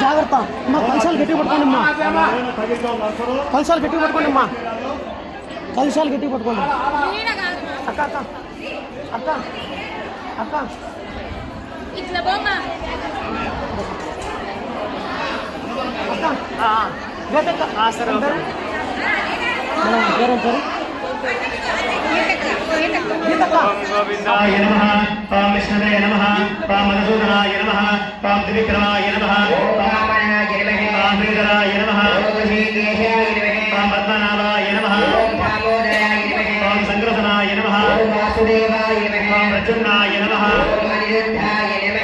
జాగ్రత్త అమ్మా, కలశాలు గట్టి పట్టుకోండి అమ్మా, కలశాలు గట్టి పట్టుకోండి అమ్మా, కలశాలు గట్టి పట్టుకోండి. అక్క అక్క అక్క అక్క ఇట్లా బొమ్మ అక్క సరే గోవిందాయ నమః పాం విష్ణవే నమః పాం మధుసూదనాయ నమః పాం త్రివిక్రమాయ నమః పాం శ్రీధరాయ నమః పాం పద్మనాభాయ నమః పాం సంగ్రసనాయ నమః పాం ప్రచున్నాయ నమః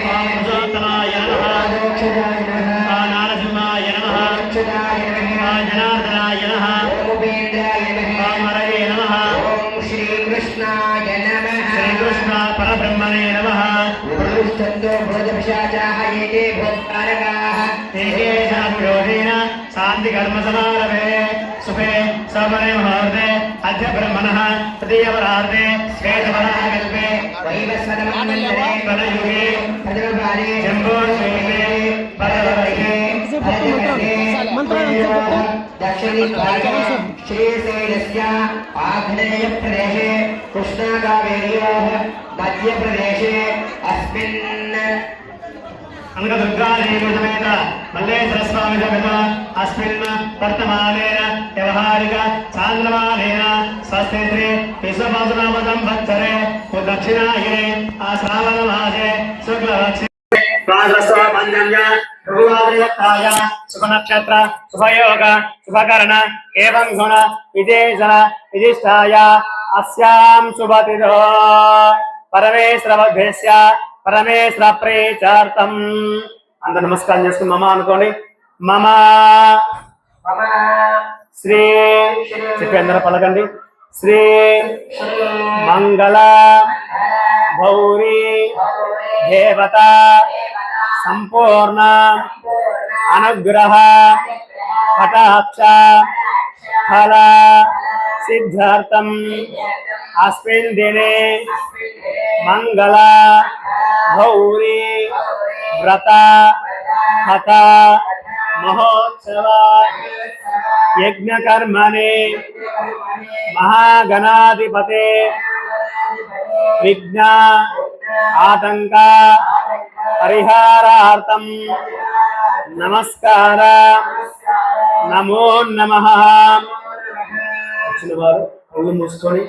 పాం పురుషోత్తమాయ నమః పాం నారసింహాయ నమః పాం జనార్దనాయ నమః పాం హరయే నమః श्रीकृष्णाय नमः श्रीकृष्ण परब्रह्मणे नमः पुरुषन्दो भोजपिशाचाः एके भोत्कारकाः एके शान्तियोगेन शान्तिकर्मसमारभे सुखे समरे मुहूर्ते अद्य ब्रह्मणः तृतीयवरार्धे श्वेतवराहकल्पे वैवस्वतमन्वन्तरे कलयुगे प्रथमपादे जम्बोद्वीपे परवर्गे दक्षिणदिग्भागे श्रीशैलस्य आग्नेयप्रदेशे कृष्णाकावेर्योः मध्यप्रदेशे अस्मिन् अंगदुर्गादेवी समेत मल्लेश्वर स्वामी समेत अस्मिन् वर्तमानेन व्यवहारिक चान्द्रमानेन स्वस्ति श्री विश्वपासनाम संवत्सरे दक्षिणायने श्रावण मासे शुक्लपक्षे शुभ नक्षत्र शुभयोग शुभकर्ण एवं गुण विदेश विशिष्टाय अस्यां शुभतिथो परमेश्वरभ्यस्य परमेश्वर प्रीत्यार्थं अंदर नमस्कार చేసుకుని మమ అనుకోండి మమ శ్రీ చెప్పండి పలకండి శ్రీ మంగళ గౌరీ దేవత సంపూర్ణ అనుగ్రహ కటాక్ష ఫల సిద్ధార్థం अस्मिन् दिने मंगल गौरी व्रत हत महोत्सव यज्ञ कर्मणे महागणाधिपते विघ्न आतंक परिहारार्थं नमस्कार नमो नमः. కళ్ళు మూసుకొని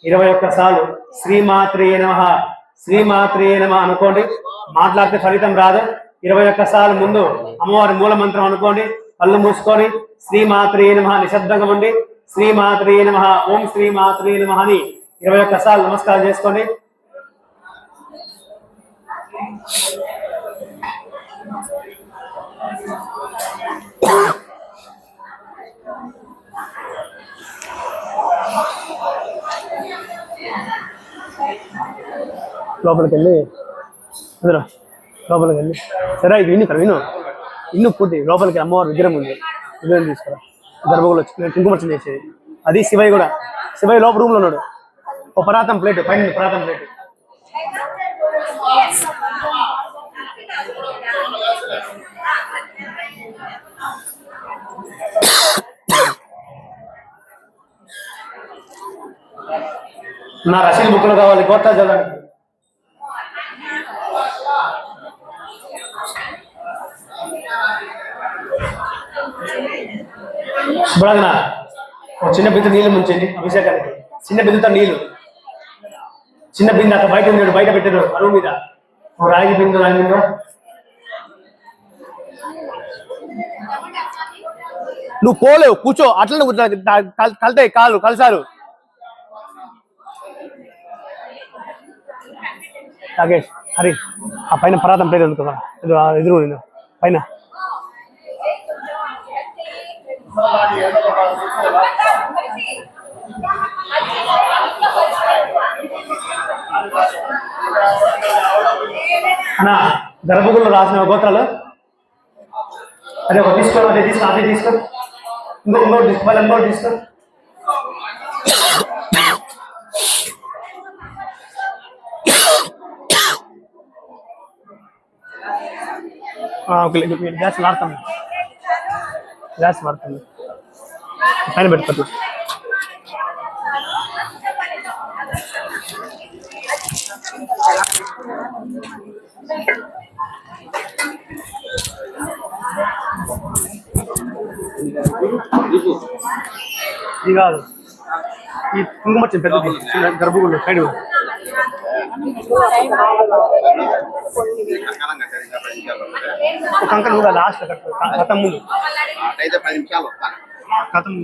21 సార్లు శ్రీమాత్రే నమః శ్రీమాత్రే నమః అనుకోండి. మాట్లాడితే ఫలితం రాదు. 21 సార్లు ముందు అమ్మవారి మూల మంత్రం అనుకోండి. కళ్ళు మూసుకొని శ్రీమాత్రే నమః నిశ్శబ్దంగా ఉండి శ్రీమాత్రే నమః ఓం శ్రీమాత్రే నమః అని 21 సార్లు నమస్కారం చేసుకోండి. లోపలికి వెళ్ళి ఎదురా లోపలికి వెళ్ళి సరే ఇది ఇన్ను పూర్తి లోపలికి అమ్మవారి విగ్రహం ఉంది. విగ్రహం తీసుకురా గర్భగులు వచ్చి నేను కుంకుమర్చన చేసేది అది శివయ్య కూడా. శివయ్య లోపల రూమ్లో ఉన్నాడు. ఒక పరాతం ప్లేట్ పైన పరాతం ప్లేట్ నా రసీదు బుక్లు కావాలి గోత్తా చదవడానికి. శుభ్రంగా ఒక చిన్న బిందు నీళ్ళు ముంచండి అభిషేకానికి. చిన్న బిందుతో నీళ్ళు చిన్న బిందు అక్కడ బయట ఉంది బయట పెట్టారు అరువు మీద రాగి బిందు రాగి బిందు. నువ్వు పోలేవు కూర్చో అట్లనే కలుతాయి కాలు కలిసారు. రాకేష్ హరి ఆ పైన పరాతం ప్లేట్ అందుకో ఎదురు పైన అన్నా గర్భగుడిలో రాసిన గోత్రాలు అదే ఒక తీసుకో అదే తీసుకో ఇంకోటి తీసుకో. గ్యాస్ వాడతాం, గ్యాస్ వాడుతుంది పైన పెట్టుకోవచ్చు. ఇది కాదు, ఈ కుంకుమ వచ్చింది పెద్దది, చిన్న గర్భగుళ్ళు సైడ్ కంకణ కూడా లాస్ట్ కథం ముందు కథం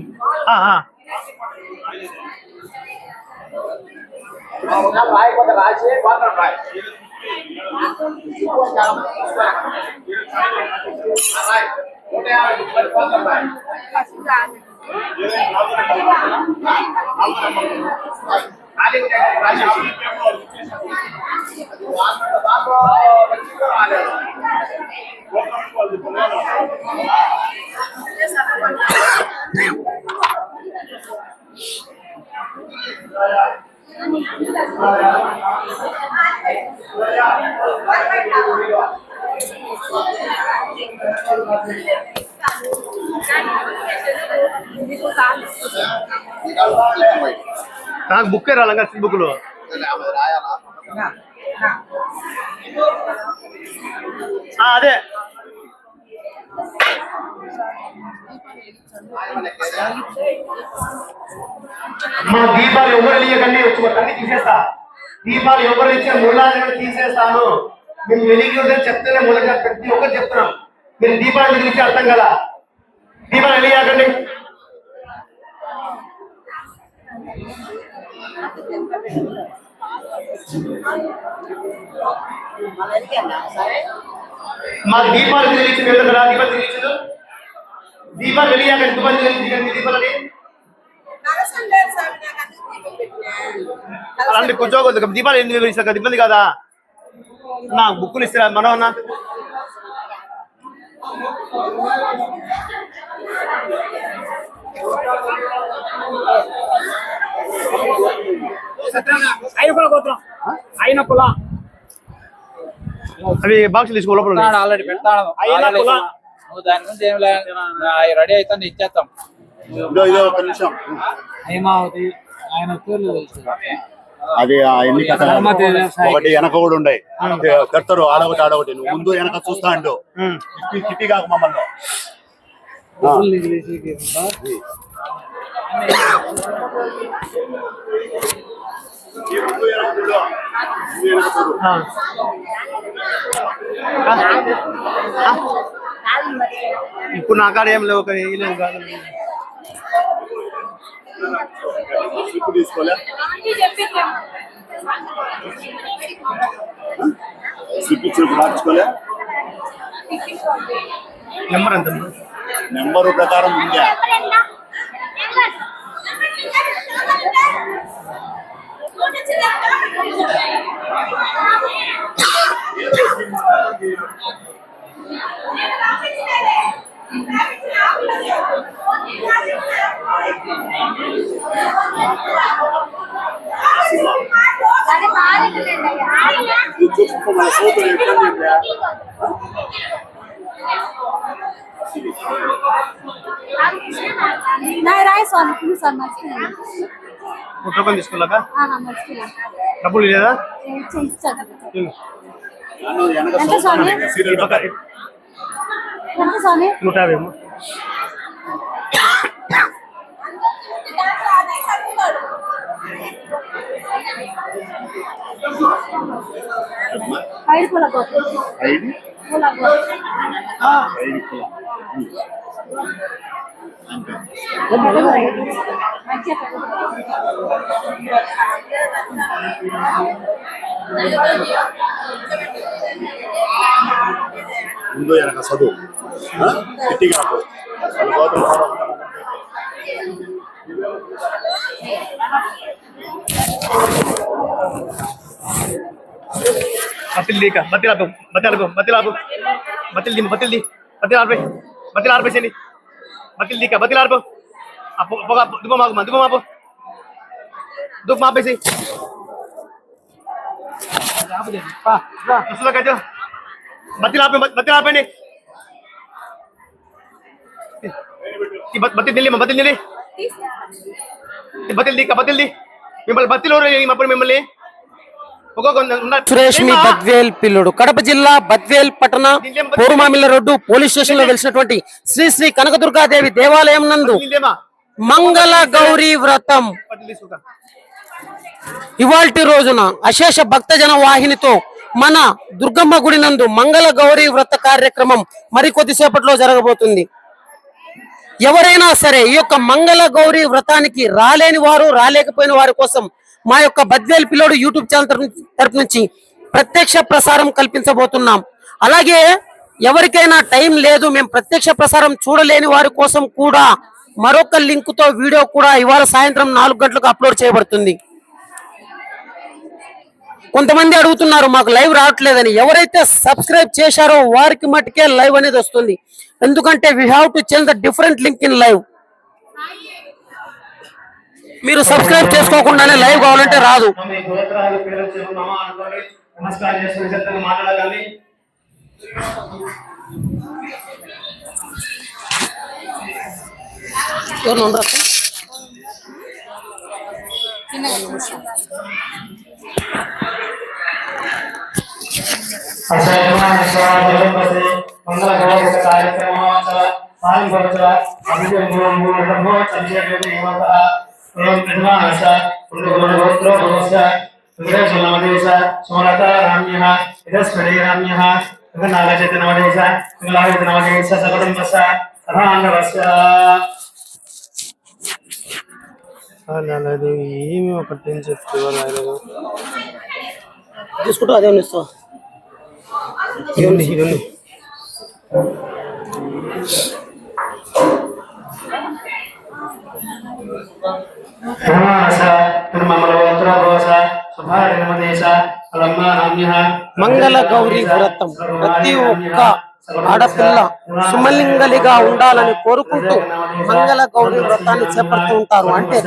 నాకు బుక్ రాలంగా బుక్ లో అదే మా దీపాలు ఎవరు వెళ్ళకండి, వచ్చి తీసేస్తా. దీపాలు ఎవరు ఇచ్చే మురళాన్ని తీసేస్తాను. మేము వెలిగి చెప్తేనే మొదట ప్రతి ఒక్కరు చెప్తున్నాం. మీరు దీపాలు వెలిగించి అర్థం కదా, దీపాలు వెలిగాకండి. మా దీపాలు వెలిగించింది కదా, దీపాలు వెలిగించదు, దీపాలు వెలిగాకండి. దీపాలని అలాంటి కూర్చోకూడదు. దీపాలు ఎందుకు వెలిగిస్తారు కదా, ఇబ్బంది కదా. నా బుక్కులు ఇస్తారా మనం నా అవి బాక్సులు తీసుకో లోపల ఆల్రెడీ పెడతాను. నువ్వు దాని గురించి ఏం లేదు, రెడీ అయితే ఇచ్చేస్తాం. హేమావతి ఆయన అది ఎన్ని ఒకటి వెనక కూడా ఉండే కడతారు, ఆడొకటి ఆడొకటి. నువ్వు ముందు వెనక చూస్తా అండు కిట్టి కాక మమ్మల్ని. ఇప్పుడు నా కాడ ఏం లేవు, కాదు తీసుకోలే మార్చుకోలే. నెంబర్ ఎంత? నెంబరు ప్రకారం ఉందా? రూపాయలు తీసుకున్నాక డబ్బులు లేదా? ఎంత స్వామి? 150 అమ్మ. ఐదు పూల కోత. పూల కోత. ముందు వెనక చదువు గట్టిగా మాపేసి బత్తిలు ఆపండి. బత్తి దిల్లి బత్తిల్ది మిమ్మల్ని బత్తిలో మిమ్మల్ని సురేష్మి బద్వేల్ పిల్లుడు కడప జిల్లా బద్వేల్ పట్టణ పూర్వమామిల్ల రోడ్డు పోలీస్ స్టేషన్ లో వెలిసినటువంటి శ్రీ శ్రీ కనకదుర్గాదేవి దేవాలయం నందు మంగళ గౌరీ వ్రతం ఇవాల్టి రోజున అశేష భక్తజన వాహినితో మన దుర్గమ్మ గుడి నందు మంగళ గౌరీ వ్రత కార్యక్రమం మరికొద్దిసేపట్లో జరగబోతుంది. ఎవరైనా సరే ఈ యొక్క మంగళ గౌరీ వ్రతానికి రాలేని వారు రాలేకపోయిన వారి కోసం మా యొక్క బద్వేల్ పిల్లోడు యూట్యూబ్ ఛానల్ తరపు నుంచి ప్రత్యక్ష ప్రసారం కల్పించబోతున్నాం. అలాగే ఎవరికైనా టైం లేదు, మేము ప్రత్యక్ష ప్రసారం చూడలేని వారి కోసం కూడా మరొక లింక్ తో వీడియో కూడా ఇవాళ సాయంత్రం 4 గంటలకు అప్లోడ్ చేయబడుతుంది. కొంతమంది అడుగుతున్నారు మాకు లైవ్ రావట్లేదని. ఎవరైతే సబ్స్క్రైబ్ చేశారో వారికి మట్టుకే లైవ్ అనేది వస్తుంది. ఎందుకంటే we have to change the different link in live. మీరు సబ్స్క్రైబ్ చేసుకోకుండానే లైవ్ కావాలంటే రాదు. నమస్కారం చేసుకుని మాట్లాడాలి. ఏమి ఒకటి చెప్తాను తీసుకుంటా అదే ఇస్తా. ఇదండి మంగళ గౌరీ వ్రతం ప్రతి ఒక్క ఆడపిల్ల సుమలింగలిగా ఉండాలని కోరుకుంటూ మంగళ గౌరీ వ్రతాన్ని చేపడుతూ ఉంటారు. అంటే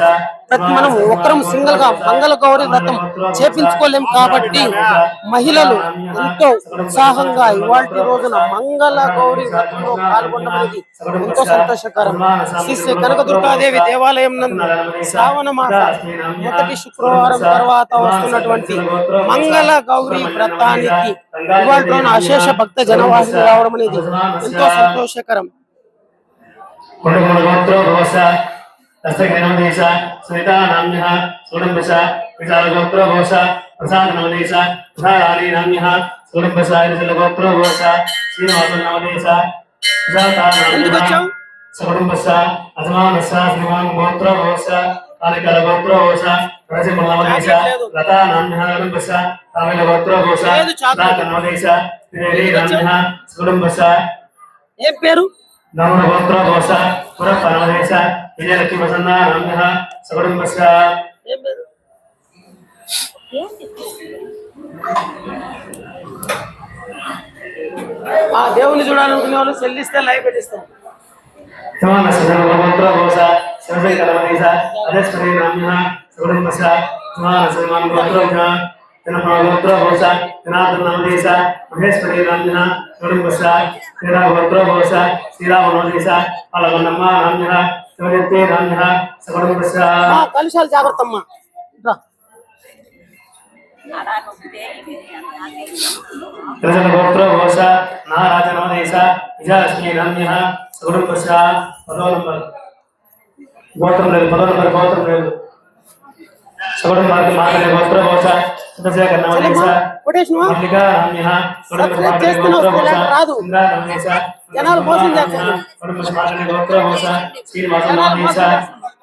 ప్రతి మనం ఒకరం సింగిల్ గా మంగళ గౌరీ వ్రతం చేపించుకోలేం కాబట్టి మహిళలు ఎంతో ఉత్సాహంగా ఇవాల్టి రోజున మంగళ గౌరీ వ్రతంలో పాల్గొనడానికి ఎంతో సంతోషకరం. శ్రీ శ్రీ కనకదుర్గాదేవి దేవాలయం నందు శ్రావణ మాస మొదటి శుక్రవారం తర్వాత వస్తున్నటువంటి మంగళ గౌరీ వ్రతానికి ఇవాల్టి రోజున అశేష భక్త జనవాహిని రావడం అనేది ఎంతో సంతోషకరం. ఏం పేరు? ఆ దేవుని చూడాలనుకునే వాళ్ళు చెల్లిస్తే లైవ్ పెట్టిస్తాం. కలుషాలు జాగ్రత్తమ్మా. గోత్రం లేదు, 10 నంబర్ గోత్రం లేదు. సగడం మార్గ మార్గలే గోత్ర భోష సుదశేఖ నవదేశ మల్లికా రామ్యః సగడం గోత్ర భోష ఇంద్ర నవదేశ జనాలు మోసం చేస్తారు. సగడం మార్గలే గోత్ర భోష శ్రీనివాస నవదేశ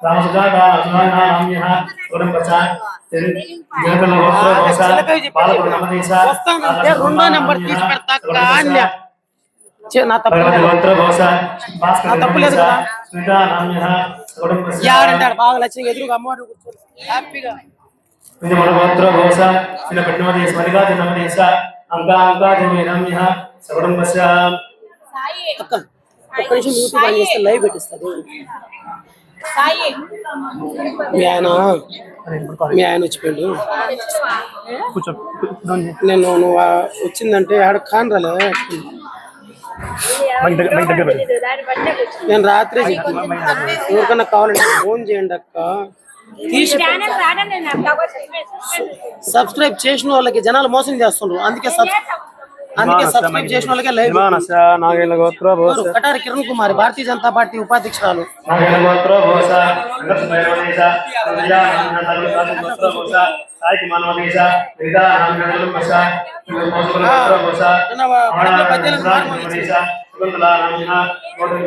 రామసుజాత రామ్యః సగడం భోష జనకల గోత్ర భోష బాలపుర నవదేశ వస్తానంటే రెండో నంబర్ తీసి పెడతా కాన్య నా తప్పులేదు కదా. యాడంటాడు బాగా లక్ష్యంగా ఎదురుగా అమ్మవారిని కూర్చొని హ్యాపీగా ఒక్క నిమిషం యూట్యూబ్ ఆన్ చేస్తే లైవ్ పెట్టిస్తాడు. మీ ఆయన వచ్చిపోయాడు. నేను నువ్వు వచ్చిందంటే ఆడ కానరాలే దాన్ని బట్టే కూర్చుంది. నేను రాత్రి ఎవరికన్నా కావాలంటే ఫోన్ చేయండి అక్క. తీసి ఛానల్ రావడం నేను అబ్బాయి సబ్స్క్రైబ్ సబ్స్క్రైబ్ చేసిన వాళ్ళకి జనాలు మోసం చేస్తున్నారు. అందుకే సబ్స్క్రైబ్ చేసిన వాళ్ళకే లైవ్. నాగేంద్ర గోత్ర భోస కటారి కిరణ్ కుమారి, భారతీయ జనతా పార్టీ ఉపాధ్యక్షురాలు. నాగేంద్ర గోత్ర భోస భైరవదేశ గోత్ర భోస సాయి మానవదేశ వేదా నాగేంద్ర భోస గోత్ర భోస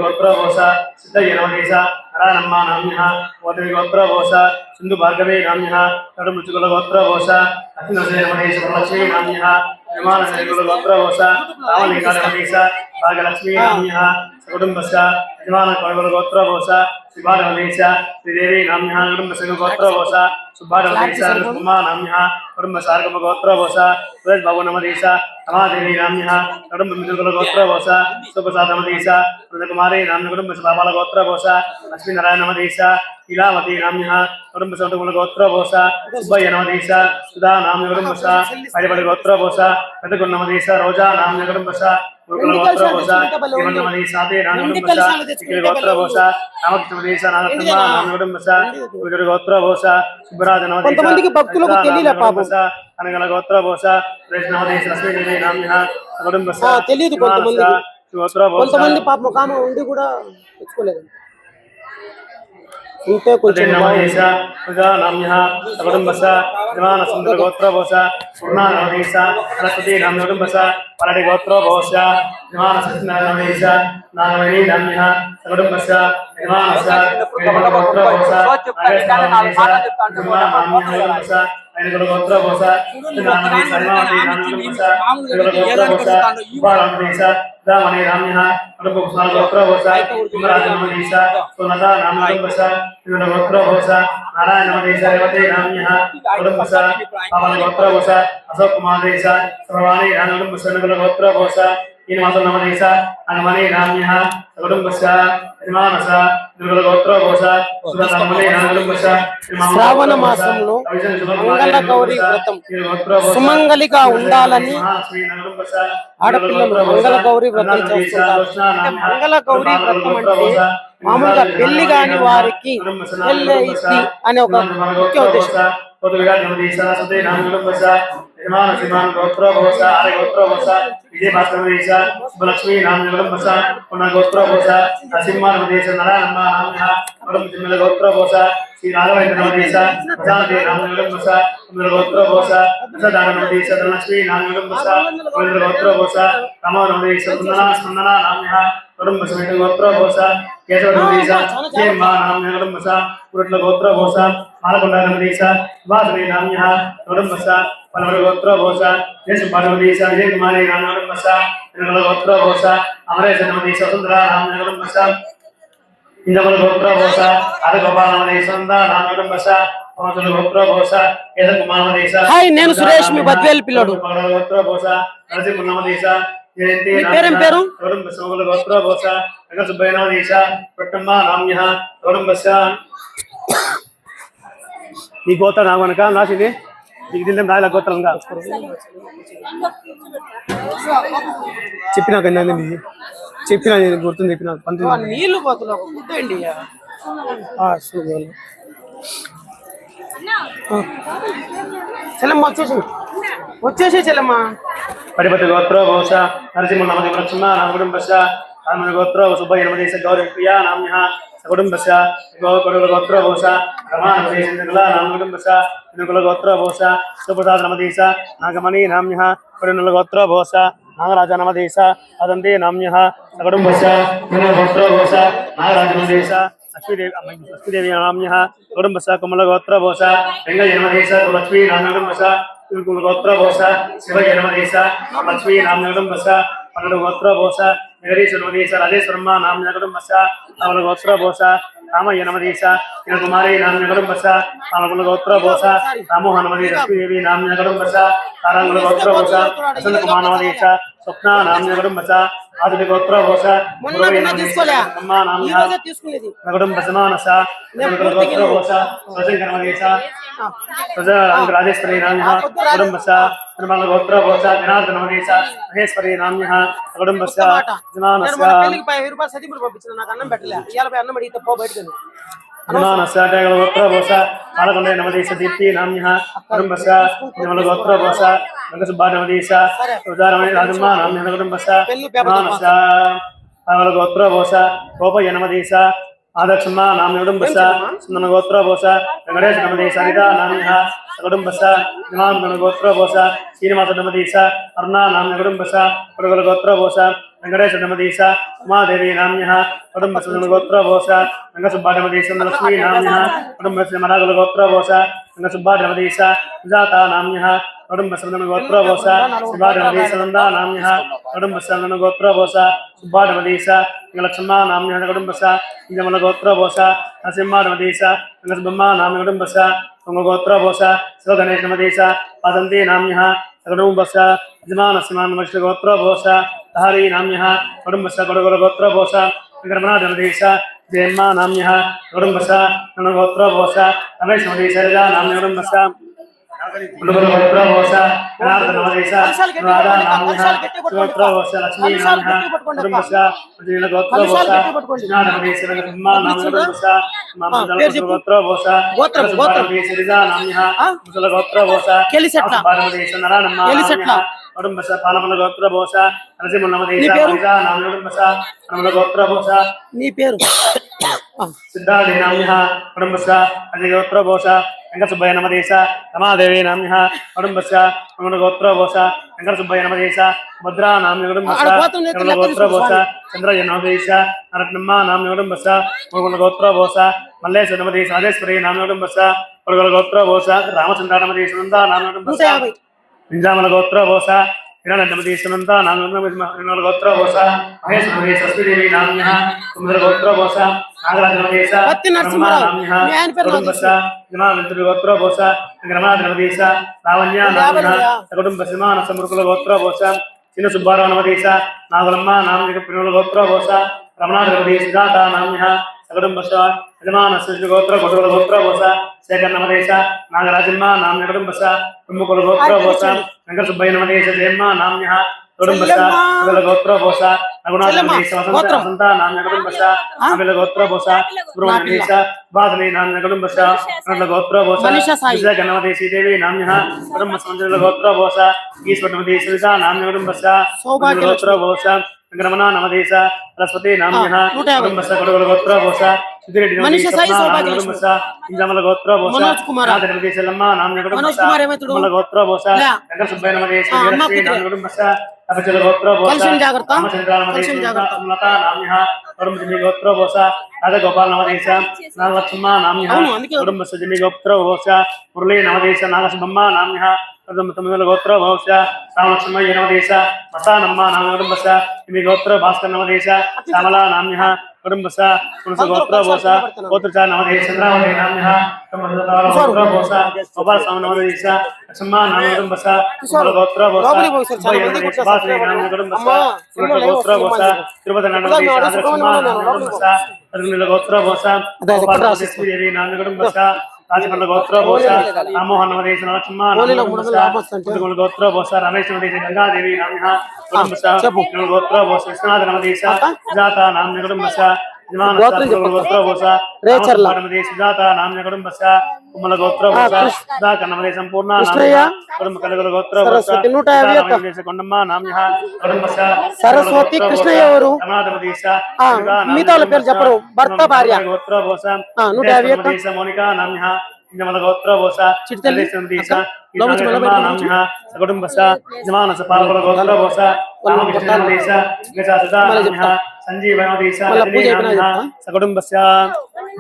గోత్ర భోస సిద్ధయ్య నమదేశ హరానమ్మ నామ్య గోత్ర భోస సింధు భార్గవే నామ్య కడు మృచుకుల గోత్ర భోస అఖిలశయ నమదేశ లక్ష్మీ నామ్య విమాన శైకుల గోత్ర భోస రామలింగ నమదేశ భాగలక్ష్మీ నామ్య కుటుంబస్య విమాన కడుగుల గోత్ర భోస శివానమదేశ శ్రీదేవి నామ్య కుటుంబస్య గోత్ర భోస సుబ్బానమదేశ కుమార్ నామ్య కుటుంబ సార్గమ గోత్ర భోస సురేష్ బాబు నమదేశ రమాదేవి నామ్య కుటుంబ మిత్రుల గోత్ర భోస సుప్రసాద్ నమదేశ కుమారి నామ్య కుటుంబ బాబాల గోత్ర భోస లక్ష్మీనారాయణ నమదేశ ఇలావతి నామ్య కుటుంబ సౌటముల గోత్ర భోస సుబ్బయ్య నమదేశ సుధా నామ్య కుటుంబస పడిపడి గోత్ర భోస పెద్దగుండ నమదేశ రోజా నామ్య కుటుంబస గోత్ర భోస నమదేశ సాతే నామ్య కుటుంబస గోత్ర భోస రామకృష్ణ నమదేశ నాగరత్న నామ్య కుటుంబస గోత్ర భోస సుబ్బరాజ నమదేశ కొంతమందికి భక్తులకు తెలియలే పాపం. అనగల గోత్ర భోస నమదేశ లక్ష్మీదేవి నామ్య కుటుంబస తెలియదు కొంతమందికి. గోత్ర భోస కొంతమంది పాపం కామ ఉండి కూడా తెచ్చుకోలేదు. ఉంటే కొంచెం నమదేశ సుజా నామ్య కుటుంబస విమాన సుందర గోత్ర భోస పూర్ణ నమదేశ సరస్వతి నామ్య కుటుంబస పలటి గోత్ర భోస విమాన సత్యనారాయణ నమదేశ నాగమణి నామ్య కుటుంబస విమానస గోత్ర భోస నాగేశ నమదేశ నామ్య కుటుంబస ఐదుగురు గోత్ర భోస నామని సర్వావతి నామ్య కుటుంబస గోత్ర భోస ఉపారామదేశ రామణి నామ్య కుటుంబ గోత్ర భోస కుమరాజ నమదేశ సునత నామ్య కుటుంబస గోత్ర భోస నారాయణ నమదేశ రేవతి నామ్య కుటుంబస పవన గోత్ర భోస అశోక్ కుమార్ దేశ సర్వాణి నామ్య కుటుంబస గోత్ర భోస ఈమాస నమదేశ అనమణి నామ్య కుటుంబస విమానస గోత్ర భోస సునతమణి నామ్య కుటుంబస శ్రావణ మాసంలో మంగళ గౌరీ వ్రతం సుమంగళిగా ఉండాలని ఆడపిల్లలు మంగళ గౌరీ వ్రతం చేస్తుంటారు. అంటే మంగళ గౌరీ వ్రతం అంటే మామూలుగా పెళ్లి కాని వారికి పెళ్లి అనే ఒక ముఖ్య ఉద్దేశం. గోత్ర భోస ఆర్య గోత్ర భోస విజయ భాస్కర దేశ శుభలక్ష్మీ నామ్య కుటుంబస పునః గోత్ర భోస నరసింహ నమదేశ నారాయణమ్మ నామ్య కుటుంబ గోత్ర భోస శ్రీ రాఘవేంద్ర నమదేశ ప్రజాపతి నామ్య కుటుంబస గోత్ర భోస ప్రసాదాన నమదేశ ధనలక్ష్మీ నామ్య కుటుంబస గోత్ర భోస రమ నమదేశ స్పందన నామ్య కుటుంబ సమేత గోత్ర భోస కేశవ నమదేశ జయమ్మ నామ్య కుటుంబస పురుట్ల గోత్ర భోస మాలకొండ నమదేశ వాసవి నామ్య కుటుంబస పలవర గోత్ర భోస దేశ పార్వదేశ విజయ కుమారి నామ్య కుటుంబస గోత్ర భోస అమరేశ నమదేశ సుందర నామ్య కుటుంబస ఇంద్రమల గోత్ర భోస అరగోపాల నమదేశ నామ్య కుటుంబస గోత్ర భోస కేశవ కుమార్ నమదేశ. హాయ్, నేను సురేష్, మీ బద్వేల్ పిల్లడు. గోత్ర భోస నరసింహ నమదేశ జయంతి పేరేం పేరు? కుటుంబ సోమల గోత్ర భోస సుబ్బయ్య నమదేశ కుటుంబ నామ్య కుటుంబస. ఈ గోత్ర నాగనక నాసింది ఇది రాయల గోత్రంగా చెప్పినాక చెప్పినా నేను గుర్తుంది చెప్పిన నీళ్లు పోతున్నా గుడ్డండి. చెల్లమ్మ వచ్చేసి చెల్లమ్మ. పడిపతి గోత్ర భోస నరసింహ నమది లక్ష్మణ నామ కుటుంబస ఆమె గోత్ర సుబ్బయ్య నమదేశ గౌరీ ప్రియా నామ్య కుటుంబస గోత్ర భోస రమా నమదేశ నామ కుటుంబస కుల గోత్ర భోస సుప్రసాద్ నమదేశ నాగమణి నామ్య కుటుంబ గోత్ర భోస నాగరాజ నమదేశ అదంతే నామ్య కుటుంబస గోత్ర భోస నాగరాజ నమదేశ లక్ష్మీదేవి నామ్య కుటుంబస కుమల గోత్ర భోస వెంగయ్య నమదేశ లక్ష్మీ నామ్య కుటుంబస గోత్ర భోస శివయ్య నమదేశ లక్ష్మీ నామ్య కుటుంబస పన్నెండు గోత్ర భోస నగరీశ నమదేశ రాజేశ్వరమ్మ నామ్య కుటుంబస అవల గోత్ర భోస రామయ్య నమదేశ కుమారి నామ్య కుటుంబస రామకుల గోత్ర భోస రామోహ నమదేశ లక్ష్మీదేవి నామ్య కుటుంబస తారంగుల గోత్ర భోస వసంత కుమార్ నమదేశ స్వప్న నామ్య కుటుంబస ఆదిత్య గోత్ర భోష మొన్న నిన్న తీసుకోలే ఈ రోజే తీసుకునేది కుటుంబ సమానస గోత్ర భోష స్వశంకరమదేశ రాజేశ్వరి నామ్య కుటుంబస నిర్మల గోత్ర భోష జనార్దనమదేశ మహేశ్వరి నామ్య కుటుంబస జమానస పెళ్లికి 1000 రూపాయలు సతిపుడు పంపించిన నాకు అన్నం పెట్టలే ఇయాల పోయి అన్నం అడిగితే పో బయటకు జమానస గోత్ర భోష పాలకొండ నమదేశ దీప్తి నామ్య కుటుంబస నిర్మల గోత్ర భోష సుబ్బానమదేశ ఉదారమణి రాజమ్మ నామ్య కుటుంబస జమానస పాలకొండ గోత్ర భోష కోపయ్య నమదేశ ఆదక్షమ్మ నామ్య కుటుంబస సుందన గోత్ర భోష వెంకటేశ నమదేశ హరిత నామ్య కుటుంబస జమాన గోత్ర భోష శ్రీనివాస నమదేశ అరుణ నామ్య కుటుంబస కొడుకుల గోత్ర భోష వెంకటేశ నమదేశ ఉమాదేవి నామ్య కుటుంబ గోత్ర భోష వెంకసుబ్బానమదేశ లక్ష్మీ నామ్య కుటుంబ మరాగుల గోత్ర భోష వెంకసుబ్బానమదేశ సుజాత నామ్య కుటుంబ గోత్ర భోష సుబ్బానమదేశ నందా నామ్య కుటుంబ గోత్ర భోష సుబ్బానమదేశ లక్ష్మణ నామ్య కుటుంబస జమల గోత్ర భోష నరసింహానమదేశ వెంకసుబ్బమ్మ నామ్య కుటుంబస గోత్ర భోష శివగణేశ నమదేశ పాదంతి నామ్య కుటుంబస యజమానస్మాన్ గోత్ర భోష హరి నామ్య కుటుంబస కొడుకుల గోత్ర భోష వెంకటరమణాదేశ జయమ్మ నామ్య కుటుంబస గోత్ర భోష రమేష్ నమదేశ నామ్య కుటుంబస కొడుకుల గోత్ర భోష జనార్దనమదేశ రాధా నామ్య గోత్ర భోష లక్ష్మీ నామ్య కుటుంబస గోత్ర భోష జనార్దనమదేశ వెంకటరమణ నామ్య కుటుంబస గోత్ర భోష నామ్య గోత్ర భోష భారతదేశ నారాయణమ్మ కుటుంబస పాలమల గోత్ర భోష నరసింహ నమదేశ నామ్య కుటుంబస నమల గోత్ర భోష నీ పేరు సిద్ధార్థి నామ్య కుటుంబస అజయ గోత్ర భోష వెంకటసుబ్బయ్య నమదేశ రమాదేవి నామ్య కుటుంబస నమల గోత్ర భోష వెంకటసుబ్బయ్య నమదేశ భద్రా నామ్య కుటుంబస నమల గోత్ర భోష చంద్రయ్య నమదేశ నరత్నమ్మ నామ్య కుటుంబస నమల గోత్ర భోష మల్లేశ నమదేశ రాజేశ్వరి నామ్య కుటుంబస కొడుకుల గోత్ర భోష రామచంద్ర నమదేశ నందా నామ్య కుటుంబస నిజామల గోత్ర భోష హిరణ్యమదేశనంత నాగ గోత్ర భోష మహేశ నమదేశ అశ్వదేవి నామ్య కుముద గోత్ర భోష నాగరాజ నమదేశ నామ్య కుటుంబస జమానంతుడి గోత్ర భోష రమణాథ నమదేశ లావణ్య నామ్య కుటుంబ సమాన సమృకుల గోత్ర భోష చిన్న సుబ్బారావు నమదేశ నాగులమ్మ నామ్య పినుల గోత్ర భోష రమణాథ నమదేశ జాత నామ్య కుటుంబస యజమాన గోత్ర కొడుకుల గోత్ర భోష శేఖర్ నమదేశ నాగరాజమ్మ నామ్య కుటుంబస ప్రముఖుల గోత్ర భోష వెంకటసుబ్బయ్య నమదేశ జయమ్మ నామ్య కుటుంబస గోత్ర భోష రఘునాథ నమదేశ వసంత నామ్య కుటుంబస ఆమెల గోత్ర భోష సుబ్రహ్మణ్యేశ వాసని నామ్య కుటుంబస గోత్ర భోష విశాఖ నమదేశ దేవి నామ్య కుటుంబ సంజల గోత్ర భోష ఈశ్వర నమదేశ విశా నామ్య కుటుంబస గోత్ర భోష వెంకటరమణ నమదేశ సరస్వతి నామ్య కుటుంబస కొడుకుల గోత్ర భోష సుధిరెడ్డి కుటుంబస ఇంజమల గోత్ర భోష నమదేశలమ్మ నామ్య కుటుంబస గోత్ర భోష వెంకటసుబ్బయ్య నమదేశ వీరశ్రీ నామ్య కుటుంబస అపచల గోత్ర భోష రామచంద్ర నమదేశ లత నామ్య కుటుంబ గోత్ర భోష రాజగోపాల్ నమదేశ నాగలక్ష్మ నామ్య కుటుంబస జమి గోత్ర భోష మురళీ నమదేశ నాగసుబ్బమ్మ నామ్య కుటుంబ గోత్ర భోష రామలక్ష్మయ్య నమదేశ మతానమ్మ నామ్య కుటుంబస జమి గోత్ర భాస్కర్ నమదేశ శ్యామల నామ్య కుటుంబస పునస గోత్ర భోష గోత్రచ నమదేశ చంద్రావతి నామ్య గోత్ర భోష గోపాల స్వామి నమదేశ లక్ష్మ నామ్య కుటుంబస గోత్ర భోష భాస్కరి నామ్య కుటుంబస గోత్ర భోష తిరుపతి నమదేశ లక్ష్మ నామ్య కుటుంబస గోత్ర భోష దేవి నామ్య కుటుంబస రాజమండ్రి గోత్ర భోష రామోహన్ నమదేశ లక్ష్మ గోత్ర భోష రమేష్ నమదేశ గంగాదేవి నామ్య కుటుంబస గోత్ర భోష విశ్వనాథ నమదేశ జాత నామ్య కుటుంబస గోత్ర భోష నమదేశ జాత నామ్య కుటుంబస కుమ్మల గోత్ర భోష దాక నమదేశ సంపూర్ణ కుటుంబ కలుగుల గోత్ర భోష కొండమ్మ నామ్య కుటుంబస సరస్వతి కృష్ణయ్య ఎవరు నమదేశ మిగతా వాళ్ళ పేరు చెప్పరు భర్త భార్య గోత్ర భోష 151 మోనికా నామ్య ఇంజమల గోత్ర భోష చిత్తదేశ నామ్య కుటుంబస జమానస పాలకుల గోత్ర భోష రామకృష్ణ నమదేశ నామ్య సంజీవ నమదేశ కుటుంబస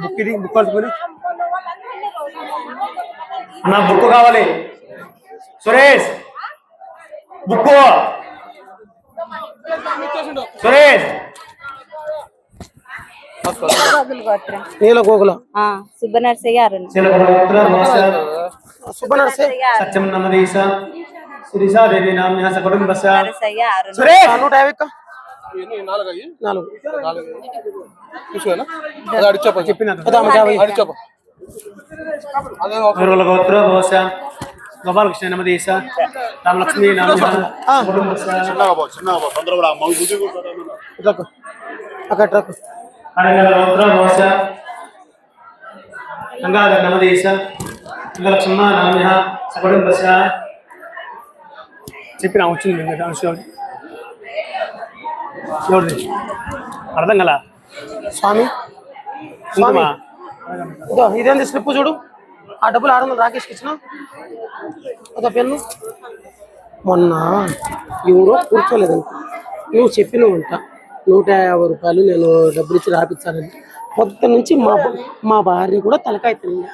బుక్కి బుక్ పట్టుకుని అన్న బుక్ కావాలి సురేష్ బుక్ సురేష్ నీల గోగుల సుబ్బనర్సయ్య సుబ్బనర్సయ్య సత్యం నమదేశ శిరీషాదేవి నామ్య కుటుంబస సురేష్ 151 నాలుగు చెప్పిన అదే గోత్ర భోష గోపాలకృష్ణ నమదేశ రామలక్ష్మి చిన్నగా పో తొందర కూడా అక్కడ ట్రక్ గోత్ర భోష గంగాధర నమదేశ గంగలక్ష్మ నామ్య సకుడం బస చెప్పిన వచ్చింది ఎవరిది అర్థం కల స్వామి స్వామి ఇదో ఇదేంది స్లిప్ చూడు ఆ డబ్బులు 600 రాకేష్కి ఇచ్చిన అదో పెన్ను మొన్న ఎవరో కూర్చోలేదంట నువ్వు చెప్పినవు అంట 150 రూపాయలు నేను డబ్బులు ఇచ్చి రాపిస్తానని పొద్దు నుంచి మా భార్య కూడా తలకాయ తింది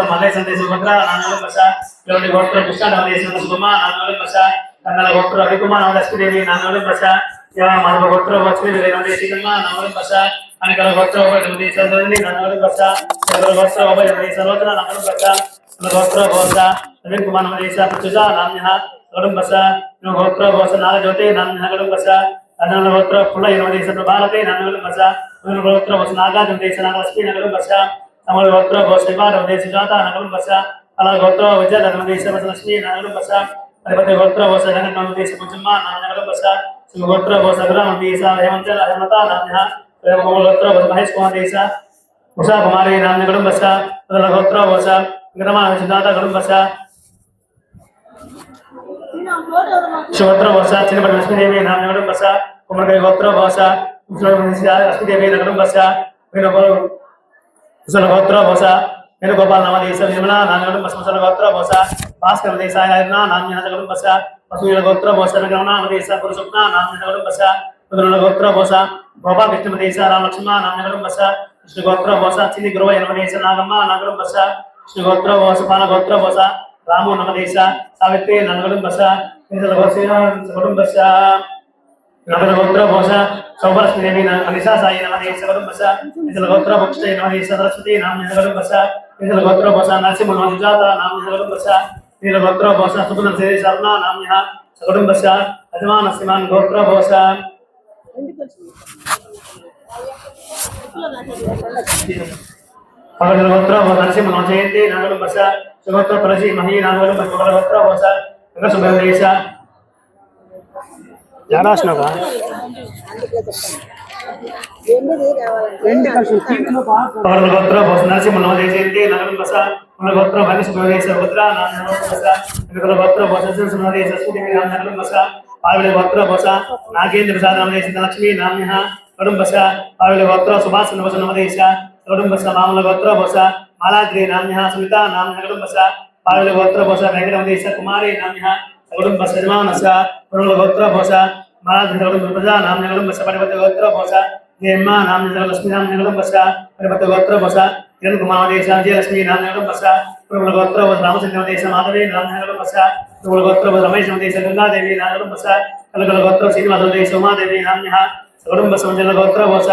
మల్లె సందేశ భద్ర నాలుగు బస ఎవరి గోత్ర కృష్ణ సుమ నాలుగు బస కన్నల గోత్ర రవికుమార్ లక్ష్మీదేవి నాలుగు బస మన గోత్ర లక్ష్మీదేవి సీతమ్మ నాలుగు బస అనకల గోత్ర నాలుగు బస గోత్ర సర్వత్ర నాలుగు బస గోత్ర బోస నవీన్ కుమార్ దేశ ప్రచుజ నామ్య గడం బస గోత్ర బోస నాగ జ్యోతి నామ్య గడం బస అదన గోత్ర పుల్ల దేశ ప్రభాలతే నాలుగు బస గోత్ర బస నాగార్జున దేశ నాగలక్ష్మీ నగరం బస సమల గోత్ర బోసైవార దేశ జాత నగరం బస అలా గోత్ర విజయ నగరం దేశ లక్ష్మీ నగరం బస పరిపతి గోత్ర బోస నగరం దేశ పుజమ్మ నగరం బస గోత్ర బోస గ్రామ దేశ హేమంత హేమత నామ్య గోత్ర బోస మహేష్ కుమార్ దేశ ఉషా కుమారి నామ్య నగరం బస అలా గోత్ర బోస గ్రామ జాత నగరం బస శివత్ర బోస చిన్నపటి లక్ష్మీదేవి నామ్య నగరం బస కుమార్ గోత్ర బోస లక్ష్మీదేవి నగరం బస ముసల గోత్ర బోస వేణుగోపాల నవదేశ నిర్మల నాన్నగడం బస ముసల గోత్ర బోస భాస్కర దేశాయ నామ్య నగడం బస పశువుల గోత్ర బోస నామదేశ పురుషుప్న నామ్య నగడం బస ముద్రుల గోత్ర బోస గోపాల కృష్ణ దేశ రామలక్ష్మ నామ్య నగడం బస కృష్ణ గోత్ర బోస చిన్ని గురువ నవదేశ నాగమ్మ నగడం బస కృష్ణ గోత్ర బోస పాల గోత్ర బోస రాము నవదేశ సావిత్రి నగడం బస నగడం బస నగర గోత్ర బోస సౌభలక్ష్మీదేవి అనిషా సాయి నమదేశ గడం బస ఇతల గోత్ర భక్షే నమదేశ సరస్వతి నామ్య గడం బస ఇతల గోత్ర బోస నరసింహ నమజాత నామ్య గడం బస ఇతల గోత్ర బోస సుగుణ సేవి శర్ణ నామ్య గడం బస అజమాన సిమాన్ గోత్ర బోస పగల గోత్ర బోస నరసింహ నమజయంతి నాగడం బస సుగోత్ర ప్రజి మహి నాగడం బస పగల గోత్ర బోస గంగ సుబ్రహ్మణ్యేశ యారాష్నవా పగల గోత్ర బోస నరసింహ నమజయంతి నాగడం బస పగల గోత్ర భని సుబ్రహ్మణ్యేశ రుద్ర నాగడం బస పగల గోత్ర బోస సునదేశ సుదేవి నాగడం బస పావిల గోత్ర బోస నాగేంద్ర ప్రసాద్ నమదేశ లక్ష్మీ నామ్య గడం బస పావిల గోత్ర సుభాష నమస నమదేశ గడం బస మామల గోత్ర బోస మాలాద్రి నామ్య సుమిత నామ్య గడం బస పావిల గోత్ర బోస వెంకట నమదేశ కుమారి నామ్య గడం బస జమానస పగల గోత్ర బోస మాలాద్రి గడం ప్రజ నామ్య గడం బస పరిపతి గోత్ర బోస జయమ్మ నామ్య లక్ష్మీ నామ్య గడం బస పరిపతి గోత్ర బోస కిరణ్ కుమార్ దేశ జయలక్ష్మీ నామ్య గడం బస పగల గోత్ర బోస రామచంద్ర దేశ మాధవి నామ్య గడం బస పగల గోత్ర బోస రమేష్ దేశ గంగాదేవి నామ్య గడం బస కలకల గోత్ర శ్రీనివాస దేశ ఉమాదేవి నామ్య గడం బస మంజల గోత్ర బోస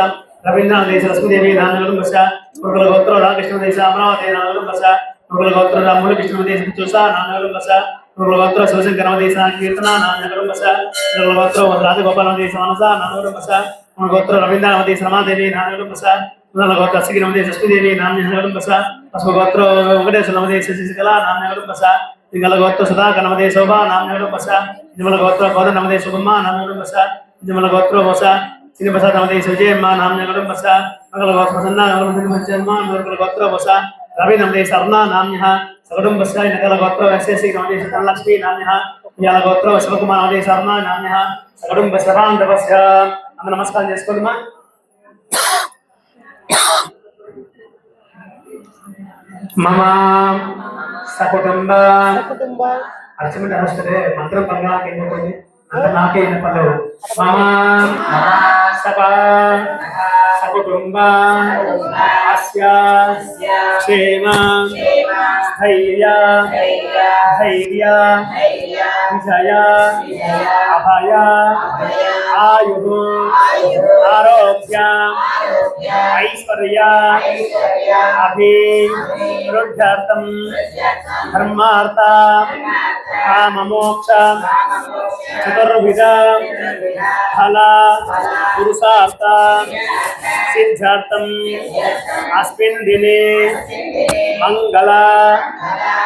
రవీంద్ర దేశ లక్ష్మీదేవి నామ్య గడం బస పగల గోత్ర రామకృష్ణ దేశ అమరావతి నామ్య గడం బస పగల గోత్ర రాముల కృష్ణ దేశ తులస నామ్య గడం బస పగల గోత్ర శివశంకర దేశ కీర్తన నామ్య గడం బస పగల గోత్ర రాజగోపాల దేశ మనస నామ్య గడం బస పగల గోత్ర రవీంద్ర దేశ రమాదేవి నామ్య గడం బస పగల గోత్ర శ్రీ దేశ లక్ష్మీదేవి నామ్య గడం బస పగల గోత్ర వెంకటేశ్వర దేశ శశికళ నామ్య గడం బస ఇంగల గోత్ర సుధాకర్ నమదే శోభ నామ్య గడం బస నిమల గోత్ర కోద నమదే శుభమ్మ నామ్య గడం బస నిమల గోత్ర బస శ్రీనివాస నమదే విజయమ్మ నామ్య గడం బస మంగళ గోత్ర ప్రసన్న మంగళ గోత్ర బస రవి నమదే సర్ణ నామ్య సగడం బస నగల గోత్ర వైశేషి నమదే ధనలక్ష్మి నామ్య ఇయాల గోత్ర శివకుమార్ నమదే శర్మ నామ్య సగడం బస రాండ బస అమ్మ నమస్కారం చేసుకోండిమా మమ సకుటుంబ అర్చమంటే అవసరే మంత్రం పర్వాకి ఏమవుతుంది అంటే నాకే పల్లెవు మమ సపా సకుటుంబ అస్య క్షేమ స్థైర్య ధైర్య విజయ అభయ ఆయు ఆరోగ్య ఐశ్వర్య అభివృద్ధ్యర్థం ధర్మార్థ కామమోక్ష చతుర్విధ ఫల పురుషార్థ సిద్ధ్యర్థం అస్మిన్ దినే మంగళ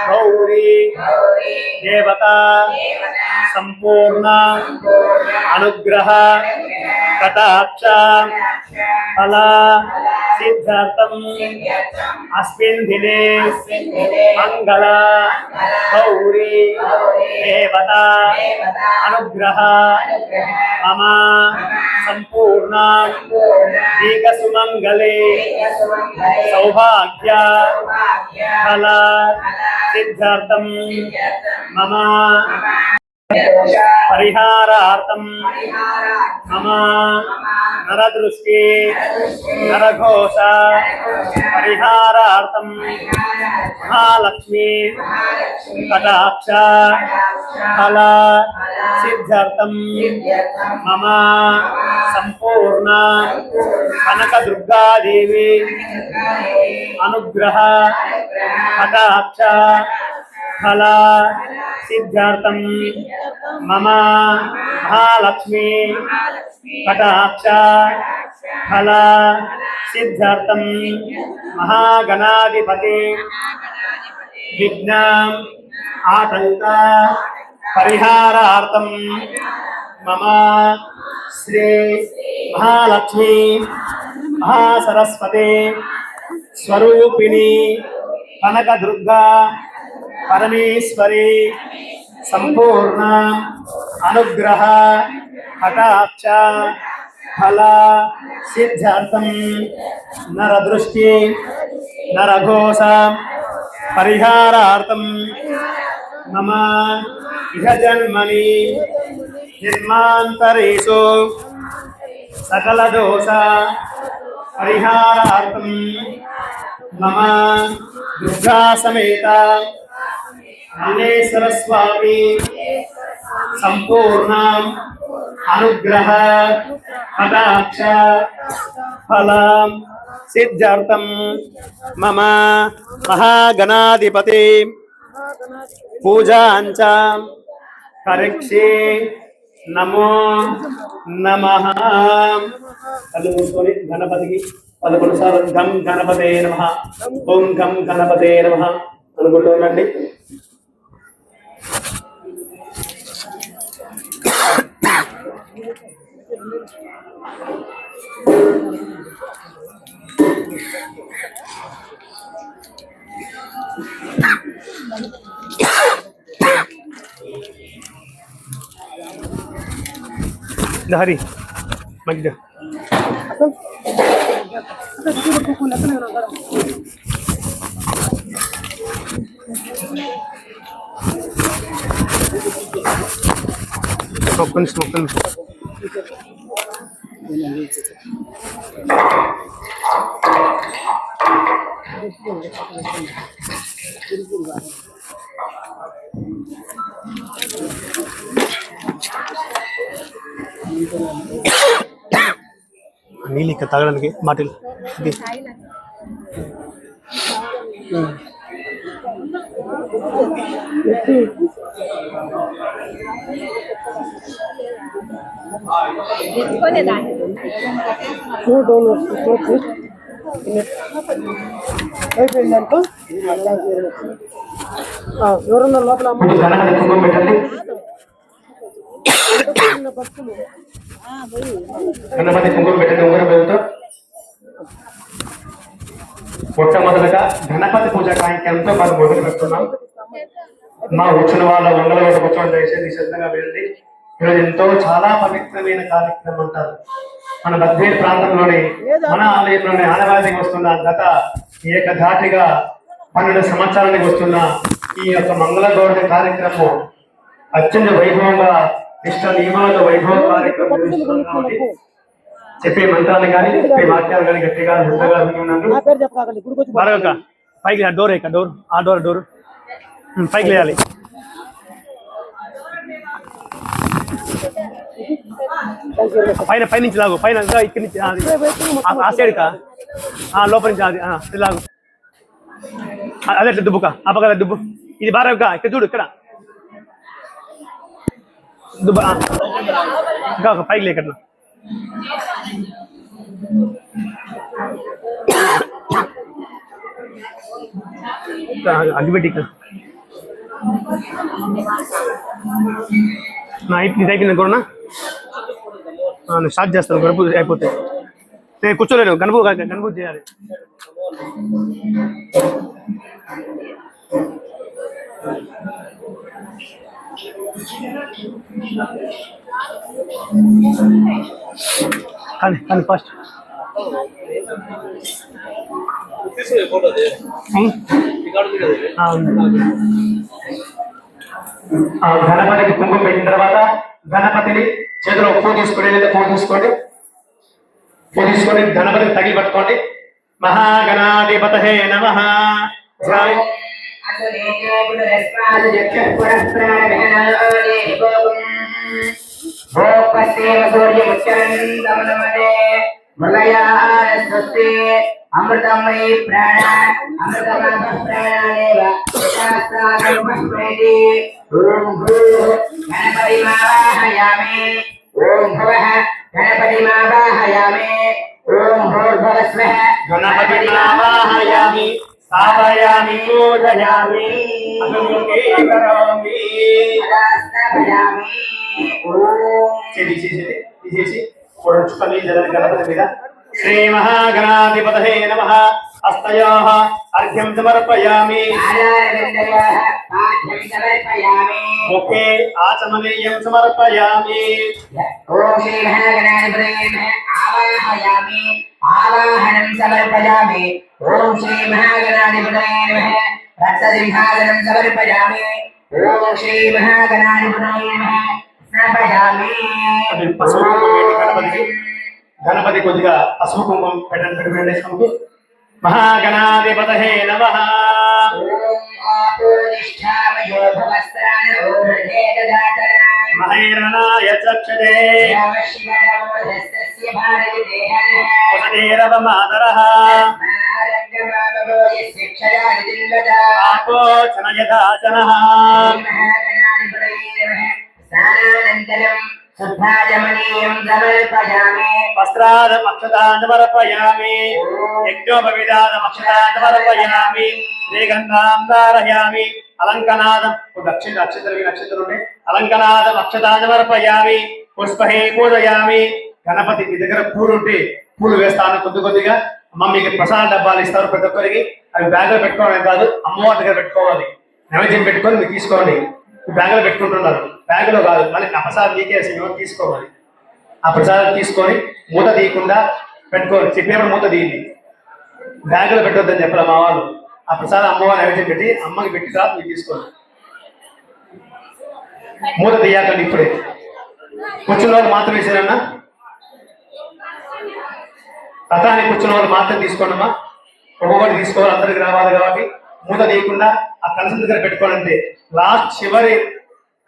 గౌరీ దేవత సంపూర్ణ అనుగ్రహ కటాక్ష ఫల సిద్ధ్యర్థం అస్మిన్ దినే మంగళ గౌరీ దేవత అనుగ్రహ మమ సంపూర్ణ దీర్ఘ సుమంగళే సౌభాగ్య ఫల సిద్ధ్యర్థం మమ పరిహారార్థం మమ నరదృష్టి నరఘోష పరిహారార్థం మహాలక్ష్మి కటాక్ష ఫల సిద్ధ్యర్థం మమ సంపూర్ణ కనకదుర్గాదేవి అనుగ్రహ కటాక్ష ఫల సిద్ధ్యర్థం మమ మహాలక్ష్మి కటాక్ష ఫల సిద్ధ్యర్థం మహాగణాధిపతి విఘ్న ఆటంక పరిహారార్థం మమ శ్రీ మహాలక్ష్మి మహాసరస్వతి స్వరూపిణి కనకదుర్గా పరమేశ్వరి సంపూర్ణ అనుగ్రహ కటాక్ష ఫల సిద్ధ్యర్థం నరదృష్టి నరఘోష పరిహారార్థం మమ ఇహ జన్మని జన్మాంతరేషు సకల దోష పరిహారార్థం మమ దుర్గా సమేత మల్లేశ్వర స్వామి సంపూర్ణ అనుగ్రహ కటాక్ష ఫల సిద్ధ్యర్థం మమ మహాగణాధిపతి పూజాంచ కరిష్యే నమో నమః. కళ్ళు మూసుకొని గణపతికి 11 సార్లు గం గణపతే నమః ఓం గం గణపతే నమః అనుకుంటూ ఉండండి. హరి మధ్య ఒక్క నిమిషం నీళ్ళు ఇక్కడ తాగడానికి మాటలు అయిపోయిందంట ఎవరన్నా లోపల గణపతి కుంకుమ పెట్టండి. ఉంగరం వెళ్తూ మొట్టమొదటిగా గణపతి పూజ కార్యక్రమంతో మనం మొదలు పెడుతున్నాం. మా వచ్చిన వాళ్ళ వందల కూర్చోండి, దయచేసి శ్రద్ధగా వెళ్ళండి. ఈరోజు ఎంతో చాలా పవిత్రమైన కార్యక్రమం అంటారు. మన బద్వేల్ ప్రాంతంలోని మన ఆలయంలోని ఆనవాయితీకి వస్తున్న గత ఏకధాటిగా 12 సంవత్సరానికి వస్తున్న ఈ యొక్క మంగళ గౌరవ కార్యక్రమం అత్యంత వైభవంగా ఇష్ట నియమాలతో వైభవ కార్యక్రమం నిర్వహిస్తున్నాం. చెప్పే మంత్రాలు కానీ చెప్పే వాక్యాలు కానీ గట్టిగా శ్రద్ధగా వినున్నారు. మరొక పైకి డోర్ డోర్ ఆ డోర్ పైకి లేయాలి. పైన పైనుంచి లాగు, పైన ఇక్కడి నుంచి ఆ సైడ్ కా లోపల నుంచి అది లాగు. అదే దుబ్బుక ఆ పక్క దుబ్బు. ఇది బాగా ఇక్కడ చూడు, ఇక్కడ దుబ్బ ఇంకా పైకి లే ఇక్కడ. అగ్గిపెట్టి ఇక్కడ ఇది అయిపోయింది కూడా నేను స్టార్ట్ చేస్తాను. గణపూ అయిపోతే నేను కూర్చోలేను. గణపూ చేయాలి. కానీ ఫస్ట్ గణపతికి కుంకుమ పెట్టిన తర్వాత గణపతిని చేతిలో పూ తీసుకోండి. గణపతిని తగిలి పట్టుకోండి. మహాగణాధిపతయే నమః. అమృతమయీ ప్రాణ అమృతమానేవ ఓం గణపతి మావాహయామి. ఓం భవః గణపతి మావాహయామి. ఓం భూర్భువస్వః గణపతి మావాహయామి. స్థాపయామి పూజయామి కరోమి. తీసేసి చుక్కని గణపతి మీద శ్రీ మహాగణాధిపతయే నమః. హస్తయోః అర్ఘ్యం సమర్పయామి. ముఖే ఆచమనీయం సమర్పయామి. ఓం శ్రీ మహాగణాధిపతయే నమః. ఆవాహయామి. ఆవాహనం సమర్పయామి. ఓం శ్రీ మహాగణాధిపతయే నమః. రక్తసింహాసనం సమర్పయామి. ఓం శ్రీ మహాగణాధిపతయే నమః. స్నాపయామి. గణపతి కొద్దిగా పసుపు కుంకుమ పెట్టండి. మహాగణాధిపతయే నమః. మహేరణాయ చక్షతే మాతరః. ఆపోచన యథాచనః. స్నానానంతరం శుద్ధాజమనీయం సమర్పయామి. వస్త్రాదమక్షతాన్ సమర్పయామి. యజ్ఞోపవిదాదమక్షతాన్ సమర్పయామి. శ్రీగంధాం ధారయామి. అలంకనాదం నక్షత్రం ఉంటే అలంకనాదం అక్షతాన్ సమర్పయామి. పుష్పహే పూజయామి. గణపతి మీ దగ్గర పూలు ఉంటే పూలు వేస్తాను కొద్దిగా. అమ్మ మీకు ప్రసాద డబ్బాలు ఇస్తారు ప్రతి ఒక్కరికి. అవి బ్యాగులో పెట్టుకోవడం కాదు, అమ్మవారి దగ్గర పెట్టుకోవాలి. నైవేద్యం పెట్టుకొని మీరు తీసుకోండి. బ్యాగులో పెట్టుకుంటున్నారు, బ్యాగులో కాదు. మళ్ళీ ఆ ప్రసాదం తీకేసి తీసుకోవాలి. ఆ ప్రసాదం తీసుకొని మూత తీయకుండా పెట్టుకోవాలి. చెప్పినప్పుడు మూత తీయండి, బ్యాగులో పెట్టొద్దని చెప్పారు మా వాళ్ళు. ఆ ప్రసాదం అమ్మవారి నైవేద్యం పెట్టి అమ్మకి పెట్టి తర్వాత మీరు తీసుకోండి. మూత తీయాకండి. ఇప్పుడే కూర్చున్న వాళ్ళు మాత్రం వేసారన్నా, రథానికి కూర్చున్న వాళ్ళు మాత్రం తీసుకోండి అమ్మా. ఒక్కొక్కటి తీసుకోవాలి, అందరికి రావాలి కాబట్టి మూత తీయకుండా ఆ కలసం దగ్గర పెట్టుకోవాలంటే లాస్ట్ చివరి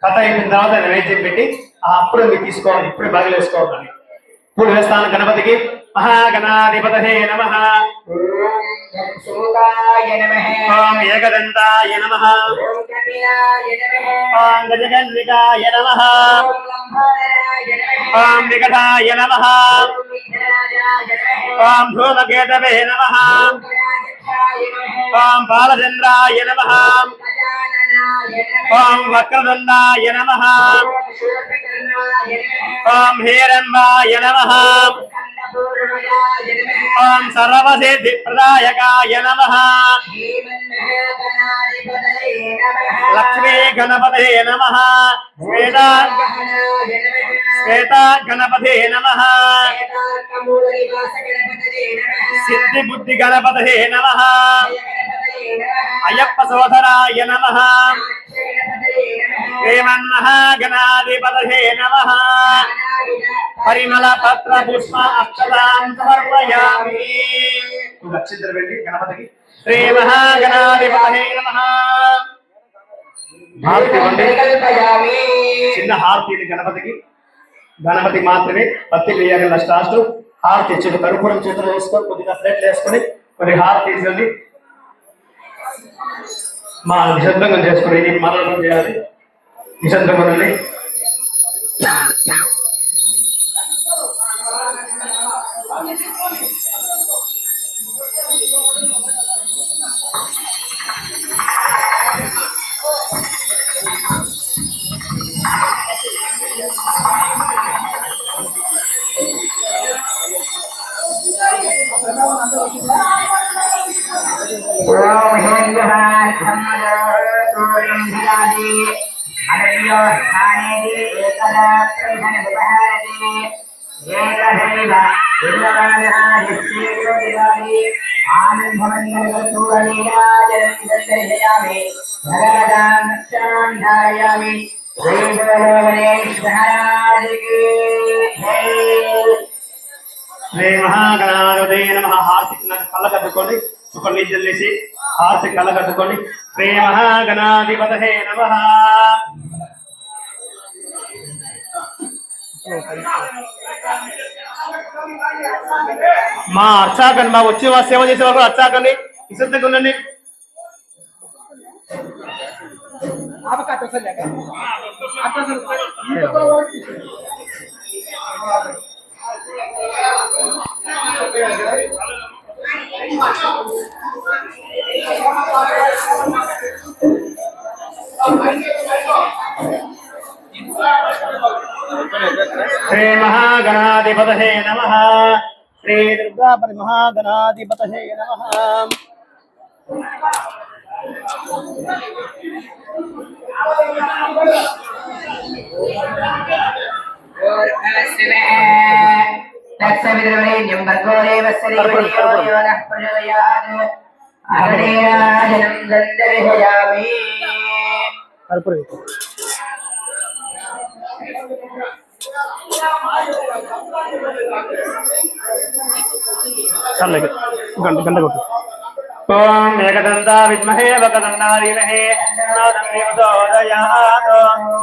కథ అయిపోయిన తర్వాత నైవేద్యం పెట్టి అప్పుడే మీరు తీసుకోవాలి. ఇప్పుడే బాగా వేసుకోవాలి. పూలు వేస్తాను గణపతికి. మహాగణాధిపతయే నమః. ఓం ఏకదంతాయ నమః. ఓం గజగన్వికాయ నమః. ఓం వికటాయ నమః. ఓం ధూమకేతవే నమః. ఓం బాలచంద్రాయ నమః. ఓం వక్రతుండాయ నమః. ఓం హేరంబాయ నమః. ఓం సర్వసిద్ధిప్రదాయకాయ నమః. లక్ష్మీ గణపతయే నమః. శ్వేతా గణపతయే నమః. సిద్ధి బుద్ధి గణపతయే నమః. అయ్యప్ప సోదరాయ నమః. శ్రీమన్మహాగణాధిపతయే నమః. పరిమళ పత్ర పుష్ప అక్షతాం సమర్పయామి. అక్షింతలు పెట్టి గణపతికి శ్రీ మహాగణాధిపతయే నమః. హారతి ఇవ్వండి, చిన్న హారతి గణపతికి. గణపతి మాత్రమే భక్తి వేయగల లాస్ట్ హారతి చేతులు కర్పూరం చేతులు వేసుకొని కొద్దిగా ప్లేట్లు వేసుకొని కొన్ని హారతి తీసుకొని మా నిశ్శబ్దంగా చేసుకుని ఇది మననం చేయాలి. నిశ్శబ్దంగా ఉండండి. శ్రీ మహాగణాధిపతయే నమః. హారతి కళ్ళకద్దుకోండి. చుక్క నీళ్ళు చల్లేసి హారతి కళ్ళకద్దుకోండి. శ్రీ మహాగణాధిపతయే నమః. మా అర్చాకండి, మా వచ్చి సేవ చేసే వాళ్ళు అర్చాకండి, నిశ్శబ్దంగా ఉండండి. శ్రీ మహాగణాధిపతయే నమః. శ్రీ దుర్గాపతి మహాగణాధిపతయే నమః. తత్సవితుర్వరేణ్యం భర్గో దేవస్య ధియో యో నః ప్రచోదయాత్. అగ్నేయాజనం దండవిహయామి. గంట కొట్టు. ఓం ఏకదంతా విద్మహే వకదండాధీమహే తన్నో ప్రచోదయాత్.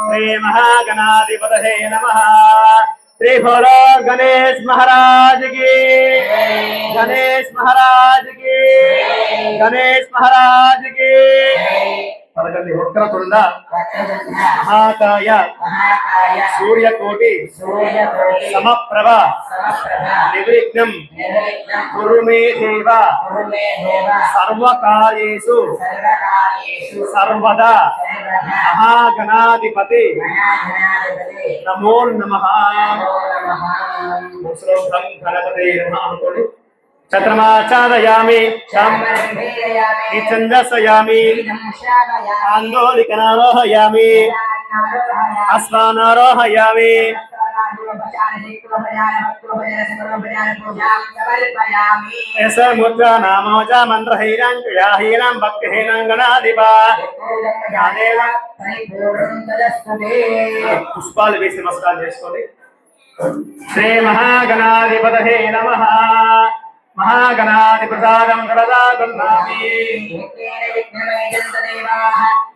శ్రీ మహాగణాధిపతయే నమః. శ్రీ భోలో గణేష్ మహారాజ్ కి, గణేష్ మహారాజ్ కి, గణేష్ మహారాజ్ కి. పలకండి. వక్రతుండ మహాకాయ సూర్యకోటి సమప్రభ నిర్విఘ్నం కురు మే దేవ సర్వకార్యేషు సర్వదా మహాగణాధిపతి నమో నమః. గణపతే నమః అనుకోండి. చంద్రమాచాదయామి, ఛందసయామి, ఆందోళికనారోహయామి, అశ్వానారోహయామి. ముద్ర నామోజ మంత్రహీనం క్రియాహీనం భక్తిహీనం గణాధిపా. పుష్పాలు వేసి నమస్కారం చేసుకోండి. శ్రీ మహాగణాధిపతయే నమః. మహాగణాధిపతారం సరదా గృహ్ణామి.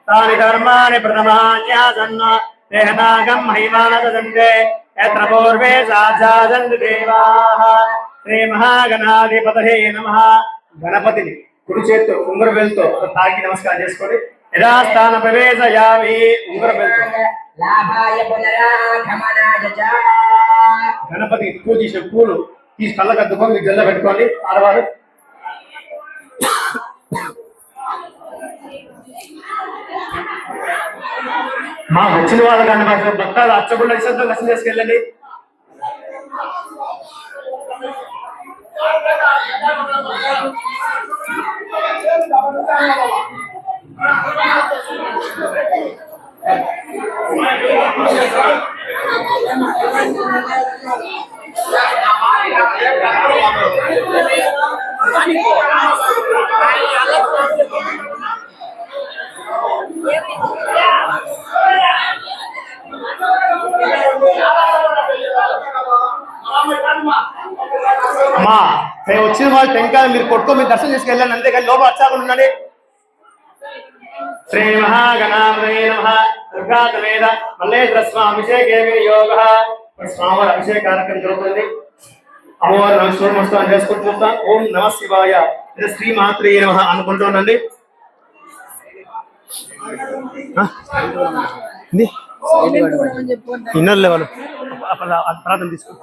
తాని ధర్మాని ప్రథమాన్యాసన్న దేహనాగం మహిమానదంతే యత్ర పూర్వే సాక్షాదంతి దేవాః. శ్రీ మహాగణాధిపతయే నమః. గణపతిని కుడి చేత్తో ఉంగర వేలుతో తాకి నమస్కారం చేసుకోండి. యథాస్థాన ప్రవేశయామి. ఉంగర వేలుతో గణపతి పూజ చేసే పూలు తీసి కళ్ళకద్దుకొని మీకు జల్ల పెట్టుకోండి. ఆడవారు మా వచ్చిన వాళ్ళు కానీ భక్తాలు అచ్చకుండా ఇష్టంతో దర్శనం చేసుకెళ్ళండి. అమ్మా మేము వచ్చిన వాళ్ళు టెంకాయలు మీరు కొట్టుకో, మీరు దర్శనం చేసుకెళ్ళండి, అంతేకాని లోపల వచ్చాకుండా ఉండండి. శ్రీ మహాగణాధిపతయే నమః. దుర్గాతవేద మల్లేశ్వర స్వామి అభిషేకే వినియోగః. స్వామివారి అభిషేక కార్యక్రమం జరుగుతుంది. అమ్మవారు సూర్యమస్తకం చేసుకుంటూ చూస్తాం. ఓం నమ శివాయ శ్రీ మాత్రే నమః అనుకుంటుండండి. ఇన్నర్ లెవెల్ ప్రార్థన తీసుకో.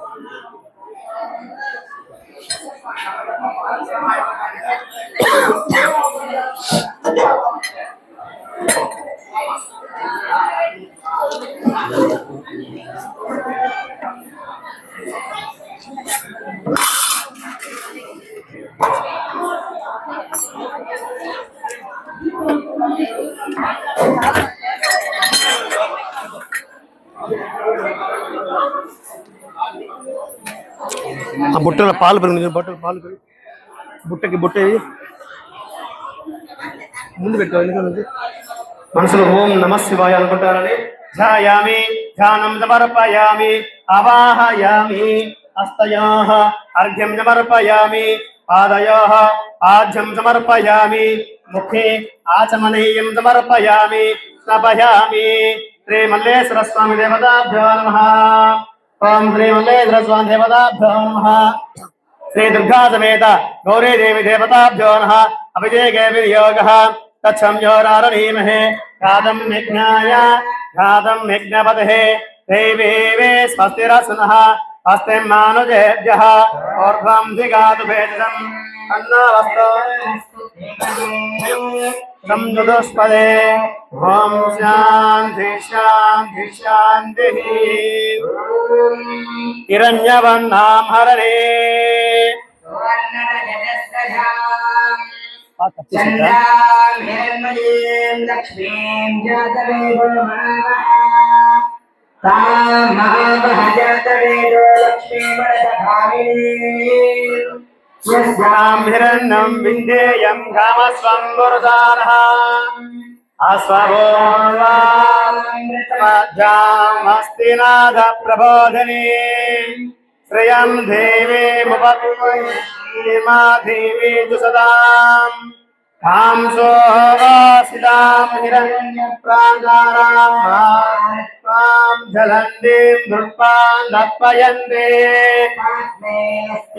ఆ బుట్టలో పాలు పెరిగింది. బుట్టలో పాలు పెరిగి బుట్టకి బుట్ట ముందు పెట్టుకోవాలి. మనసులో ఓం నమ శివాయ అనుకుంటారని ధ్యాయామి ధ్యానం సమర్పయామి అవాహయామి హస్తయోః అర్ఘ్యం సమర్పయామి పాదయోః ఆజ్యం సమర్పయామి ముఖే ఆచమనీయం సమర్పయామి స్నపయామి. శ్రీ మల్లేశ్వర స్వామి దేవతాభ్యో నమః. ఓం శ్రీ మల్లేశ్వర స్వామి దేవతాభ్యో నమః. శ్రీ దుర్గా సమేత గౌరీ దేవి దేవతాభ్యో నమః. అభిషేకే వినియోగః తత్సంయోరారణీమహే ఘాతం యజ్ఞాయ ఘాతం యజ్ఞపతహే దేవేవే స్వస్తిరసునః హస్తిం మానుజేభ్యః ఊర్ధ్వం దిగాతు భేదం అన్నవస్తో సంయుదుష్పదే. ఓం శాంతి శాంతి శాంతి. హిరణ్యవర్ణాం హరణే చంద్రాం హిరణ్మయీం లక్ష్మీం జాతవేదో తాం మహావహ జాతవేదో లక్ష్మీమణసభామినీం యస్యాం హిరణ్యం విందేయం కామస్వం పురుషానః అస్వభోగామస్తి నాథ ప్రబోధిని శ్రియం దేవీముపమా దేవీ సదాం కాం సోవాసిదాం హిరణ్య ప్రాకారాం జలందీం దృక్పాన్ దర్పయంతే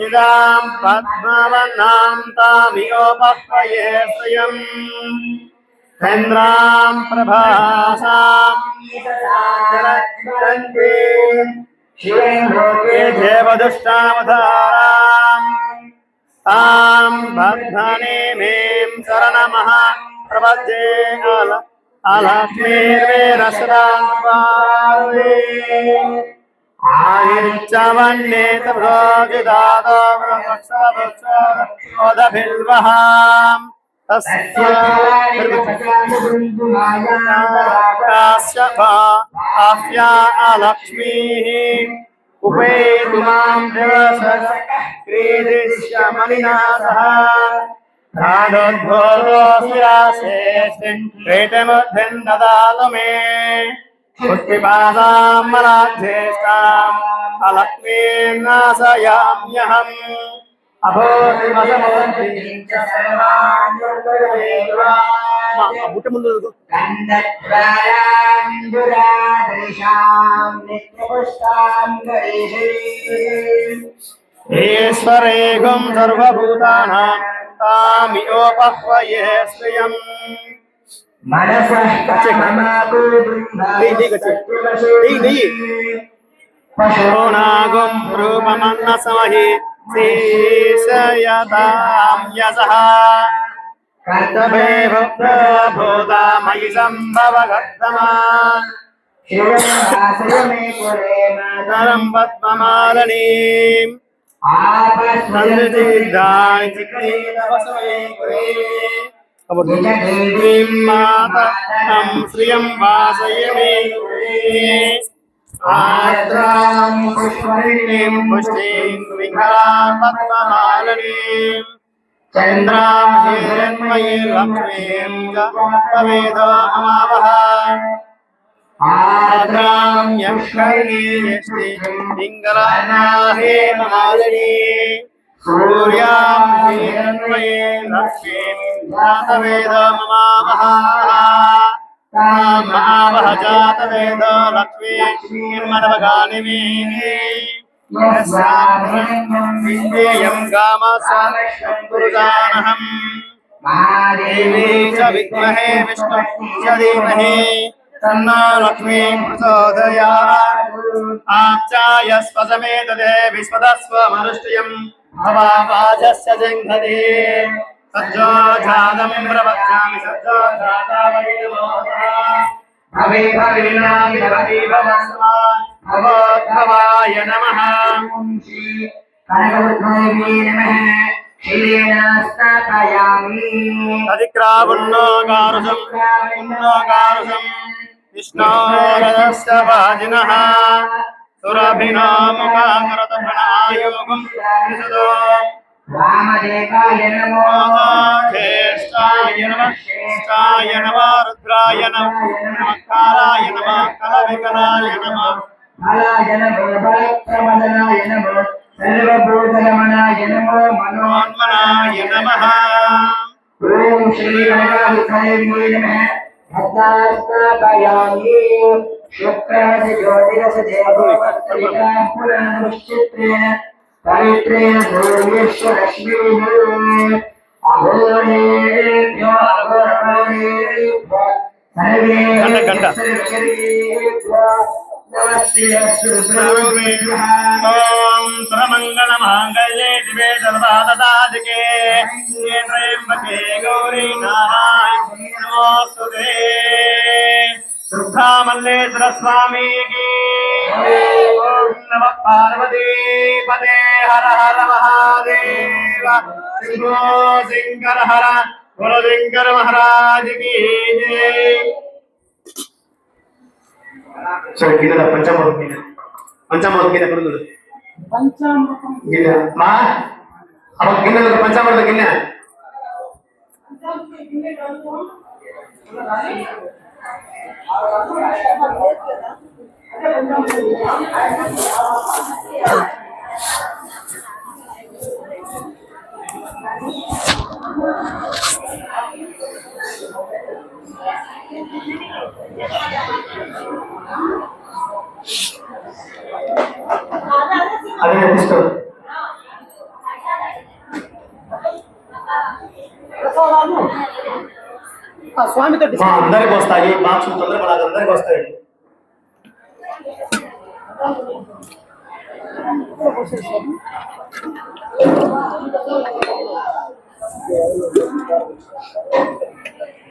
ఇదాం పద్మవనాం తామియోపహ్వయే శ్రియం చంద్రాం ప్రభాసాం జలజ్వలంతే శివే దేవదుష్టావతారాం తాం బద్ధనేమేం శరణమః ప్రపద్యే అలక్ష్మీర్వేరసరాం స్వామి. ఆయుర్చవన్నేత భోగిదాదోదభిల్వహాం ఆఫ్యా అలక్ష్మీః ఉపేతు మాం దివసః క్రీడిష్యమణినా సహ ేటముద్ధిం దదాతు మే పుష్పిపాదాం మలాజ్యేష్టాం అలక్ష్మీర్నాశయామ్యహం బుట్ట ముందు ఈశ్వరేగం సర్వభూతానాం తామియోపహ్వయే శ్రియం పశూనాగం రూపమన్నసమహి శేషయతాం యసః కర్తవే భూతామయి సంభవగర్తమా నరం పద్మమాలనీం మాతం శ్రియం వాసయమే ఆర్ద్రాం పుష్పరిణీం పుష్టిం వికరాం పద్మమాలనీం చంద్రాం హిరణ్మయీ లక్ష్మీం జాతవేదో అమావహ ఆర్ద్రాం యక్షైర్యష్టిం పింగళానాహే మాలినీ సూర్యాం హిరణ్మయీ లక్ష్మీం జాతవేదో అమావహ महावह जात वेद लक्ष्मीर्मनवगानिमी विद्येयं गामस्वामिष्वं पुरुषानहम् महादेवी च विद्महे विष्णु च धीमहि तन्नो लक्ष्मी प्रचोदयात् आप्चायस्वसमेतदे विश्वदस्व मनुष्यं भवावाचस्य जङ्घते सज्जो जातं प्रवक्ष्यामि सज्जो जाता वै नमो भवे भवेनापि भवति भवस्मात् भवोद्भवाय नमः श्री कनकवल्लभी नमः शीलेन स्थापयामि अधिक्रावुन्नोगारुषं विष्णोरस्य वाजिनः सुरभिनामुखाकरत प्रणायोगं विशदो वामदेवाय नमो ज्येष्ठाय नमः श्रेष्ठाय नमः रुद्राय नमः कालाय नमः कलविकलाय नमः फलाय नमो बलप्रमदनाय नमो सर्वभूतरमणाय नमो मनोन्मनाय नमः ओम श्री कनकावल्लभी नमः भक्तास्तापयामि शुक्रमस ज्योतिरस देवोपस्त्रिका पुराणश्चित्रेण पवित्रेण भूर्यश्वरश्मीः अघोरेभ्यो अघोरेभ्यो सर्वेभ्यो नमस्ते सुब्रह्मण्यः ओम सर्वमंगलमांगल्ये शिवे सर्वादसाधिके त्र्यंबके गौरी नारायणी नमोस्तुते दुर्गामल्लेश्वर स्वामी की नमः पार्वती पते हर हर महादेव शिवो शंकर हर गुरुशंकर महाराज की जय सर गिన్నెల పంచామృతం గిన్నె ఎక్కడ ఉంది గిన్నె మా అవ గిన్నెల పంచామృతం గిన్నె అదే తీసుకో స్వామితో మా అందరికి వస్తాయి బాక్స్ తొందరగా అందరికి వస్తాయి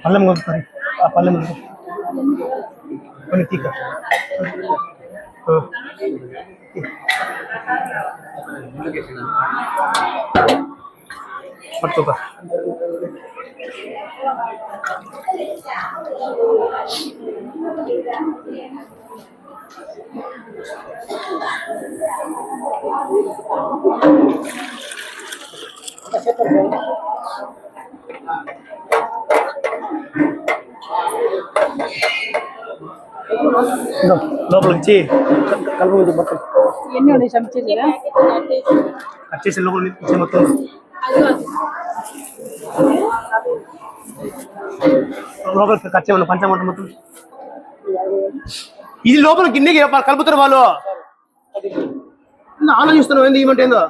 పళ్ళెం కొనుక్కోండి ఆ పళ్ళెం కొన్ని తీక పట్టుకో లోపల నుంచి కలుపు మొత్తం ఎన్ని ఉన్నాయి చంచేదిగా కట్ చేసి లోపల నుంచి మొత్తం లోపల కట్ చేయమని పంచమంట మొత్తం ఇది లోపల గిన్నెకి కలుపుతారు వాళ్ళు ఆలోచిస్తున్నావు ఏంది ఏమంటే ఏందో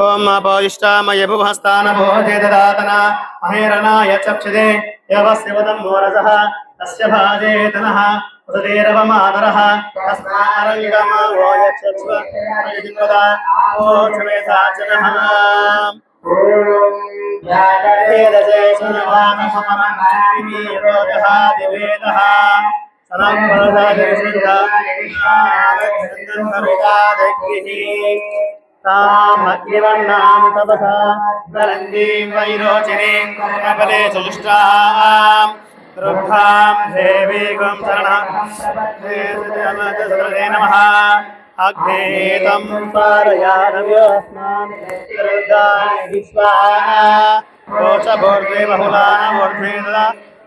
ओम अपोजिष्टामय भुवस्तान भोजे ददातन महेरणाय चक्षुदे यवस्यवदं मोरसः तस्य भाजे तनः उददेरवमादरः तस्मारङ्गम वो यक्षस्व यजिन्वदा ओ क्षमेधाचनः ओम वेदसे सुनवामसमनः दिवेदः तामग्निवर्णां तपसा नरन्दीं वैरोचिनीं कपले सुजुष्टां द्रुग्धां देवीगं शरणं नमः अग्नेतं पारयानव्योऽस्मान् दुर्गाय स्वाहा कोशभोर्वे बहुलानमूर्ध्वे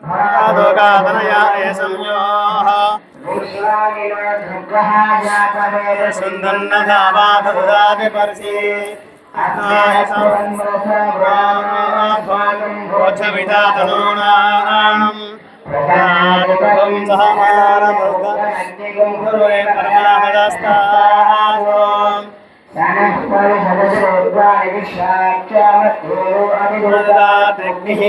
భరతోగాతనయాయ సంయోః సుందన్నధావాధుదాది పర్షి భోజవిధాతనూనాం ప్రజాపతిం సహమానమృగం గురువే పరమాహదస్తాః అగ్నిః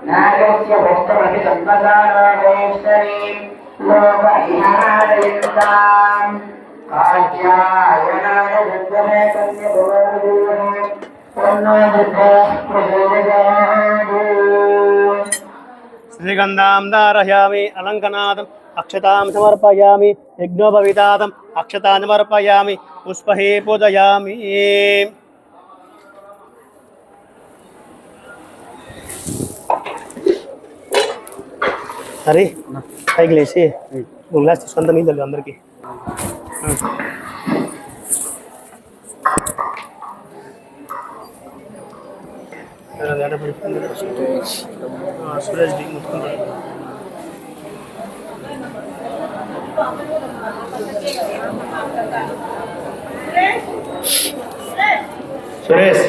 నాగస్య భక్తమతి సంపదానవేష్టరీ లోకహినాదయంతాం కాత్యాయనాయ విద్యమే కన్యభవనదూరే తన్నో బుద్ధః ప్రచోదయాత్. శ్రీగంధాం దారయామి అలంకనాదం అక్షతాం సమర్పయామి యజ్ఞోపవితాదం అక్షతాం సమర్పయామి పుష్పహే పూజయామి. సరే పైకి లేచి ఒక గ్లాస్ తీసుకుంటా నీళ్ళు అందరికి. సురేష్ సురేష్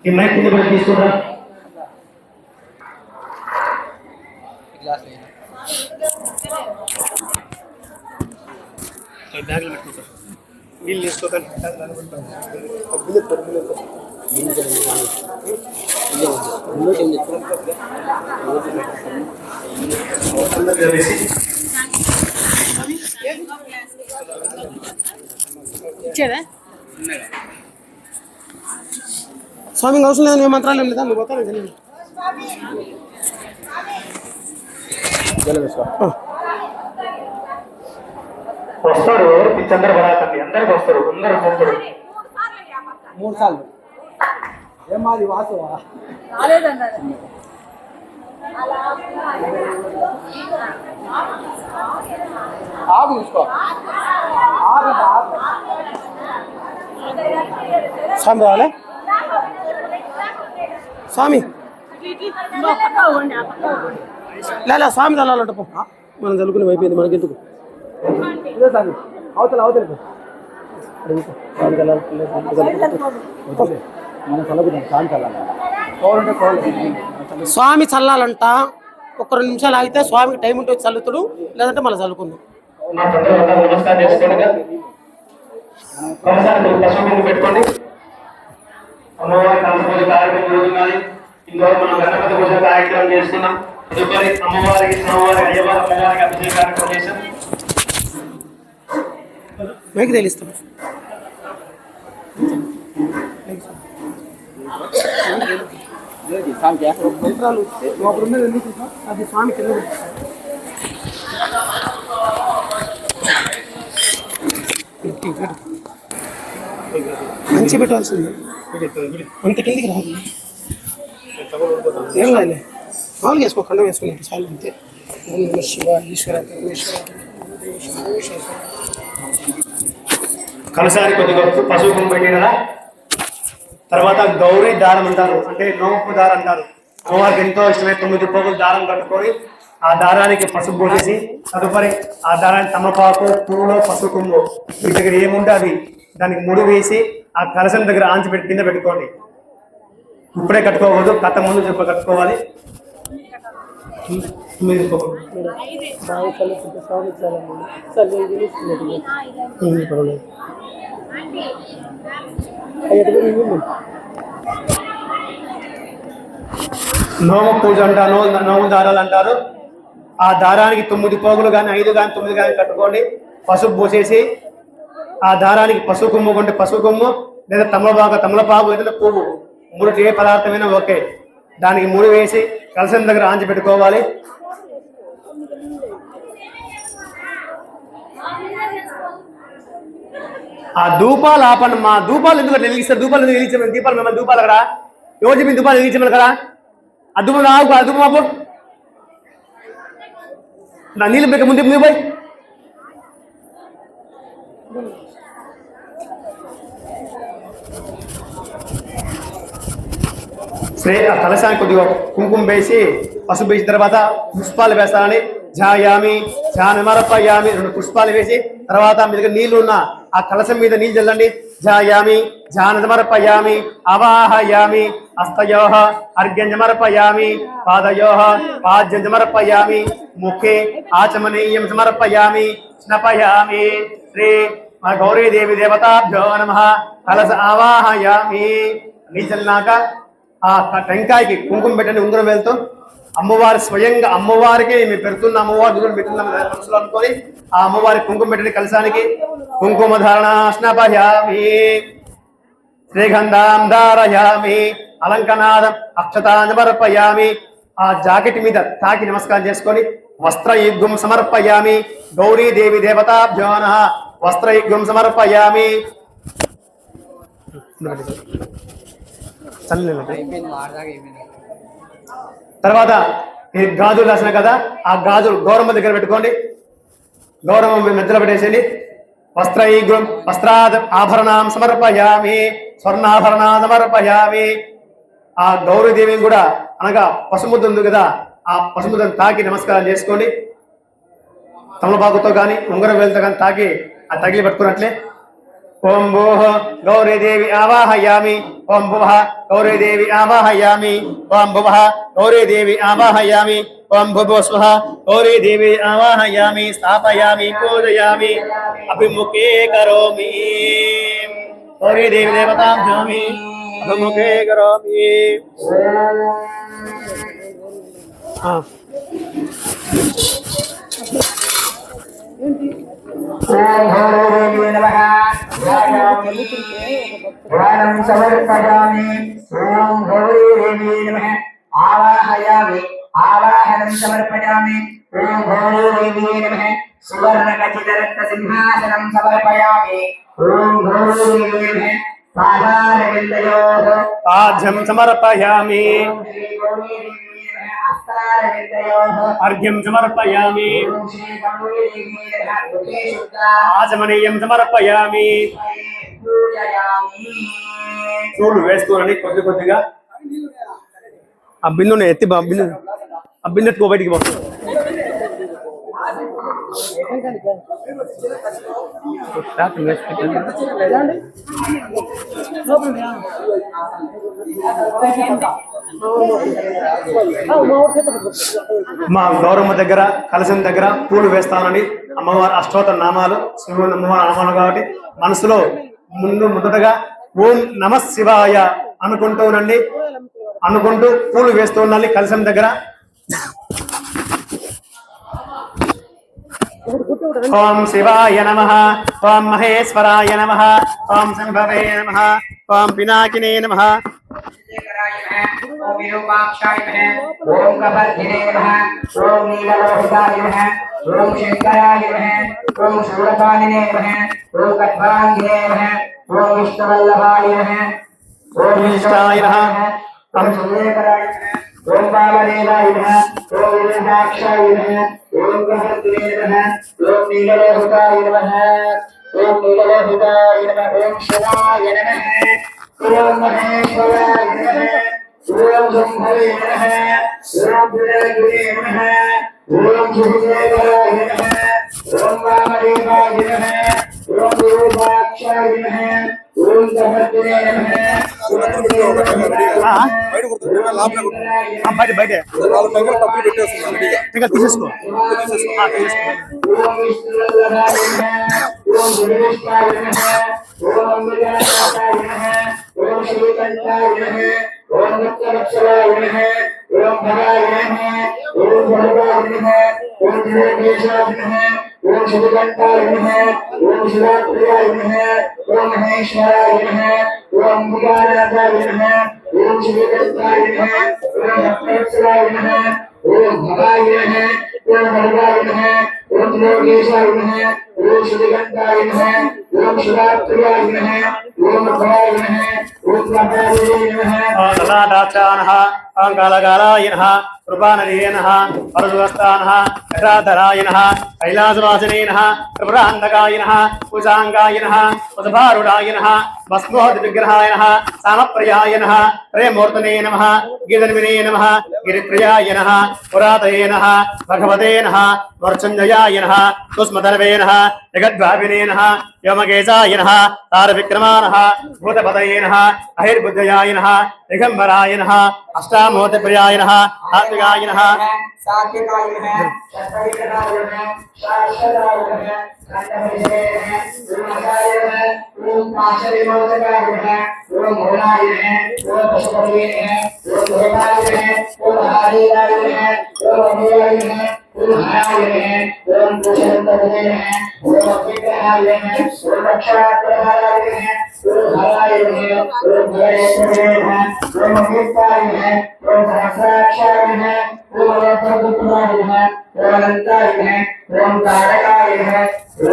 ఈ మైక్ కింద పెట్టి తీసుకుంటా. బ్యాగ్లో పెట్టుకుంటా. నీళ్ళు తీసుకోకండి. ఇచ్చేదా? స్వామి అవసరం లేదు, నేను మంత్రాలు ఏం లేదా, నువ్వు పోతాను. వస్తాడు పిచ్చందరూ పడాకండి, అందరికి వస్తారు, అందరు వస్తారు. 3 సార్లు ఏం మాది వాసువా రాలేదన్నారు. ఆగు తీసుకో స్వామి రావాలా? స్వామి లేదా స్వామి చల్లాలంట పో. మనం చల్లుకుని అయిపోయింది, మనకెందుకు? అవతల అవతల మనం చల్లకుదాం. స్వామి చల్లాలి, కోవాలంటే కోవాలి. స్వామి చల్లాలంట. ఒక 2 నిమిషాలు ఆగితే స్వామికి టైం ఉంటే చల్లుతాడు, లేదంటే మళ్ళీ చల్లుకుందాం. నా తండ్రి అందరూ నమస్కారం చేసుకోండి. ఒకసారి పశువు ముందు పెట్టుకోండి. అమ్మవారి పూజ కార్యక్రమం జరుగుతున్నది. ఇందులో మనం గణపతి పూజ కార్యక్రమం చేస్తున్నాం. తదుపరి అమ్మవారికి స్వామివారి అయ్యవారి అమ్మవారికి అభిషేక కార్యక్రమం చేశాం. మీకు తెలుస్తాం. మంత్రాలు లోపల ఉన్నది ఎందుకు అది స్వామి కింద మంచి పెట్టాల్సింది. అంత కిందికి రాదు. ఏం కాదులే, మామూలుగా వేసుకో, ఖండం వేసుకున్నాను చాలు అంతే. ఓం నమః శివాయ ఈశ్వర పరమేశ్వర. కలసారి కొద్దిగా పశువు కుంభ పెట్టి కదా. తర్వాత గౌరీ దారం అంటారు, అంటే నోపు దారం అంటారు. అమ్మవారికి ఎంతో ఇష్టమైన 9 పోగులు దారం కట్టుకొని ఆ దారానికి పసుపు పోసేసి, తదుపరి ఆ దారానికి తమలపాకు, పువ్వులో పసుపు కొమ్ము మీ దగ్గర ఏముంటే అది దానికి ముడి వేసి ఆ కలసం దగ్గర ఆంచి పెట్టి కింద పెట్టుకోండి. ఇప్పుడే కట్టుకోకూడదు, కథ ముందు చెప్ప కట్టుకోవాలి. నోమ పూజ అంటారు, నోము దారాలు అంటారు. ఆ దారానికి 9 పోగులు కానీ 5 కానీ 9 కానీ కట్టుకోండి. పసుపు పోసేసి ఆ దారానికి పసుపు కొమ్ము కొంటే పసుపు కొమ్ము, లేదా తమలపాకు లేదా పువ్వు, 3 ఏ పదార్థమైనా ఓకే. దానికి ముడి వేసి కలసం దగ్గర ఆంచి పెట్టుకోవాలి. ఆ ధూపాలు ఆపండి. మా ధూపాలు ఎందుకు వెలిగిస్తారు? ధూపాలు ఎందుకు వెలిగించారు? దీపాలు మిమ్మల్ని ధూపాలు అక్కడ ఎవరు మీ దుబాయ్ ఇచ్చేమని కదా అద్దుమ ఆగు అద్దుమ బాబు నా నీళ్ళు పెక్క ముందు పోయి కలశానికి కొద్దిగా కుంకుమ వేసి పసుపు వేసిన తర్వాత పుష్పాలు వేస్తానని ఝాయామి ఝానమరపయామి 2 పుష్పాలు వేసి తర్వాత మీ దగ్గర నీళ్లు ఉన్న ఆ కలశం మీద నీళ్ళు చల్లండి ఝాయామి ఝానమరపయామి అవాహయామి హస్తయోః అర్ఘ్యం పాదయోః పాద్యం సమర్పయామి ముఖే ఆచమనీయం సమర్పయామి స్నపయామి శ్రీ గౌరీదేవి దేవతాభ్యో నమః కలశ ఆవాహయామి నీళ్ళు చల్లినాక ఆ టెంకాయకి కుంకుమ పెట్టండి ఉంగరం వెళ్తూ అమ్మవారి స్వయంగా అమ్మవారికి మేము పెడుతున్న అమ్మవారి దూరం పెడుతున్నాం మనసులో అనుకొని ఆ అమ్మవారి కుంకుమ పెట్టండి కలశానికి కుంకుమ ధారణ స్నపయామి శ్రీగంధాం ధారయామి అలంకనాదం అక్షతాంజమర్పయామి ఆ జాకెట్ మీద తాకి నమస్కారం చేసుకొని వస్త్రయుగ్మం సమర్పయామి గౌరీదేవి దేవతాభ్యో నమః వస్త్రయుగ్మం సమర్పయామి తర్వాత ఈ గాజులు రాసిన కదా ఆ గాజులు గౌరమ్మ దగ్గర పెట్టుకోండి గౌరమ్మ మధ్యలో పెట్టేసేయండి వస్త్రాద్ ఆభరణం సమర్పయామి స్వర్ణాభరణ సమర్పయామి ఆ గౌరీదేవిని కూడా అనగా పసుముద్ద ఉంది కదా ఆ పసుముద్దను తాకి నమస్కారం చేసుకోండి తమలపాకుతో కానీ ఉంగరం వేలుతో కానీ తాకి ఆ తగిలి పట్టుకున్నట్లే ఓం భూః గౌరీదేవి ఆవాహయామి ఓం భువః గౌరీదేవి ఆవాహయామి ఓం భువః గౌరీదేవి ఆవాహయామి ఓం భువః స్వః గౌరీదేవి ఆవాహయామి స్థాపయామి పూజయామి అభిముఖే కరోమి గౌరీదేవి దేవతాభ్యామి అభిముఖే కరోమి ध्यानं समर्पयामि ओम गौरीदेवी नमः आवाहयामि आवाहनं समर्पयामि ओम गौरीदेवी नमः सुवर्णखचितरत्नसिंहासनं समर्पयामि ओम गौरीदेवी नमः पादारविन्दयोः पाद्यं समर्पयामि अर्घ्यं समर्पयामि आचमनीयं समर्पयामि చూడు వేస్తున్నాను కొద్ది కొద్దిగా ఆ బిందుని ఎత్తి ఆ బిందు ఎత్తుకో బయటికి పోతుంది మా గౌరమ్మ దగ్గర కలశం దగ్గర పూలు వేస్తానని అమ్మవారి అష్టోత్తర నామాలు శివుని అమ్మవారి నామాలు కాబట్టి మనసులో మొదటగా ఓం నమ శివాయ అనుకుంటూనండి అనుకుంటూ పూలు వేస్తూ ఉండాలి కలశం దగ్గర ఓం శివాయ నమః ఓం మహేశ్వరాయ నమః ఓం శంభవే నమః ఓం పినాకినే నమః ओम विरूपाक्षाय नमः ओम कबर्धिने नमः ओम नीललोहिताय नमः ओम शंकराय नमः ओम शूलपाणिने नमः ओम कट्वांगिने नमः ओम विष्णुवल्लभाय नमः ओम विष्टाय नमः ओम सूर्यकराय नमः ओम वामदेवाय नमः ओम विरूपाक्षाय नमः ओम कबर्धिने नमः ओम नीललोहिताय नमः ओम नीललोहिताय नमः ओम शिवाय नमः ओम महेश्वराय नमः ओम शंभवे नमः ओम विनायकाय नमः ओम शिवशंकराय नमः ओम वामदेवाय नमः ओम विरूपाक्षाय नमः ओम कबर्धिने नमः బయట బయట తీసేసుకో ओम विष्णुवल्लभाय नमः ओम विष्णुवल्लभाय नमः ओम विनायकाय नमः ओम श्रीकंठाय नमः ओम वत्सलाय नमः ओम भवाय नमः ओम भवाय नमः ओम जगदीशाय नमः ओम श्रीकंठाय नमः ओम शिवाप्रियाय नमः ओम महेश्वराय नमः ओम मुगाराय नमः ओम श्रीकंठाय नमः ओम वत्सलाय नमः ओम भवाय नमः ओम भवाय नमः ओम जगदीशाय नमः ओम श्रीकंठाय नमः ओम शिवाप्रियाय नमः ओम भवाय नमः ओम प्रभावे नमः ललाटाक्षानः कालकालाय नमः कृपानदीय नमः परशुहस्तानः यथाधराय नमः कैलासवासिने नमः त्रिपुरान्तकाय नमः कुशाङ्गाय नमः वसुभारूढाय नमः भस्मोदविग्रहाय नमः सामप्रियाय नमः प्रेमूर्तने नमः गिरिधर्मिणे नमः गिरिप्रियाय नमः पुरातये नमः भगवते नमः वर्चञ्जयाय नमः कुस्मधर्वे नमः जगद्भाविने नमः व्योमकेशाय नमः तारविक्रमाय नमः भूतपतये नमः अहिर्बुद्धयाय नमः दिगम्बराय नमः अष्टामूर्तिप्रियाय नमः आत्मिकाय नमः सात्विकाय नमः सत्परिकराय नमः शाश्वताय नमः कांडभैरवे नमः गुरुमहाय नमः ओम पाशविमोचकाय नमः ओम मोहनाय नमः ओम पशुपतये नमः ओम देवाय नमः ओम हरियाय नमः ओम अभयाय नमः ओम हराय नमः ओम कुशलतये नमः ओम विग्रहाय नमः ओम रक्षात्रहाराय नमः ओम हराय नमः ओम भयेश्वराय नमः ओम अमिताय नमः ओम सहस्राक्षाय नमः ओम अनंतपुत्राय नमः ओम अनंताय नमः ओम कारकाय नमः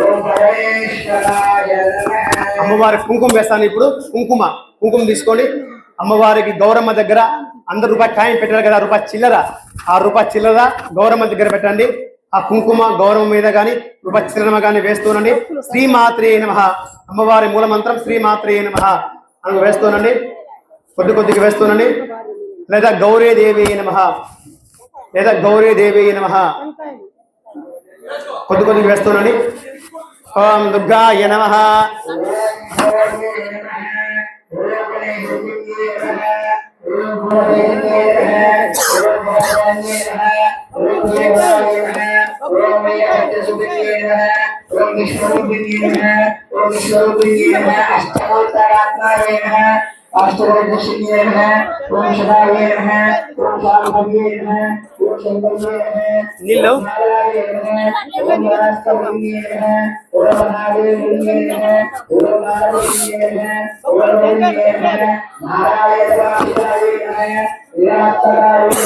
ओम परमेश्वराय नमः అమ్మవారి కుంకుమ వేస్తాను ఇప్పుడు కుంకుమ తీసుకోండి అమ్మవారికి గౌరమ్మ దగ్గర అందరు రూపాయి కాయం పెట్టారు కదా రూపాయి చిల్లర ఆ రూపాయి చిల్లర గౌరమ్మ దగ్గర పెట్టండి ఆ కుంకుమ గౌరమ్మ మీద గాని రూపాయి చిల్లర గాని వేస్తూనండి శ్రీమాత్రే నమః అమ్మవారి మూల మంత్రం శ్రీమాత్రే నమః అని వేస్తూనండి కొద్దిగా వేస్తూనండి లేదా గౌరీదేవి నమః కొద్దిగా వేస్తూనండి ఓం దుర్గాయ నమః अष्टवैदशिन्ये नमः ओम शिवाय नमः ओम शांभवे नमः ओम शंभवे नमः నీళ్ళు ओम नारायणे नमः ओम महादेवये नमः ओम नारायणे नमः ओम नारायणे नमः नारायण वासुदेवाय नमः विराट्तराय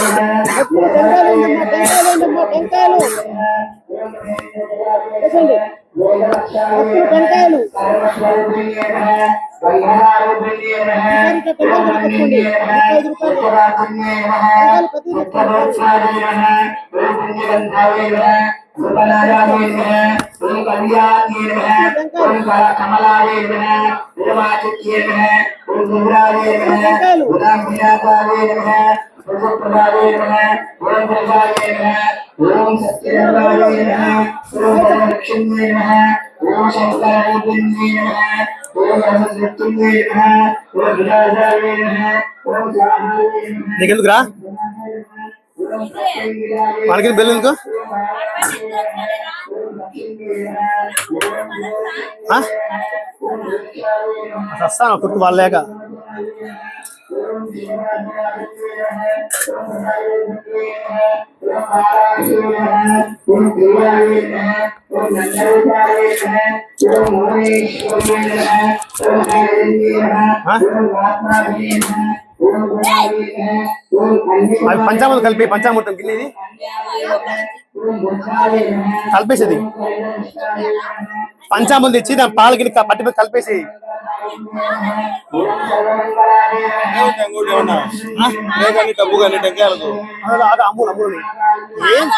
ओम सत्यदेवाय नमः ओम लक्ष्मी नमः ओम शंकराय नमः ओम सरस्वती नमः ओम विराजाय नमः ओम स्वाहाय नमः నీకెందుకురా మనకి బెల్లు ఎందుకు వస్తాను కొడుకు వాళ్ళేక అవి పంచామృతం కలిపి పంచామృతం గిన్నెది కలిపేసేది పంచామృతం తెచ్చి దాని పాలు గిన్నె పట్టి కలిపేసి డబ్బు కానీ టెంకాయలకు అది అమ్ములు ఏం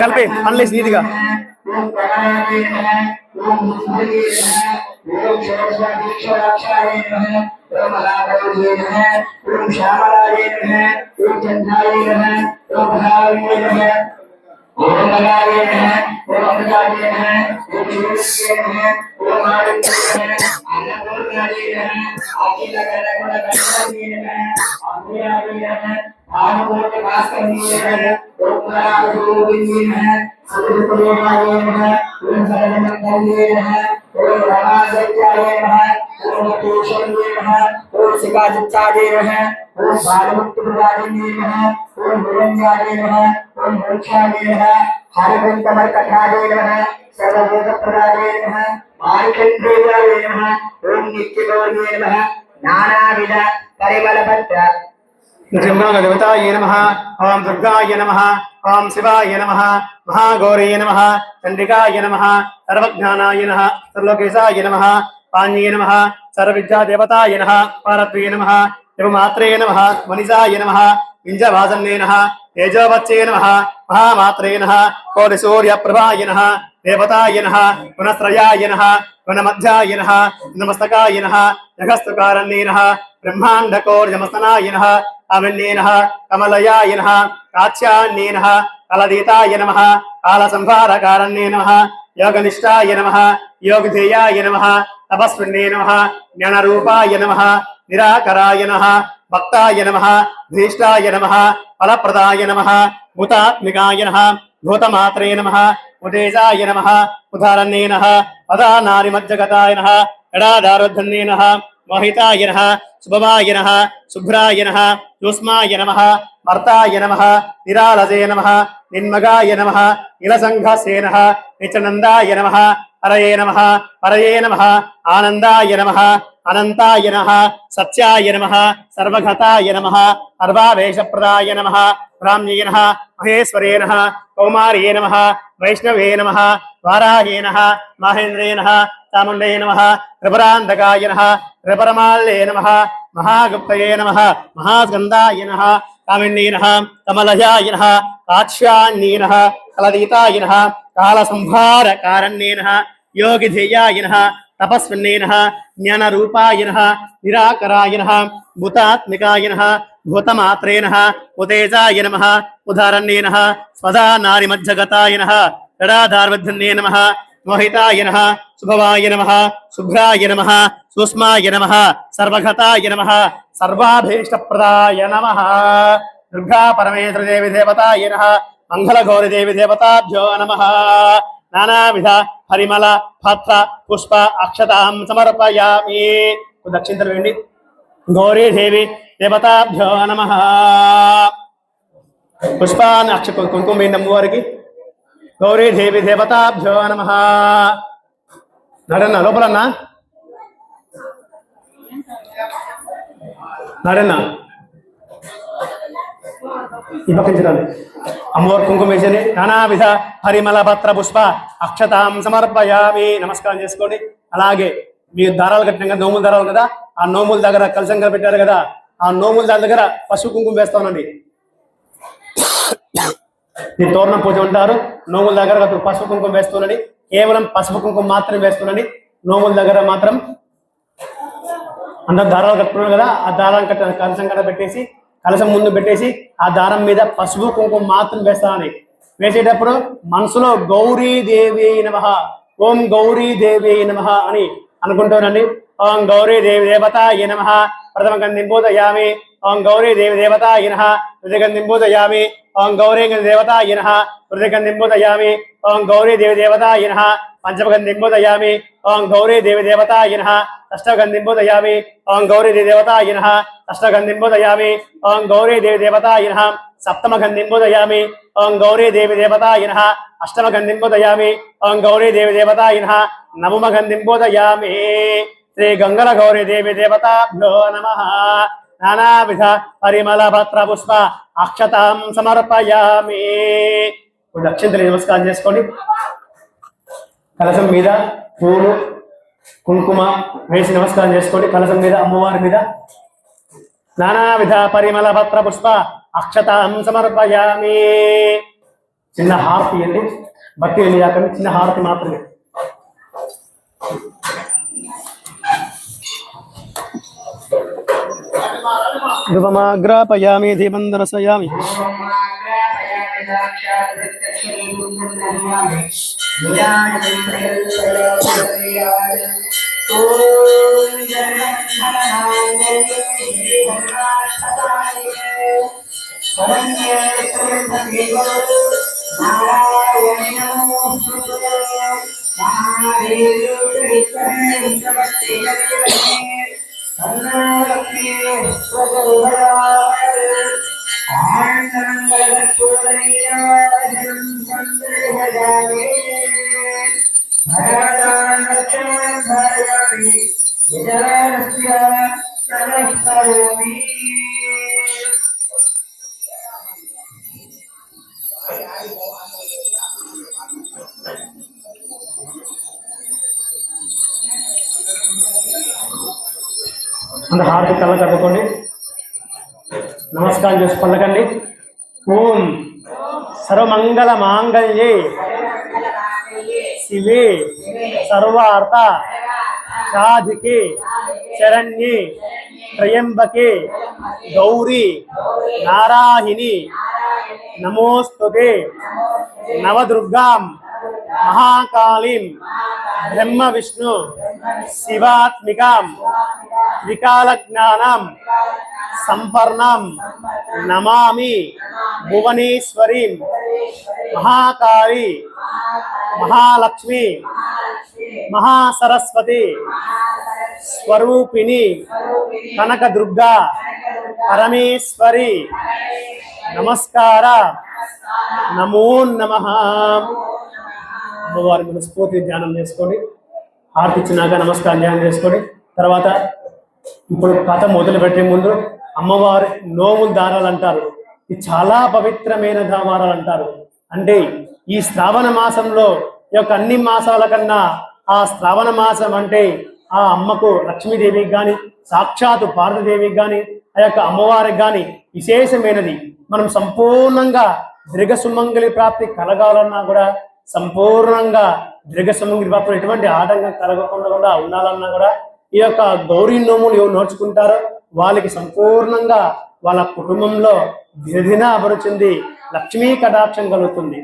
కలిపి పనిలేసి నీదిగా हरग्रंथमर्कटाय नमः सर्वभूतप्रदाय नमः माणिकण्ठेयाय नमः ओम नित्यगौर्ये नमः नानाविध परिमलपत्र नृसिंहदेवताय नमः ओम दुर्गाय नमः ओम शिवाय नमः महागौरी नमः चंडिकाय नमः सर्वज्ञानाय नमः सर्वलोकेशाय नमः पाण्ये नमः सर्वविद्यादेवताय नमः पारत्वे नमः देवमात्रे नमः मनीषाय नमः विंजवासन्ने नमः तेजोवच्चे नमः महामात्रे नमः कोटिसूर्यप्रभाय नमः देवताय नमः गुणत्रयाय नमः गुणमध्याय नमः नमस्तकाय नमः जगस्तुकारण्ये नमः ब्रह्माण्डकोर्जमस्तनाय नमः अमन्ये नमः कमलयाय नमः काच्यान्ये नमः कलदीताय नमः कालसंहारकारण्ये नमः योगनिष्ठाय नमः योगधेयाय नमः तपस्विन्ये नमः ज्ञानरूपाय नमः निराकराय नमः भक्ताय नमः भीष्टाय नमः फलप्रदाय नमः भूतात्मिकाय नमः भूतमात्रे नमः उदेशाय नमः उदारण्ये नमः पदानारिमज्जगताय नमः एडादारुद्धन्ये नमः मोहिताय नमः शुभवाय नमः शुभ्राय नमः ज्योत्स्नाय नमः मर्ताय नमः निरालसे नमः निन्मगाय नमः इलसंघसे नमः निचनन्दाय नमः हरये नमः परये नमः आनन्दाय नमः अनन्ताय नमः सत्याय नमः सर्वगताय नमः सर्वावेशप्रदाय नमः ब्राह्म्ये नमः महेश्वरे नमः कौमार्ये नमः वैष्णवे नमः वाराहे नमः महेन्द्रे नमः चामुण्डे नमः त्रिपुरान्तकाय नमः त्रिपुरमाल्ये नमः महागुप्तये नमः महास्कन्दाय नमः कामिन्ये नमः कमलयाय नमः काक्ष्यान्ये नमः कलदीताय नमः कालसंहारकारण्ये नमः योगिधेयाय नमः तपस्विन्ये नमः ज्ञानरूपाय नमः निराकराय नमः भूतात्मिकाय नमः भूतमात्रे नमः उदेशाय नमः उदारण्ये नमः स्वधा नारिमज्जगताय नमः जडाधारवद्धन्ये नमः मोहिताय नमः शुभवाय नमः शुभ्राय नमः सूक्ष्माय नमः सर्वगताय नमः सर्वाभीष्टप्रदाय नमः दुर्गा परमेश्वर देवी देवताय नमः मंगलगौरी देवी देवताभ्यो नमः नानाविध परिमल पत्र पुष्प अक्षतां समर्पयामि दक्षिण वेंडी गौरी देवी देवताभ्यो नमः पुष्पान अक्ष कुंकुम अम्मवारिकी गौरी देवी देवताभ्यो नमः నడన్న లోపలన్నా నడన్న ఈ పక్కన చూడండి అమ్మవారి కుంకుమ వేసేది నానావిధ పరిమళ పత్ర పుష్ప అక్షతాం సమర్పయామి నమస్కారం చేసుకోండి. అలాగే మీరు దారాలు కట్టిన కదా నోముల దారాలు కదా ఆ నోముల దగ్గర కలశంగా పెట్టారు కదా ఆ నోముల దగ్గర పసుపు కుంకుమ వేస్తానండి. ఈ తోరణ పూజ ఉంటారు నోముల దగ్గర పసుపు కుంకుమ వేస్తున్నాండి. కేవలం పసుపు కుంకుమ మాత్రం వేస్తున్నాండి. నోముల దగ్గర మాత్రం అందరు దారాలు కట్టుకున్నారు కదా ఆ దారాలు కలశం కట్ట పెట్టేసి కలశం ముందు పెట్టేసి ఆ దారం మీద పసుపు కుంకుమ మాత్రం వేస్తానని వేసేటప్పుడు మనసులో గౌరీదేవి నమః ఓం గౌరీదేవి నమః అని అనుకుంటానండి. ఓం గౌరీదేవి దేవతాయ నమః ప్రథమ గంధిం పూజయామి. ఓం గౌరీదేవి దేవతాయ నమః ద్వితీయగంధిం పూజయామి. ఓం గౌరీ దేవతాయ నమః తృతీయగంధిం పూజయామి. ఓం గౌరీదేవి దేవతాయ నమః పంచమగంధిం పూజయామి. ఓం గౌరీదేవి దేవతాయ నమః షష్ఠగంధిం పూజయామి. ఓం గౌరీదేవి దేవతాయ నమః అష్టగంధిం పూజయామి. ఓం గౌరీదేవి దేవతాయ నమః సప్తమగంధిం పూజయామి. ఓం గౌరీదేవి దేవతాయ నమః అష్టమగంధిం పూజయామి. ఓం గౌరీదేవి దేవతాయ నమః నవమగంధిం పూజయామి. శ్రీ గంగల గౌరీదేవి దేవతాభ్యో నమః నానావిధ పరిమళ పత్ర పుష్ప అక్షతాం సమర్పయామి. దక్షిణ నమస్కారం చేసుకోండి. కలశం మీద పూలు కుంకుమ వేసి నమస్కారం చేసుకోండి. కలశం మీద అమ్మవారి మీద నానావిధ పరిమళ పత్ర పుష్ప అక్షతాం సమర్పయామి. చిన్న హారతి అండి, భక్తి వెళ్ళి కాకండి, చిన్న హారతి మాత్రమే. ధ్రువమాగ్రాపయామి దీపం దర్శయామి. ఆనందం అందరూ హారతి కళ్ళ కట్టుకోండి, నమస్కారం చేసి పలకండి. ఓం సర్వమంగళ మాంగళ్యే శివే సర్వార్థ సాధికే శరణ్యే త్రయంబకే గౌరీ నారాయణి నమోస్తుతే నవదుర్గాం మహాకాళీం బ్రహ్మ విష్ణు శివాత్మికాం త్రికాల జ్ఞానం సంపర్ణం నమామి భువనేశ్వరీం మహాకాళి మహాలక్ష్మి మహాసరస్వతి స్వరూపిణి కనకదుర్గా పరమేశ్వరి నమస్కార నమో నమః. అమ్మవారి మనస్ఫూర్తి ధ్యానం చేసుకోండి. హారతి ఇచ్చినాక నమస్కారం ధ్యానం చేసుకోండి. తర్వాత ఇప్పుడు కథ మొదలు పెట్టే ముందు అమ్మవారి నోముల దారాలు అంటారు. ఇది చాలా పవిత్రమైన దారాలు అంటారు. అంటే ఈ శ్రావణ మాసంలో ఈ యొక్క అన్ని మాసాల కన్నా ఆ శ్రావణ మాసం అంటే ఆ అమ్మకు లక్ష్మీదేవికి కానీ సాక్షాత్తు పార్వతీదేవికి కానీ ఆ యొక్క అమ్మవారికి కానీ విశేషమైనది. మనం సంపూర్ణంగా దీర్ఘ సుమంగళి ప్రాప్తి కలగాలన్నా కూడా సంపూర్ణంగా దీర్ఘ సుమంగళి ప్రాప్తి ఎటువంటి ఆటంకం కలగకుండా ఉండాలన్నా కూడా ఈ యొక్క గౌరీ నోములు ఎవరు నోచుకుంటారో వాళ్ళకి సంపూర్ణంగా వాళ్ళ కుటుంబంలో దినదిన అభివృద్ధి లక్ష్మీ కటాక్షం కలుగుతుంది.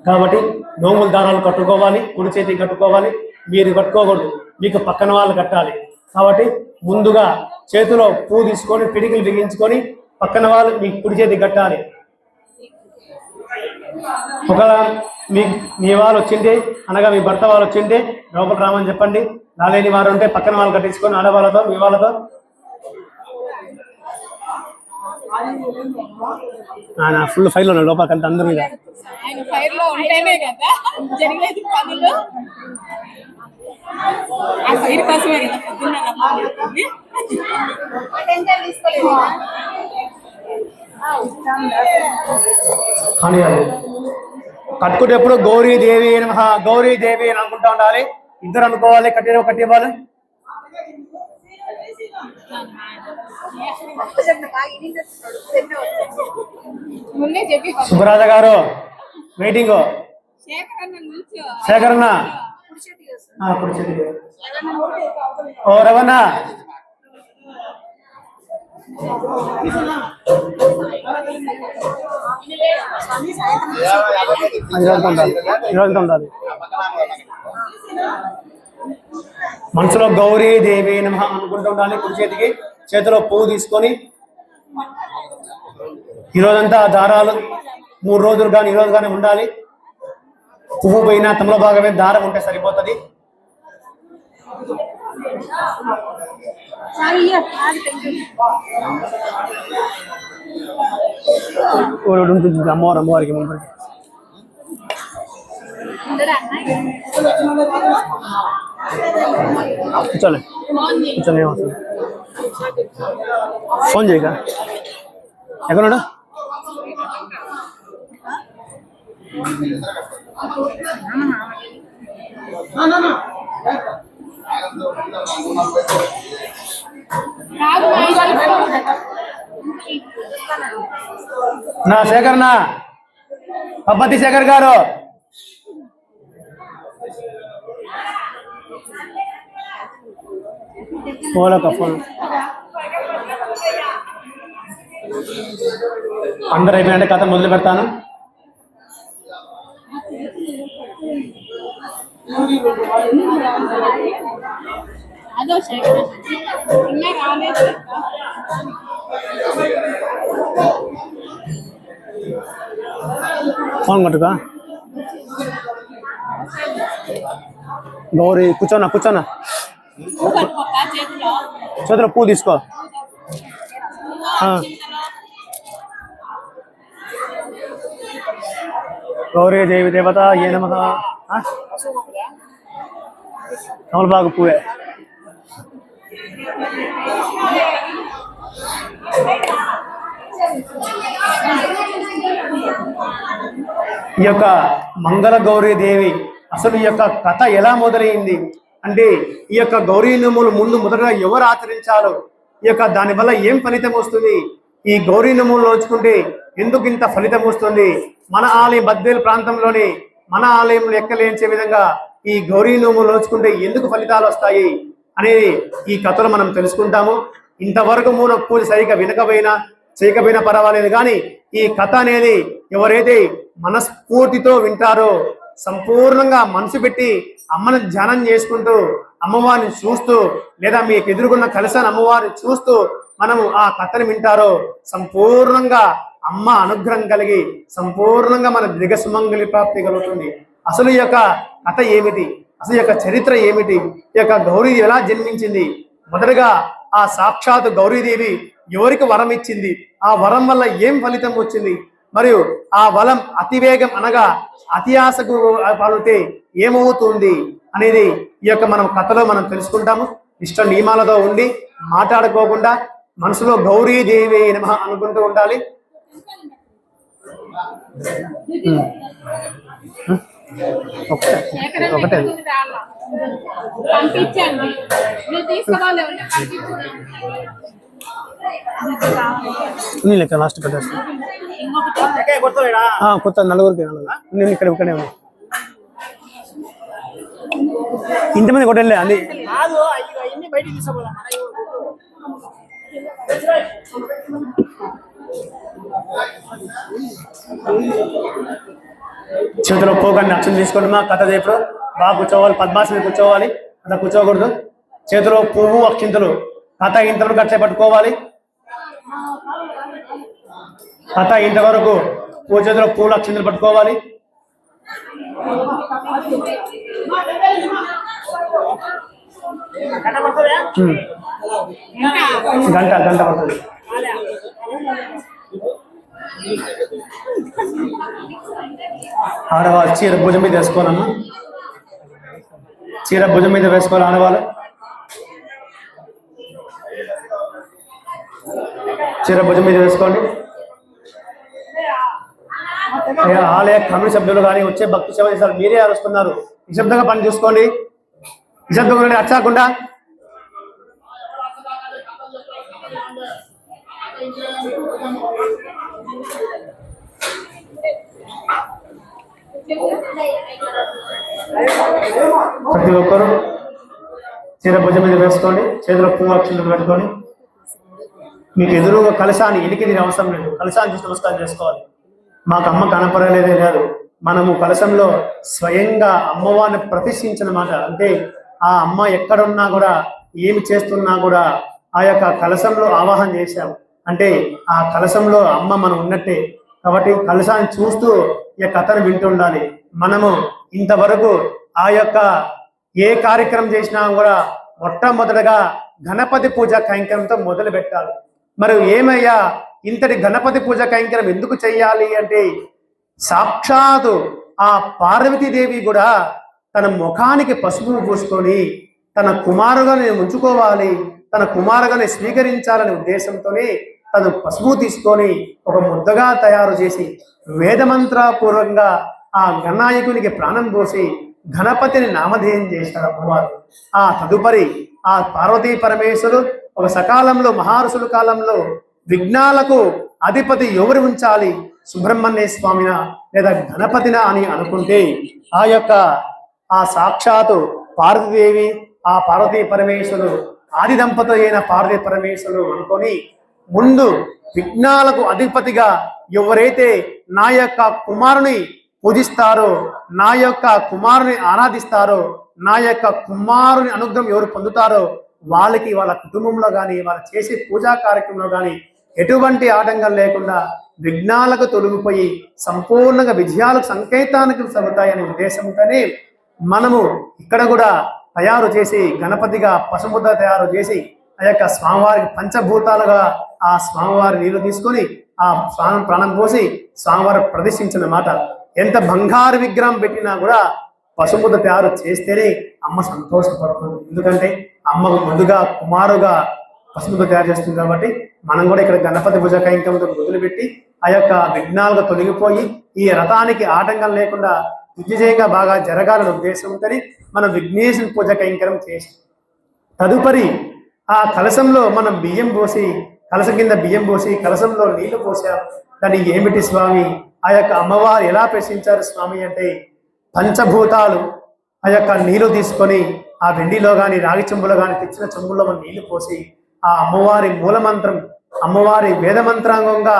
కాబట్టి నోముల దారాలు కట్టుకోవాలి, కుడి చేతికి కట్టుకోవాలి. మీరు కట్టుకోకూడదు, మీకు పక్కన వాళ్ళు కట్టాలి. కాబట్టి ముందుగా చేతిలో పువ్వు తీసుకొని పిడికిలు బిగించుకొని పక్కన వాళ్ళు మీ కుడి చేతికి కట్టాలి. ఒకవేళ మీ వాళ్ళు వచ్చింటే అనగా మీ భర్త వాళ్ళు వచ్చింటే లోపల రామని చెప్పండి. రాలేని వారు ఉంటే పక్కన వాళ్ళు కట్టించుకొని ఆడవాళ్ళతో మీ వాళ్ళతో ఫుల్ ఫైల్ ఉన్నాడు లోపల కలిసి అందరి మీద. ఆయన ఫైర్ లో ఉంటేనే కదా జరిగేది పనులు. ఆ ఫైర్ కోసమే కదా పొద్దున్న కానీ కట్టుకునేప్పుడు గౌరీదేవి నమః గౌరీదేవి అని అనుకుంటా ఉండాలి. ఇద్దరు అనుకోవాలి, కట్టివ్వాలి. ముందే చెప్పి సుబ్బరాజ గారు వెయిటింగ్. శేఖరన్న ఓ రవణ ఉండాలి. మనసులో గౌరీ దేవి నమః అనుకుంటూ ఉండాలి. కుడి చేతికి చేతిలో పువ్వు తీసుకొని ఈరోజంతా దారాలు 3 రోజులు కానీ ఈరోజు కానీ ఉండాలి. పువ్వు పోయినా తమలో భాగమే దారం ఉంటే సరిపోతుంది. ఉంటుంది అమ్మవారికి ముందు కూర్చోలే కూర్చొని ఏమవుతుంది. ఫోన్ చేయక ఎక్కడున్నాడు? నా శేఖర్నా పబ్బతి శేఖర్ గారు ఫోన్ అందరు అయిపోయినట్టే కథ మొదలు పెడతాను. అదో రాలేదు. ఫోన్ కట్టుగా గౌరీ కూర్చోనా చేతిలో పువ్వు తీసుకో. గౌరీ దేవి దేవత ఏ నమ. తమలపాకు పువ్వే. ఈ యొక్క మంగళ గౌరీ దేవి అసలు ఈ యొక్క కథ ఎలా మొదలైంది అంటే ఈ యొక్క గౌరీ నోములు మొదటగా ఎవరు ఆచరించాలో, ఈ యొక్క దానివల్ల ఏం ఫలితం వస్తుంది, ఈ గౌరీ నోములు నోచుకుంటే ఎందుకు ఇంత ఫలితం వస్తుంది, మన ఆలయం బద్వేలు ప్రాంతంలోని మన ఆలయంలో ఎక్కలేంచే విధంగా ఈ గౌరీ నోములు నోచుకుంటే ఎందుకు ఫలితాలు వస్తాయి అనేది ఈ కథలో మనం తెలుసుకుంటాము. ఇంతవరకు మూల పూజ సరిగ్గా వినకపోయినా చేయకపోయినా పర్వాలేదు, కానీ ఈ కథ అనేది ఎవరైతే మనస్ఫూర్తితో వింటారో, సంపూర్ణంగా మనసు పెట్టి అమ్మని ధ్యానం చేసుకుంటూ అమ్మవారిని చూస్తూ లేదా మీకు ఎదుర్కొన్న కలశాన్ని అమ్మవారిని చూస్తూ మనము ఆ కథను వింటారో సంపూర్ణంగా అమ్మ అనుగ్రహం కలిగి సంపూర్ణంగా మన దిగ సుమంగళి ప్రాప్తి కలుగుతుంది. అసలు ఈ యొక్క కథ ఏమిటి, అసలు ఈ యొక్క చరిత్ర ఏమిటి, ఈ యొక్క గౌరీ ఎలా జన్మించింది, మొదటగా ఆ సాక్షాత్ గౌరీదేవి ఎవరికి వరం ఇచ్చింది, ఆ వరం వల్ల ఏం ఫలితం వచ్చింది, మరియు ఆ వరం అతివేగం అనగా అతి ఆశకు పాల్గొతే ఏమవుతుంది అనేది ఈ యొక్క మనం కథలో మనం తెలుసుకుంటాము. ఇష్ట నియమాలతో ఉండి మాట్లాడుకోకుండా మనసులో గౌరీదేవి నమః అనుకుంటూ ఉండాలి. ఒకటే పంపించండి, మీరు తీసుకోవాలి లెక్క లాస్ట్ కొత్త నలుగురికి నేను ఇక్కడే ఉన్నా. ఇంతమంది కొట్టలే అది చేతిలో పోగాన్ని అక్షం తీసుకోండి. మా కథ చేపడు బాగా కూర్చోవాలి, పద్మాసనం కూర్చోవాలి, అట్లా కూర్చోకూడదు. చేతిలో పువ్వు అక్షింతలు కథ ఇంతవరకు అట్లే పట్టుకోవాలి. కథ ఇంతవరకు చేతిలో పువ్వులు అక్షింతలు పట్టుకోవాలి. గంట పడుతుంది. ఆడవాళ్ళు చీర భుజం మీద వేసుకోవాలమ్మా, చీర భుజం మీద వేసుకోవాలి ఆడవాళ్ళు. చీర భుజం మీద వేసుకోండి. ఆలయ కమిటీ సభ్యులు కానీ వచ్చే భక్తి సేవ చేస్తారు, మీరే అరుస్తున్నారు, నిశ్శబ్దంగా పని చూసుకోండి. నిశ్శబ్దంగా అచ్చాకుండా ప్రతి ఒక్కరు చీర భుజం మీద వేసుకోండి. చేతిలో పువ్వు అక్షింతలు పెట్టుకొని మీకు ఎదురుగా కలశాన్ని ఎలికి అవసరం లేదు, కలశాన్ని చూసి నమస్కారం చేసుకోవాలి. మాకు అమ్మ కనపడలేదే లేదు, మనము కలశంలో స్వయంగా అమ్మవారిని ప్రతిష్ఠించిన మాట. అంటే ఆ అమ్మ ఎక్కడున్నా కూడా ఏమి చేస్తున్నా కూడా ఆ యొక్క కలశంలో ఆవాహన చేశాము అంటే ఆ కలశంలో అమ్మ మనం ఉన్నట్టే. కాబట్టి కలశాన్ని చూస్తూ ఈ కథను వింటూ ఉండాలి. మనము ఇంతవరకు ఆ యొక్క ఏ కార్యక్రమం చేసినా కూడా మొట్టమొదటగా గణపతి పూజ కైంకర్యంతో మొదలు పెట్టాలి. మరి ఏమయ్యా ఇంతటి గణపతి పూజ కైంకర్యం ఎందుకు చెయ్యాలి అంటే సాక్షాత్తు ఆ పార్వతీదేవి కూడా తన ముఖానికి పసుపు పూసుకొని తన కుమారుగా నేను ఉంచుకోవాలి, తన కుమారుగానే స్వీకరించాలనే ఉద్దేశంతోనే తను పసుపు తీసుకొని ఒక ముద్దగా తయారు చేసి వేదమంత్రపూర్వకంగా ఆ గణనాయకునికి ప్రాణం పోసి గణపతిని నామధేయం చేశారు అమ్మవారు. ఆ తదుపరి ఆ పార్వతీ పరమేశ్వరు ఒక సకాలంలో మహారుషుల కాలంలో విఘ్నాలకు అధిపతి ఎవరు ఉంచాలి, సుబ్రహ్మణ్య స్వామిన లేదా గణపతిన అని అనుకుంటే ఆ యొక్క ఆ సాక్షాత్తు పార్వతీదేవి ఆ పార్వతీ పరమేశ్వరుడు ఆది దంపతులు అయిన పార్వతీ పరమేశ్వరుడు అనుకొని ముందు విఘ్నాలకు అధిపతిగా ఎవరైతే నా యొక్క కుమారుని పూజిస్తారో, నా యొక్క కుమారుని ఆరాధిస్తారో, నా యొక్క కుమారుని అనుగ్రహం ఎవరు పొందుతారో వాళ్ళకి వాళ్ళ కుటుంబంలో కానీ వాళ్ళు చేసే పూజా కార్యక్రమంలో కానీ ఎటువంటి ఆటంకం లేకుండా విఘ్నాలకు తొలగిపోయి సంపూర్ణంగా విజయాలకు సంకేతానికి సగుతాయనే ఉద్దేశంతోనే మనము ఇక్కడ కూడా తయారు చేసి గణపతిగా పసుముద్ద తయారు చేసి ఆ యొక్క స్వామివారికి పంచభూతాలుగా ఆ స్వామివారి నీళ్లు తీసుకొని ఆ ప్రాణం పోసి స్వామివారి ప్రదర్శించిన మాట. ఎంత బంగారు విగ్రహం పెట్టినా కూడా పసుపుతో తయారు చేస్తేనే అమ్మ సంతోషపడుతుంది. ఎందుకంటే అమ్మకు ముందుగా కుమారుగా పసుపుతో తయారు చేస్తుంది కాబట్టి మనం కూడా ఇక్కడ గణపతి భుజ కైంకంతో మొదలుపెట్టి ఆ యొక్క విఘ్నాలుగా తొలగిపోయి ఈ రథానికి ఆటంకం లేకుండా విజయంగా బాగా జరగాలనే ఉద్దేశంతో మనం విఘ్నేశ్వర పూజ కైంకరం చేసాం. తదుపరి ఆ కలశంలో మనం బియ్యం పోసి, కలశం కింద బియ్యం పోసి కలశంలో నీళ్లు పోసాం. దాన్ని ఏమిటి స్వామి, ఆ యొక్క అమ్మవారు ఎలా ప్రశ్నించారు స్వామి అంటే, పంచభూతాలు ఆ యొక్క నీళ్లు తీసుకొని ఆ వెండిలో కానీ రాగి చెంబులో కానీ తెచ్చిన చెంబులో నీళ్లు పోసి ఆ అమ్మవారి మూలమంత్రం, అమ్మవారి వేదమంత్రాంగంగా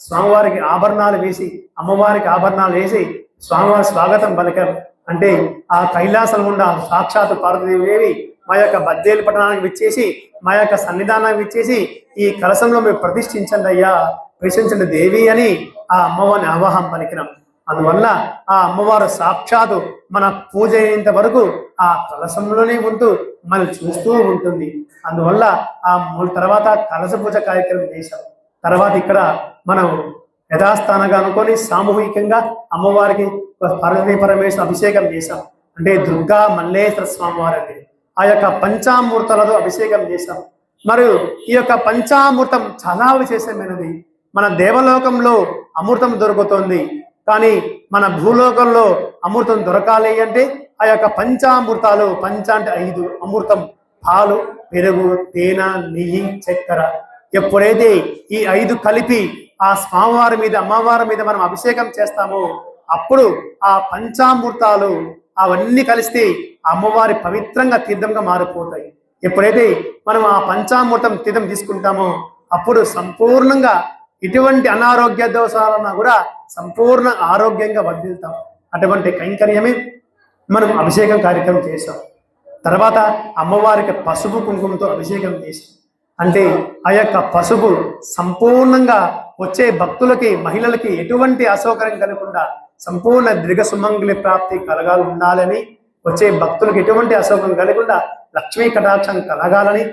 స్వామివారికి ఆభరణాలు వేసి, అమ్మవారికి ఆభరణాలు వేసి స్వామివారి స్వాగతం పలికారు. అంటే ఆ కైలాసం గుండా సాక్షాత్ పార్వతీదేవి మా యొక్క బద్దేలు పట్టణానికి విచ్చేసి, మా యొక్క సన్నిధానానికి విచ్చేసి ఈ కలశంలో మీరు ప్రతిష్ఠించండి అయ్యా, ప్రశ్నించండి దేవి అని ఆ అమ్మవారిని ఆవాహం పలికినాం. అందువల్ల ఆ అమ్మవారు సాక్షాత్తు మన పూజ అయ్యేంత వరకు ఆ కలశంలోనే ఉంటూ మనం చూస్తూ ఉంటుంది. అందువల్ల ఆ తర్వాత కలశ పూజ కార్యక్రమం చేశాం. తర్వాత ఇక్కడ మనం యథాస్థానంగా అనుకొని సామూహికంగా అమ్మవారికి పార్వతీ పరమేశ్వర అభిషేకం చేశాం. అంటే దుర్గా మల్లేశ్వర స్వామి వారికి ఆ యొక్క పంచామూర్తులతో అభిషేకం చేశాం. మరియు ఈ యొక్క పంచామృతం చాలా విశేషమైనది. మన దేవలోకంలో అమృతం దొరుకుతుంది, కానీ మన భూలోకంలో అమృతం దొరకాలి అంటే ఆ యొక్క పంచామృతాలు, పంచ అంటే 5 అమృతం, పాలు, పెరుగు, తేనె, నెయ్యి, చక్కెర. ఎప్పుడైతే ఈ 5 కలిపి ఆ స్వామివారి మీద, అమ్మవారి మీద మనం అభిషేకం చేస్తామో అప్పుడు ఆ పంచామృతాలు అవన్నీ కలిస్తే అమ్మవారి పవిత్రంగా తీర్థంగా మారిపోతాయి. ఎప్పుడైతే మనం ఆ పంచామృతం తీర్థం తీసుకుంటామో అప్పుడు సంపూర్ణంగా ఎటువంటి అనారోగ్య దోషాలన్నా కూడా సంపూర్ణ ఆరోగ్యంగా వర్ధిల్తాం. అటువంటి కైంకర్యమే మనం అభిషేకం కార్యక్రమం చేసాం. తర్వాత అమ్మవారికి పసుపు కుంకుమతో అభిషేకం చేసాం. అంటే ఆ యొక్క పసుపు సంపూర్ణంగా వచ్చే భక్తులకి, మహిళలకి ఎటువంటి అసౌకర్యం కలగకుండా సంపూర్ణ దీర్ఘ సుమంగళి ప్రాప్తి కలగాలి ఉండాలని, వచ్చే భక్తులకు ఎటువంటి అసౌకర్యం కలగకుండా లక్ష్మీ కటాక్షం కలగాలని,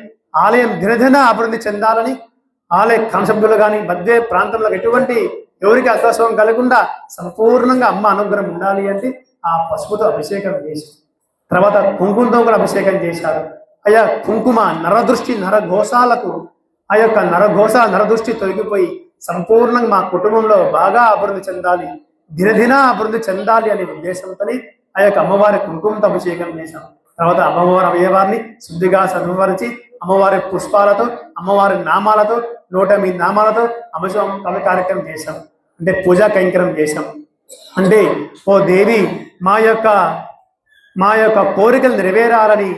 ఆలయం దినదిన అభివృద్ధి చెందాలని, ఆలయ కాన్సెప్టులు కానీ మధ్య ప్రాంతంలో ఎటువంటి ఎవరికి అసౌకర్యం కలగకుండా సంపూర్ణంగా అమ్మ అనుగ్రహం ఉండాలి అంటే ఆ పసుపుతో అభిషేకం చేశారు. తర్వాత కుంకుమతో కూడా అభిషేకం చేశారు. అయ్యా కుంకుమ నరదృష్టి, నరఘోషాలకు ఆ యొక్క నరదృష్టి తొలగిపోయి సంపూర్ణంగా మా కుటుంబంలో బాగా అభివృద్ధి చెందాలి, దినదిన అభివృద్ధి చెందాలి అనే ఉద్దేశంతోనే ఆ యొక్క అమ్మవారి కుంకుమతో అభిషేకం చేశాం. తర్వాత అమ్మవారి అవయవారిని శుద్ధిగా సద్వరిచి అమ్మవారి పుష్పాలతో, అమ్మవారి నామాలతో, 108 నామాలతో అభిషేకం కార్యక్రమం చేశాం. అంటే పూజా కైంకర్యం చేశాం. అంటే ఓ దేవి, మా యొక్క కోరికలు నెరవేరాలని,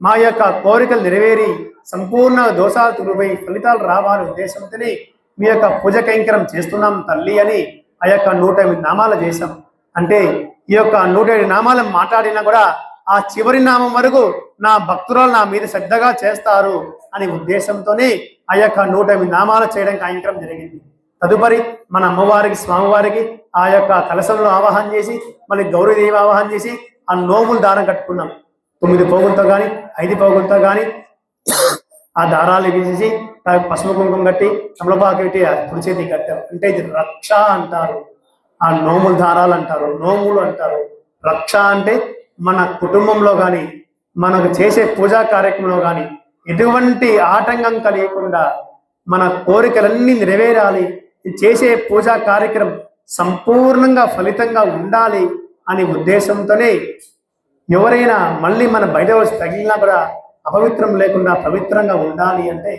మా యొక్క కోరికలు నెరవేరి సంపూర్ణ దోషాలు తొలగిపోయి ఫలితాలు రావాలని ఉద్దేశంతోనే మీ యొక్క పూజ కైంకర్యం చేస్తున్నాం తల్లి అని ఆ యొక్క 108 నామాలు చేశాం. అంటే ఈ యొక్క 107 నామాలు మాట్లాడినా కూడా ఆ చివరి నామం వరకు నా భక్తురాలు నా మీద శ్రద్ధగా చేస్తారు అనే ఉద్దేశంతోనే ఆ యొక్క 108 నామాలు చేయడం కార్యక్రమం జరిగింది. తదుపరి మన అమ్మవారికి, స్వామివారికి ఆ యొక్క కలశంలో ఆవాహన చేసి మళ్ళీ గౌరీదేవి ఆవాహన చేసి ఆ నోములు దారం కట్టుకున్నాం. 9 పోగులతో కానీ 5 పోగులతో కానీ ఆ దారాలు వేసేసి పసుపు కుంకుమ కట్టి తమలపాకు పెట్టి కుడి చేతి కట్టాం. అంటే ఇది రక్ష అంటారు, ఆ నోములు దారాలు అంటారు, నోములు అంటారు. రక్ష అంటే మన కుటుంబంలో కానీ మనకు చేసే పూజా కార్యక్రమంలో కానీ ఎటువంటి ఆటంకం కలిగకుండా మన కోరికలన్నీ నెరవేరాలి, చేసే పూజా కార్యక్రమం సంపూర్ణంగా ఫలితంగా ఉండాలి అనే ఉద్దేశంతోనే ఎవరైనా మళ్ళీ మన బయట వచ్చి తగిలినా కూడా అపవిత్రం లేకుండా పవిత్రంగా ఉండాలి అంటే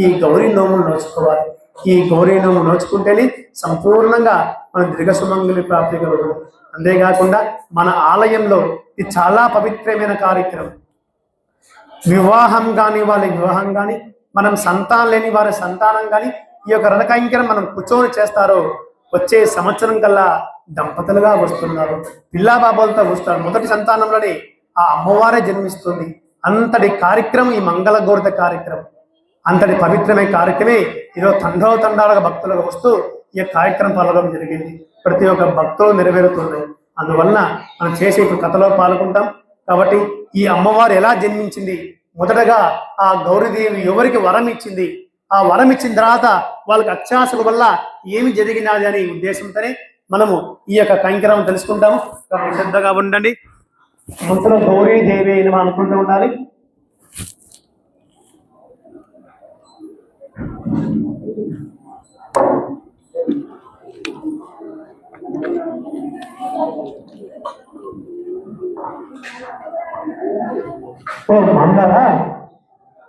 ఈ గౌరీ నోములు నోచుకోవాలి. ఈ గౌరీ నోము నోచుకుంటేనే సంపూర్ణంగా మన దీర్ఘ సుమంగళి ప్రాప్తి కలుగుతుంది. అంతేకాకుండా మన ఆలయంలో ఇది చాలా పవిత్రమైన కార్యక్రమం. వివాహం కానీ వాళ్ళ వివాహం కానీ, మనం సంతానం లేని వారి సంతానం కానీ ఈ యొక్క రణకైంకర్యం మనం కూర్చొని చేస్తారో వచ్చే సంవత్సరం కల్లా దంపతులుగా వస్తున్నారు, పిల్లా బాబాలతో వస్తారు. మొదటి సంతానంలోనే ఆ అమ్మవారే జన్మిస్తుంది. అంతటి కార్యక్రమం ఈ మంగళ గౌరవ కార్యక్రమం, అంతటి పవిత్రమైన కార్యక్రమే ఈరోజు తండాలుగా భక్తులకు వస్తూ ఈ కార్యక్రమం పాల్గొనడం జరిగింది. ప్రతి ఒక్క భక్తులు నెరవేరుతున్నాయి. అందువలన మనం చేసే ఇప్పుడు కథలో పాల్గొంటాం. కాబట్టి ఈ అమ్మవారు ఎలా జన్మించింది, మొదటగా ఆ గౌరీదేవి ఎవరికి వరం ఇచ్చింది, ఆ వరం ఇచ్చిన తర్వాత వాళ్ళకి అత్యాశల వల్ల ఏమి జరిగినది అనే ఉద్దేశంతోనే మనము ఈ యొక్క కైంకర్యం తెలుసుకుంటాము. కాబట్టి శ్రద్ధగా ఉండండి. మనసులో గౌరీ దేవి అని అనుకుంటూ ఉండాలి. ఓ మందర,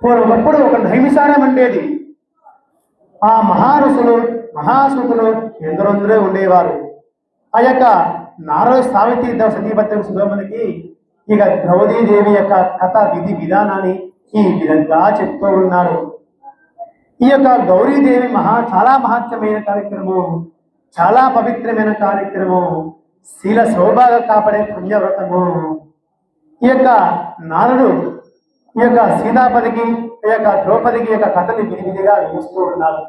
ఒకప్పుడు ఒక నైమిసారం ఉండేది. ఆ మహారుషులు మహాసుతులు ఎందరొందరే ఉండేవారు. ఆ యొక్క నారద సావిత్రి సతీపత్యం సుధోమనికి ఇక ద్రౌపదీదేవి యొక్క కథ విధి విధానాన్ని ఈ విధంగా చెప్తూ ఉన్నాడు. ఈ యొక్క గౌరీదేవి చాలా మహత్యమైన కార్యక్రమం, చాలా పవిత్రమైన కార్యక్రమం, శీల సౌభాగ కాపాడే పుణ్యవ్రతము. ఈ యొక్క నారదుడు ఈ యొక్క సీతాపతికి ఈ యొక్క ద్రౌపదికి యొక్క కథని విధివిధిగా వినిస్తూ ఉన్నారు.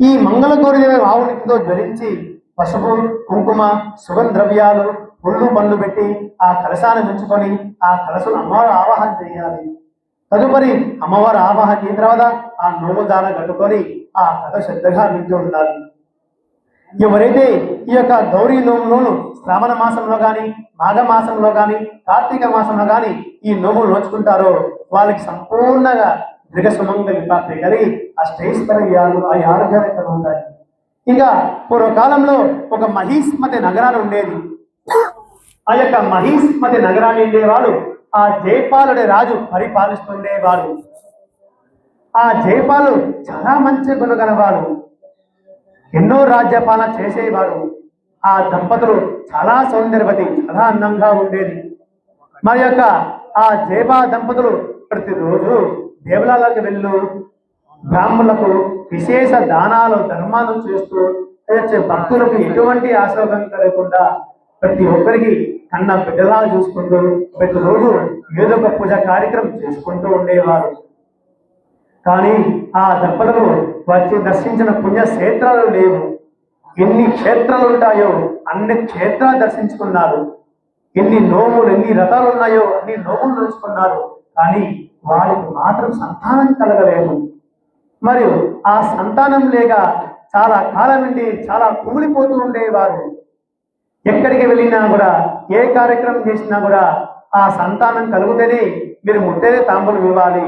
ఈ మంగళ గౌరీదేవి ఆవునితో జ్వరించి పసుపు కుంకుమ సుగంధ ద్రవ్యాలు పుల్లు పండ్లు పెట్టి ఆ కలశాన్ని ఉంచుకొని ఆ కలశను అమ్మవారు ఆవాహన చేయాలి. తదుపరి అమ్మవారు ఆవాహన చేసిన తర్వాత ఆ నోము దాన కట్టుకొని ఆ కథ శ్రద్ధగా వింటూ ఉండాలి. ఎవరైతే ఈ యొక్క గౌరీ నోములను శ్రావణ మాసంలో కానీ మాఘ మాసంలో కానీ కార్తీక మాసంలో కానీ ఈ నోములు నోచుకుంటారో వాళ్ళకి సంపూర్ణంగా దృఢ సుమంగళి ప్రాప్తి కలిగి అష్టైశ్వర్యాలు ఆ ఆరోగ్యాలు ఉంటాయి. ఇంకా పూర్వకాలంలో ఒక మహిస్మతి నగరాలు ఉండేది. ఆ యొక్క మహిస్మతి నగరాన్ని ఉండేవాడు ఆ జయపాలుడి రాజు పరిపాలిస్తుండేవాడు. ఆ జయపాలు చాలా మంచి గుణగలవాడు, ఎన్నో రాజ్యపాలన చేసేవాడు. ఆ దంపతులు చాలా సౌందర్యవతి, చాలా అందంగా ఉండేది. మరి యొక్క ఆ జయపా దంపతులు ప్రతిరోజు దేవాలయాలకు వెళ్ళు బ్రాహ్మణులకు విశేష దానాలు ధర్మాలు చేస్తూ భక్తులకు ఎటువంటి ఆశ్రయం కలగకుండా ప్రతి ఒక్కరికి కన్న బిడ్డలా చూసుకుంటూ ప్రతిరోజు ఏదో ఒక పూజ కార్యక్రమం చేసుకుంటూ ఉండేవారు. కానీ ఆ దంపతులు వచ్చి దర్శించిన పుణ్యక్షేత్రాలు లేవు. ఎన్ని క్షేత్రాలు ఉంటాయో అన్ని క్షేత్రాలు దర్శించుకున్నారు. ఎన్ని నోములు ఎన్ని రథాలు ఉన్నాయో అన్ని నోములు నడుచుకున్నారు. కానీ వారికి మాత్రం సంతానం కలగలేదు. మరియు ఆ సంతానం లేక చాలా కాలం నుండి చాలా కుమిలిపోతూ ఉండేవారు. ఎక్కడికి వెళ్ళినా కూడా ఏ కార్యక్రమం చేసినా కూడా ఆ సంతానం కలిగితేనే మీరు ముట్టేదే తాంబూలం ఇవ్వాలి,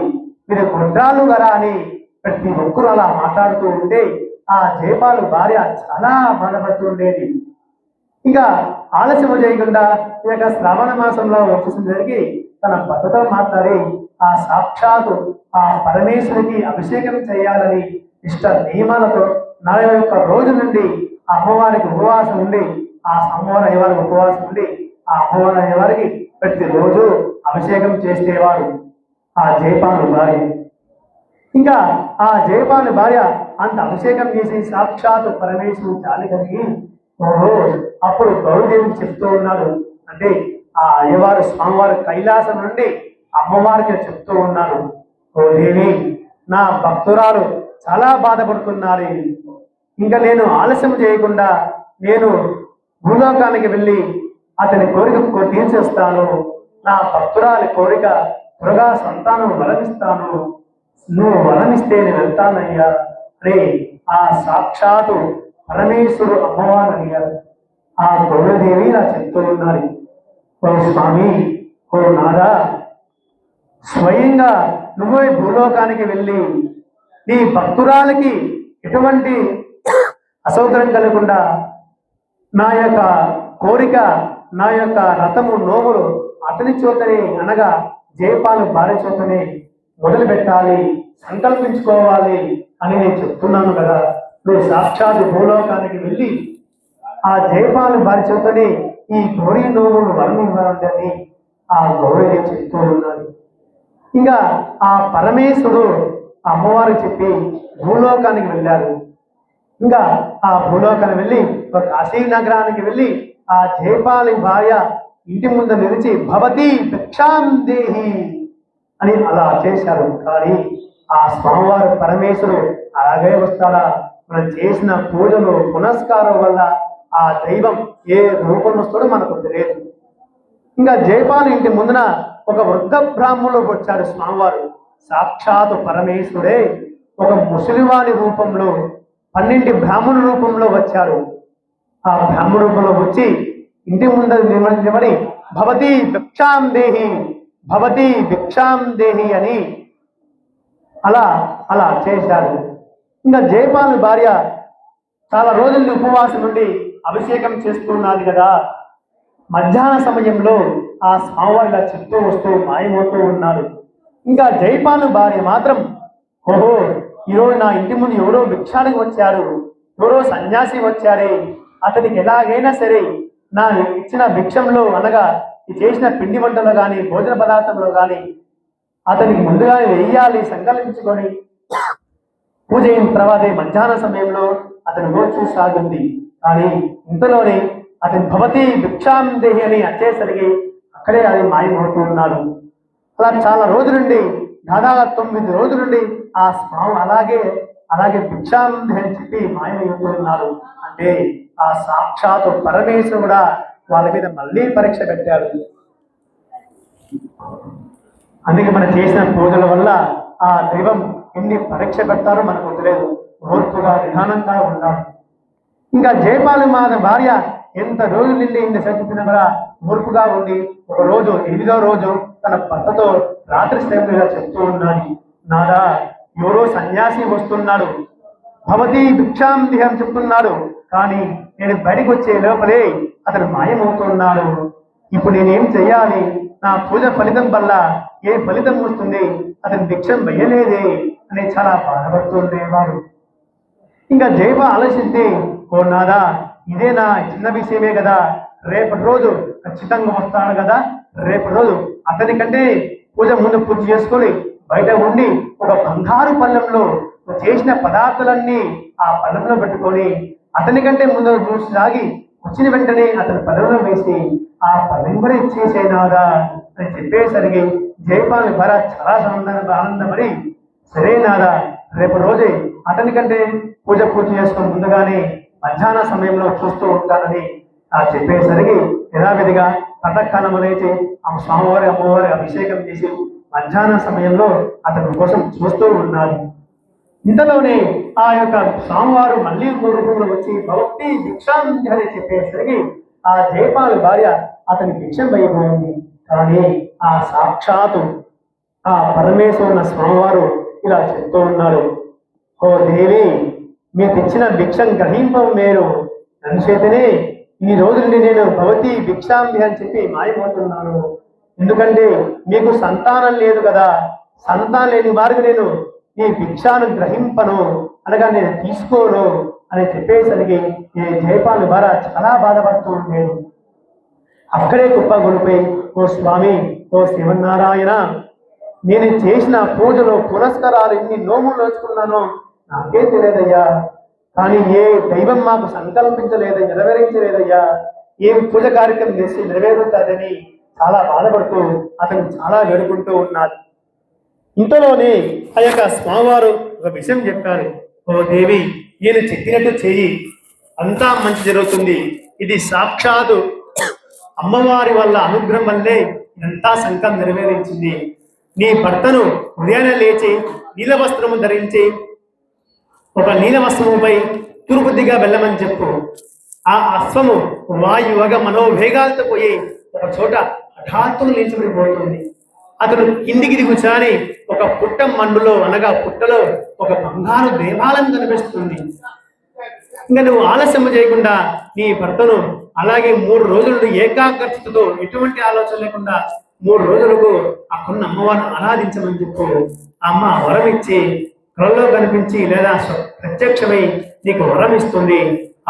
మీరు గుండ్రాలు గరా అని ప్రతి ఒక్కరు అలా మాట్లాడుతూ ఉంటే ఆ జయపాలు భార్య చాలా బాధపడుతూ ఉండేది. ఇంకా ఆలస్యం చేయకుండా ఈ యొక్క శ్రావణ మాసంలో వచ్చేసరికి తన భర్తతో మాట్లాడి ఆ సాక్షాత్తు ఆ పరమేశ్వరికి అభిషేకం చేయాలని ఇష్ట నియమాలతో 41 రోజు నుండి అమ్మవారికి ఉపవాసం ఉండి ఆ అమ్మవారి అయ్యవారికి ఉపవాసం ఉండి ఆ అమ్మవారి అయ్యవారికి ప్రతిరోజు అభిషేకం చేసేవారు ఆ జయపాలు భార్య. ఇంకా ఆ జయపాలు భార్య అంత అభిషేకం చేసి సాక్షాత్ పరమేశ్వరుడు జాలి కలిగి అప్పుడు గౌరీదేవికి చెప్తూ ఉన్నాడు. అంటే ఆ అయ్యవారు స్వామివారి కైలాసం నుండి అమ్మవారికి చెప్తూ ఉన్నాను, ఓ దేవి, నా భక్తురాలు చాలా బాధపడుతున్నారు. ఇంకా నేను ఆలస్యం చేయకుండా నేను భూలోకానికి వెళ్ళి అతని కోరిక తీర్చేస్తాను. నా భక్తురాలి కోరిక త్వరగా సంతానం వరమిస్తాను, నువ్వు వరమిస్తే నేను వెళ్తానయ్యా అని ఆ సాక్షాత్తు పరమేశ్వరుడు అమ్మవారు అడిగారు. ఆ గౌరదేవి నా చెప్తూ ఉన్నారు, ఓ స్వామి, ఓ నాదా, స్వయంగా నువ్వే భూలోకానికి వెళ్ళి నీ భక్తురాలకి ఎటువంటి అసౌకర్యం కలగకుండా నా యొక్క కోరిక నా యొక్క రథము నోములు అతని చోతనే అనగా జయపాలు భార్య చోతనే మొదలు పెట్టాలి, సంకల్పించుకోవాలి అని నేను చెప్తున్నాను కదా. నువ్వు సాక్షాత్ భూలోకానికి వెళ్ళి ఆ జయపాలు భార్య చోతనే ఈ గౌరీ నోములు వర్ణివ్వాలని ఆ గౌరీ చెప్తూ ఉన్నాడు. ఇంకా ఆ పరమేశ్వరుడు అమ్మవారు చెప్పి భూలోకానికి వెళ్ళారు. ఇంకా ఆ భూలోకానికి వెళ్ళి ఒక కాశీ నగరానికి వెళ్ళి ఆ జయపాలి భార్య ఇంటి ముందు నిలిచి భవతి భిక్షాం దేహి అని అలా చేశారు. కానీ ఆ స్వామివారు పరమేశ్వరుడు అలాగే వస్తాడా? మనం చేసిన పూజలు పునస్కారం వల్ల ఆ దైవం ఏ రూపం వస్తాడో మనకు తెలియదు. ఇంకా జయపాలి ఇంటి ముందున ఒక వృద్ధ బ్రాహ్మణుడు వచ్చాడు స్వామివారు. సాక్షాత్ పరమేశ్వరుడే ఒక ముసలివాని రూపంలో 12 బ్రాహ్మణుల రూపంలో వచ్చాడు. ఆ బ్రాహ్మణ రూపంలో వచ్చి ఇంటి ముందర నిలబడి భవతి భిక్షాం దేహి, భవతి భిక్షాం దేహి అని అలా చేశారు. ఇంకా జయపాలు భార్య చాలా రోజుల ఉపవాసం నుండి అభిషేకం చేస్తున్నది కదా, మధ్యాహ్న సమయంలో ఆ స్వామివారి ఇలా చెప్తూ వస్తూ మాయమవుతూ ఉన్నారు. ఇంకా జయపాలు భార్య మాత్రం ఓహో ఈరోజు నా ఇంటి ముందు ఎవరో భిక్షానికి వచ్చారు, ఎవరో సన్యాసి వచ్చారే, అతనికి ఎలాగైనా సరే నా ఇచ్చిన భిక్షంలో అనగా చేసిన పిండి వంటలో కానీ భోజన పదార్థంలో కానీ అతనికి ముందుగానే వేయాలి సంకల్పించుకొని పూజ అయిన తర్వాతే మధ్యాహ్న సమయంలో అతను రోజు సాగుంది. కానీ ఇంతలోనే అతని భవతి భిక్షాం దేహి అని వచ్చేసరికి అక్కడే అది మాయమవుతూ ఉన్నాడు. అలా చాలా రోజులుండి దాదాపు 9 రోజుల నుండి ఆ స్వామి అలాగే భిక్షాం దేహి అని చెప్పి మాయమవుతూ ఉన్నాడు. అంటే ఆ సాక్షాత్ పరమేశ్వరుడు కూడా వాళ్ళ మీద మళ్ళీ పరీక్ష పెట్టాడు. అందుకే మనం చేసిన పూజల వల్ల ఆ దైవం ఎన్ని పరీక్ష పెడతారో మనకు తెలియదు. ఓర్పుగా నిదానంగా ఉండాలి. ఇంకా జయపాలి మాత భార్య ఎంత రోజుల నుండి ఇన్ని చెప్పినా కూడా ఓర్పుగా ఉండి ఒక రోజు 8వ రోజు తన భర్తతో రాత్రి సమయంలో ఇలా చెప్తూ ఉన్నది, నాదా ఎవరో సన్యాసి వస్తున్నాడు, భవతి భిక్షాం దేహం చెప్తున్నాడు, కానీ నేను బయటకు వచ్చే లోపలే అతను మాయమవుతున్నాడు. ఇప్పుడు నేనేం చెయ్యాలి? నా పూజ ఫలితం వల్ల ఏ ఫలితం వస్తుంది? అతని భిక్షం వేయలేదే అని చాలా బాధపడుతుండేవారు. ఇంకా జైవ ఆలోచించి ఓ నాదా ఇదే నా చిన్న విషయమే కదా, రేపటి రోజు ఖచ్చితంగా వస్తాను కదా, రేపటి రోజు అతని కంటే పూజ ముందు పూజ చేసుకొని బయట ఉండి ఒక బంగారు పళ్ళెంలో చేసిన పదార్థాలన్నీ ఆ పళ్ళెంలో పెట్టుకొని అతని కంటే ముందు చూసి సాగి వచ్చిన వెంటనే అతని పళ్ళెంలో వేసి ఆ పళ్ళెం కూడా ఇచ్చేసేనాదా అని చెప్పేసరికి జయపాలి భార్య చాలా ఆనందపడి సరే నాదా రేపు రోజే అతని కంటే పూజ చేసుకుని ముందుగానే మధ్యాహ్న సమయంలో చూస్తూ ఉంటానని చెప్పేసరికి యథావిధిగా కథకాలము లేచి ఆ స్వామివారి అమ్మవారి అభిషేకం చేసి మధ్యాహ్న సమయంలో అతని కోసం చూస్తూ ఉన్నారు. ఇంతలోనే ఆ యొక్క స్వామివారు మళ్ళీ రూపంలో వచ్చి భక్తి భిక్షాం అని చెప్పేసరికి ఆ జయపాలి భార్య అతని భిక్షం అయిపోయింది. కానీ ఆ సాక్షాత్తు ఆ పరమేశ్వరుని స్వామివారు ఇలా చెప్తూ ఉన్నాడు, ఓ దేవి మీరు తెచ్చిన భిక్షం గ్రహింపం మీరు నన్ను చేతనే ఈ రోజు నుండి నేను భవతి భిక్షాంబి అని చెప్పి మాయమవుతున్నాను. ఎందుకంటే మీకు సంతానం లేదు కదా, సంతానం లేని వారికి నేను ఈ భిక్షాను గ్రహింపను అనగా నేను తీసుకోను అని చెప్పేసరికి ఈ జయపాలి భార్య చాలా బాధపడుతూ ఉండేది. అక్కడే కుప్పగొలిపోయి ఓ స్వామి ఓ శివనారాయణ నేను చేసిన పూజలో పురస్కారాలు ఎన్ని నోములు నోచుకున్నానో నాకే తెలియదయ్యా, కానీ ఏ దైవం మాకు సంకల్పించలేదయ్యా, నెరవేరించలేదయ్యా, ఏం పూజ కార్యక్రమం చేసి నెరవేరుతుందని చాలా బాధపడుతూ అతను చాలా వేడుకుంటూ ఉన్నాడు. ఇంతలోనే ఆ యొక్క స్వామివారు ఒక విషయం చెప్పారు, ఓ దేవి నేను చెప్పినట్టు చెయ్యి అంతా మంచి జరుగుతుంది, ఇది సాక్షాత్తు అమ్మవారి వల్ల అనుగ్రహం వల్లే ఇదంతా సంకల్పం నెరవేరించింది. నీ భర్తను ఉదయాన్నే లేచి నీల వస్త్రము ధరించి ఒక నీల వస్త్రముపై తూర్పు దిగా వెళ్ళమని చెప్పు. ఆ అశ్వము వాయువగ మనోవేగాలతో పోయి ఒక చోట హఠాత్తును నిలిచిపడిపోతుంది. అతను కిందికి దిగుచాని ఒక పుట్ట మండులో అనగా పుట్టలో ఒక బంగారు దేవాలయం కనిపిస్తుంది. ఇంకా నువ్వు ఆలస్యం చేయకుండా నీ భర్తను అలాగే 3 రోజులు ఏకాగ్రతతో ఎటువంటి ఆలోచన లేకుండా 3 రోజులకు అక్కడున్న అమ్మవారిని ఆరాధించమని చెప్పు. అమ్మ వరం ఇచ్చి కళ్ళలో కనిపించి లేదా ప్రత్యక్షమై నీకు వరం ఇస్తుంది.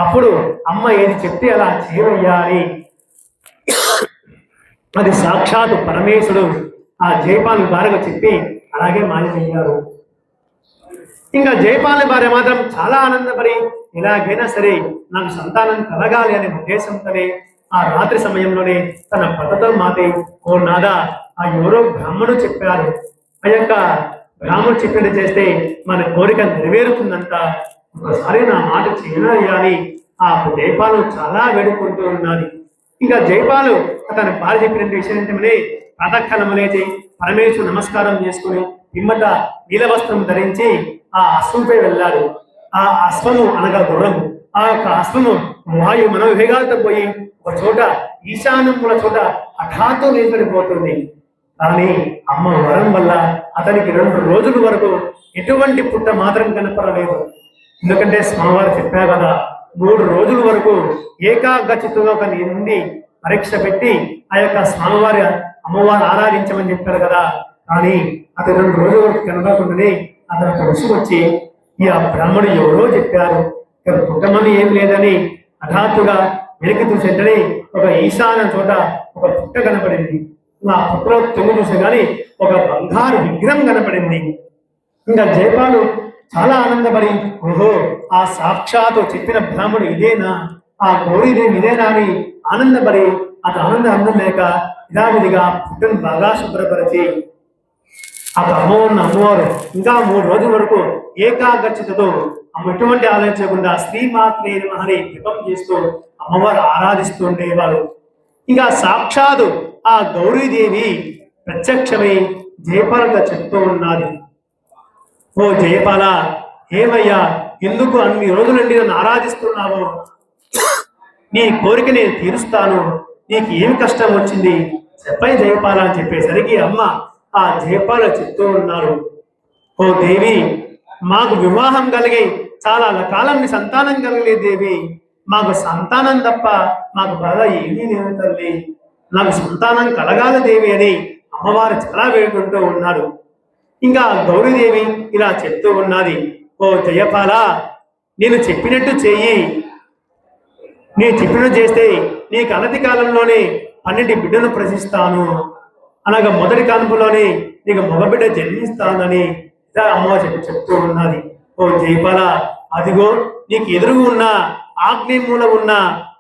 అప్పుడు అమ్మ ఏది చెప్తే అలా చేయవయ్యాలి. అది సాక్షాత్ పరమేశ్వరుడు ఆ జయపాలి భార్యకు చెప్పి అలాగే మాయమయ్యారు. ఇంకా జయపాలి భార్య మాత్రం చాలా ఆనందపడి ఎలాగైనా సరే నాకు సంతానం కలగాలి అనే ఉద్దేశంతోనే ఆ రాత్రి సమయంలోనే తన భర్తతో మాతే ఓ నాదా ఆ ఎవరో బ్రాహ్మణుడు చెప్పారు, ఆ యొక్క బ్రాహ్మణుడు చెప్పినట్టు చేస్తే మన కోరిక నెరవేరుతుందంట, ఒకసారి నా మాట చేయనాలి అని ఆ జయపాలు చాలా వేడుకుంటూ ఉన్నది. ఇంకా జయపాలు తన భార్య చెప్పిన విషయం ఏంటంటే ప్రాతకాలం లేచి పరమేశ్వరు నమస్కారం చేసుకుని పిమ్మట నీలవస్త్రం ధరించి ఆ అశ్వంపై వెళ్ళాడు. ఆ అశ్వము అనగా గుర్రము, ఆ యొక్క అశ్వము వాయు మనోవేగాలతో పోయి ఒక చోట ఈశాన్యముల చోట హఠాత్తు నిలబడిపోతుంది. కానీ అమ్మ వరం వల్ల అతనికి 2 రోజుల వరకు ఎటువంటి పుట్ట మాత్రం కనపడలేదు. ఎందుకంటే స్వామివారు చెప్పారు కదా, 3 రోజుల వరకు ఏకాగ్రచిత్తుగా ఒక నుండి పరీక్ష పెట్టి ఆ యొక్క స్వామివారి అమ్మవారు ఆరాధించమని చెప్పారు కదా. కానీ అతను 2 రోజుల వరకు కనబడకుండానే అతను కలిసి వచ్చి ఈ ఆ బ్రాహ్మణుడు ఎవరో చెప్పారు, ఇక్కడ పుట్టమని ఏం లేదని హఠాత్తుగా వెనక్కి చూసేంటనే ఒక ఈశాన్య చోట ఒక పుట్ట కనపడింది. ఆ పుట్టలో తొంగి చూసే గాని ఒక బంగారు విగ్రహం కనపడింది. ఇంకా జయపాలు చాలా ఆనందపడి, ఓహో ఆ సాక్షాత్తు చెప్పిన బ్రాహ్మణుడు ఇదేనా, ఆ గౌరీదేవి ఇదేనా అని ఆనందపడి అతను ఆనందం లేక యథావిధిగా పుట్టును బాగా శుభ్రపరిచి ఆ అమ్మవారు ఇంకా 3 రోజుల వరకు ఏకాగ్రతతో ఎటువంటి ఆలోచించకుండా శ్రీమాత్రే నమః అని జపం చేస్తూ అమ్మవారు ఆరాధిస్తూ ఉండేవారు. ఇంకా సాక్షాత్తు ఆ గౌరీదేవి ప్రత్యక్షమై జయపాలతో చెప్తూ ఉన్నది, ఓ జయపాల, ఏమయ్యా ఎందుకు అన్ని రోజుల నుండి నన్ను ఆరాధిస్తున్నావు? నీ కోరిక నేను తీరుస్తాను, నీకు ఏమి కష్టం వచ్చింది చెప్పై జయపాల అని చెప్పేసరికి అమ్మ ఆ జయపాల చెప్తూ ఉన్నారు, ఓ దేవి, మాకు వివాహం కలిగి చాలా కాలం సంతానం కలగలేదు దేవి, మాకు సంతానం తప్ప మాకు బాధ ఏమీ లేదు తల్లి, నాకు సంతానం కలగాలి దేవి అని అమ్మవారు చాలా వేడుకుంటూ ఉన్నారు. ఇంకా గౌరీదేవి ఇలా చెప్తూ ఉన్నది, ఓ జయపాల, నేను చెప్పినట్టు చెయ్యి, నేను చెప్పినట్టు చేస్తే నీకు అనతి కాలంలోనే 12 బిడ్డను ప్రసిస్తాను, అనగా మొదటి కాన్పులోనే నీకు మగబిడ్డ జన్మిస్తానని అమ్మవారు చెప్తూ ఉన్నది. ఓ జయపాల, అదిగో నీకు ఎదురుగా ఉన్న ఆగ్నేయ మూల ఉన్న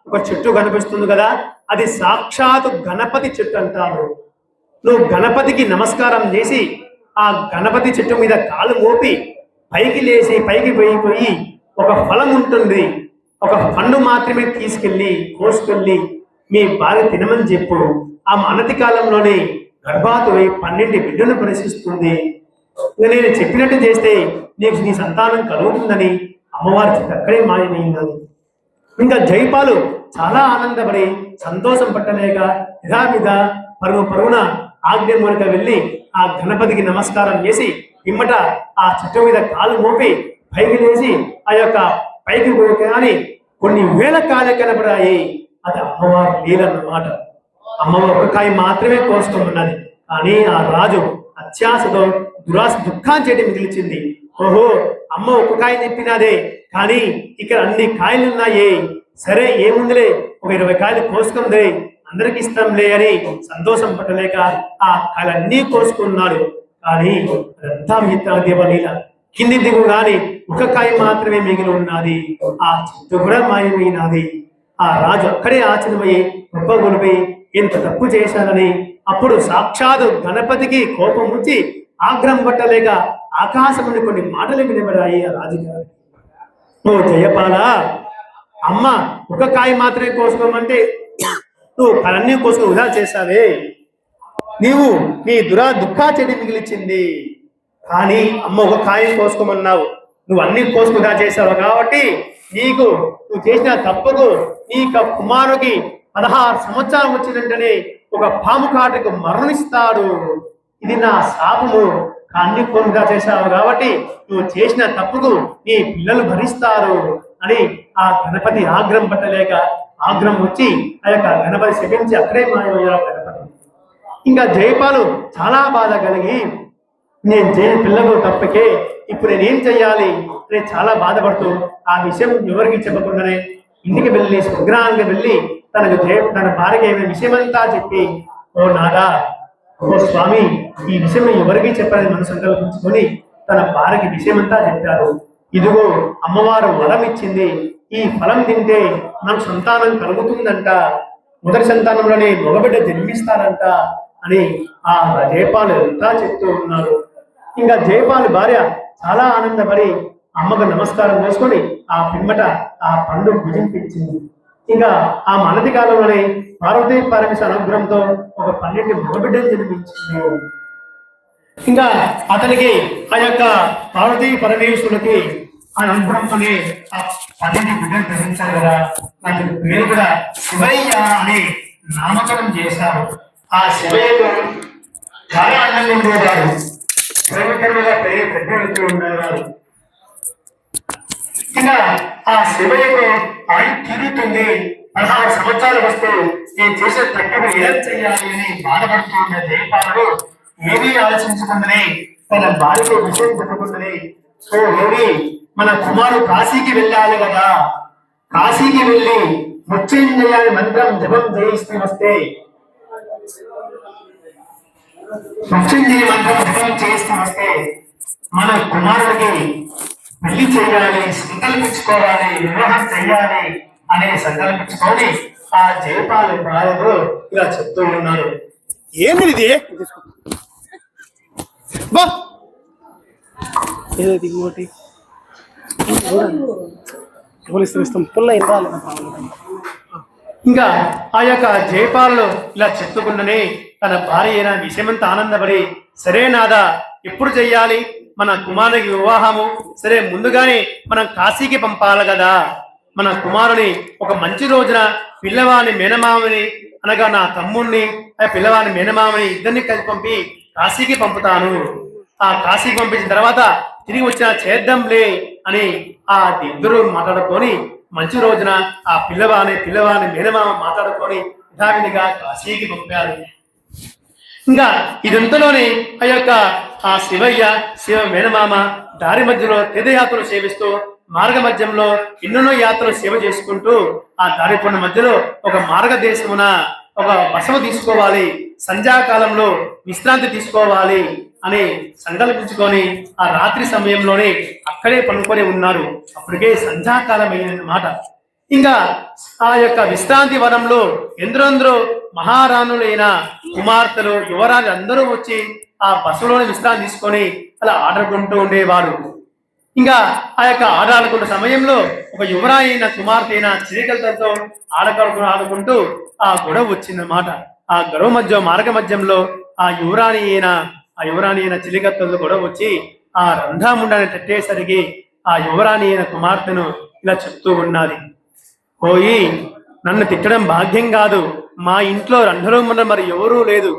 ఒక చెట్టు కనిపిస్తుంది కదా, అది సాక్షాత్ గణపతి చెట్టు అంటారు. నువ్వు గణపతికి నమస్కారం చేసి ఆ గణపతి చెట్టు మీద కాలు మోపి పైకి లేచి పైకి పోయి ఒక ఫలం ఉంటుంది, ఒక పండు మాత్రమే తీసుకెళ్ళి కోసుకెళ్ళి మీ భార్య తినమని చెప్పు, ఆ అనతి కాలంలోనే గర్భాతులై 12 బిడ్డను ప్రవేశిస్తుంది, నేను చెప్పినట్టు చేస్తే నీకు నీ సంతానం కలుగుతుందని అమ్మవారి అక్కడే మాయమైందని. ఇంకా జయపాలు చాలా ఆనందపడి సంతోషం పట్టలేక యథావిధ పరుగున ఆగ్నేయ మూలక వెళ్ళి ఆ గణపతికి నమస్కారం చేసి ఇమ్మట ఆ చెట్టు మీద కాలు మోపి పైకి లేచి ఆ యొక్క పైకి కానీ కొన్ని వేల కాయలు కనబడాయి. అది అమ్మవారి లీలన్నమాట. అమ్మవారు ఒక కాయ మాత్రమే కోసుకున్నది, కానీ ఆ రాజు అత్యాశతో దుఃఖాన్ని చేయడం మిగిలిచింది. ఓహో, అమ్మ ఒక కాయ చెప్పినదే, కానీ ఇక్కడ అన్ని కాయలు ఉన్నాయి, సరే ఏముందిలే ఒక 20 కాయలు కోసుకుందే అందరికి ఇస్తాంలే అని సంతోషం పట్టలేక ఆ కాయలన్నీ కోసుకున్నాడు. కానీ అంతా మిగతా దేవలీల కింది దిగు గాని ఒక కాయ మాత్రమే మిగిలి ఉన్నది, ఆ చెట్టు కూడా మాయమైనది. ఆ రాజు అక్కడే ఆచరణమయ్యి గొప్ప గొలిపి ఎంత తప్పు చేశానని అప్పుడు సాక్షాత్ గణపతికి కోపం వచ్చి ఆగ్రహం పట్టలేక ఆకాశముని కొన్ని మాటలు వినబడాయి ఆ రాజుగారు. ఓ జయపాల, అమ్మ ఒక కాయ మాత్రమే కోసుకోమంటే నువ్వు కలన్నీ కోసుకొని వృధా చేశావే, నీవు నీ దుఃఖా చెడి మిగిలిచింది, కానీ అమ్మ ఒక కాయ కోసుకోమన్నావు, నువ్వు అన్ని కోసుకు వృధా చేశావు కాబట్టి నువ్వు చేసిన తప్పుకు నీ కుమారుకి 16 సంవత్సరాలు వచ్చినంటనే ఒక పాము కాటుకు మరణిస్తాడు, ఇది నా శాపము, అన్ని కోసుగా చేశావు కాబట్టి నువ్వు చేసిన తప్పుకు నీ పిల్లలు భరిస్తారు అని ఆ గణపతి ఆగ్రహం పట్టలేక ఆగ్రహం వచ్చి ఆ యొక్క గణపతి శపించి అక్కడే మాయమయ్యారు గణపతి. ఇంకా జయపాలు చాలా బాధ కలిగి నేను చేయని పిల్లకు తప్పకే ఇప్పుడు నేనేం చెయ్యాలి అని చాలా బాధపడుతూ ఆ విషయం ఎవరికి చెప్పకుండానే ఇంటికి వెళ్ళి స్వగ్రహానికి వెళ్ళి తన భార్యకి ఏమైనా విషయమంతా చెప్పి, ఓ నాదా, ఓ స్వామి, ఈ విషయం ఎవరికి చెప్పాలని మనసు సంకల్పించుకొని తన భార్యకి విషయమంతా చెప్పారు. ఇదిగో అమ్మవారు వరం ఇచ్చింది, ఈ ఫలం తింటే నాకు సంతానం కలుగుతుందంట, మొదటి సంతానంలోనే మగబిడ్డ జన్మిస్తారంట అని ఆ జయపాలు ఎంతా చెప్తూ ఉన్నారు. ఇంకా జయపాలు భార్య చాలా ఆనందపడి అమ్మకు నమస్కారం చేసుకొని ఆ పిమ్మట ఆ పండు భుజింపించింది. ఇంకా ఆ మనది కాలంలోనే పార్వతీ పరమేశ్వర అనుగ్రహంతో ఒక 12 మగబిడ్డలు జన్మించింది. ఇంకా అతనికి ఆ యొక్క పార్వతీ పరమేశ్వరుడికి ఆ అనుగ్రహంతోనే ఆ పన్నెండు బిడ్డలు గ్రహించారు కదా, నాకు పేరు కూడా శివయ్య అని నామకరణం చేశారు. ఆ శివయ్యకు చాలా అందంగా ఉండేవారు, ప్రేమకరంగా పెద్ద ఉండేవారు. ఇలా ఆ శివయ్యకు ఆయన తిరుగుతుంది. 16 సంవత్సరాలు వస్తూ నేను చేసే తక్కువ ఏం చెయ్యాలి అని బాధపడుతున్న జయపాలుడు ఏమీ ఆలోచించుకుందని తన భార్యతో విషయం చెప్పుకుందని, సో ఏమి మన కుమారుడు కాశీకి వెళ్ళాలి కదా, కాశీకి వెళ్ళి మృత్యుంజయాన్ని మంత్రం జపం చేయిస్తూ వస్తే, మృత్యుంజయ మంత్రం జపం చేయిస్తూ వస్తే మన కుమారుడికి పెళ్లి చేయాలి, సంకల్పించుకోవాలి, వివాహం చెయ్యాలి అనే సంకల్పించుకొని ఆ జయపాలి భార్యలు ఇలా చెప్తూ ఉన్నారు. ఏంది ఇది? బా ఏది ఇంకోటి ఇస్తాం పుల్ల ఇవ్వాలి. ఇంకా ఆ యొక్క జయపాలు ఇలా చెప్పుకుంటూనే తన భార్య అయిన విషయమంతా ఆనందపడి, సరే నాదా ఎప్పుడు చెయ్యాలి మన కుమారునికి వివాహము, సరే ముందుగానే మనం కాశీకి పంపాలి కదా, మన కుమారుని ఒక మంచి రోజున పిల్లవాని మేనమామని అనగా నా తమ్ముణ్ణి ఆ పిల్లవాని మేనమామని ఇద్దరిని కలిసి పంపి కాశీకి పంపుతాను. ఆ కాశీకి పంపించిన తర్వాత తిరిగి వచ్చిన చేద్దాంలే అని ఆ ఇద్దరు మాట్లాడుకొని మంచి రోజున ఆ పిల్లవాని మేనమామ మాట్లాడుకొని యథావిధిగా కాశీకి పంపారు. ఇంకా ఇదంతలోనే ఆ యొక్క ఆ శివయ్య శివ మేనమామ దారి మధ్యలో తీర్థయాత్రలు సేవిస్తూ మార్గ మధ్యంలో ఎన్నెన్నో యాత్రలు సేవ చేసుకుంటూ ఆ దారి పొన్న మధ్యలో ఒక మార్గదేశమున ఒక బసవ తీసుకోవాలి, సంధ్యాకాలంలో విశ్రాంతి తీసుకోవాలి అని సంకల్పించుకొని ఆ రాత్రి సమయంలోనే అక్కడే పనుకొని ఉన్నారు. అప్పటికే సంధ్యాకాలం అయిందన్నమాట. ఇంకా ఆ యొక్క విశ్రాంతి వనంలో ఎందరో మహారాణులైన కుమార్తెలు యువరాజు అందరూ వచ్చి ఆ బస్సులోనే విశ్రాంతి తీసుకొని అలా ఆడుకుంటూ ఉండేవారు. ఇంకా ఆ యొక్క ఆడుకున్న సమయంలో ఒక యువరాణి అయిన కుమార్తె అయిన చిలికలతో ఆడుకుంటూ ఆ గొడవ వచ్చిందన్నమాట. ఆ గొడవ మార్గ మధ్యంలో ఆ యువరాణి అయిన చిలికలతో గొడవ వచ్చి ఆ రంధ్రాముండాన్ని తట్టేసరికి ఆ యువరాణి అయిన కుమార్తెను ఇలా చెప్తూ ఉన్నది, పోయి నన్ను తిట్టడం భాగ్యం కాదు, మా ఇంట్లో రంధ్రముండ మరి ఎవరూ లేదు,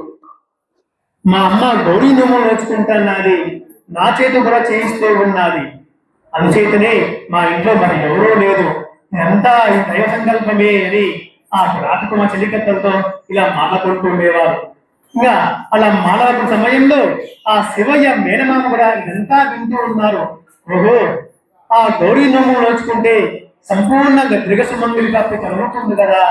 మా అమ్మ గౌరీ నోము నేర్చుకుంటున్నది, నా చేత కూడా చేయిస్తూ ఉన్నది, అందుచేతనే మా ఇంట్లో మరి ఎవరూ లేదు, ఇదంతా దైవ సంకల్పమే అని ఆ రాజకుమార్ చెలికత్తలతో ఇలా మాట్లాడుకుంటూ ఉండేవారు. ఇంకా అలా మాట్లాడుతున్న సమయంలో ఆ శివయ్య మేనమామ కూడా ఇదంతా వింటూ ఉన్నారు. ఓహో, ఆ గౌరీ నోము నేర్చుకుంటే సంపూర్ణంగా దృగ సుమంగళి ప్రాప్తి కలుగుతుంది కదా,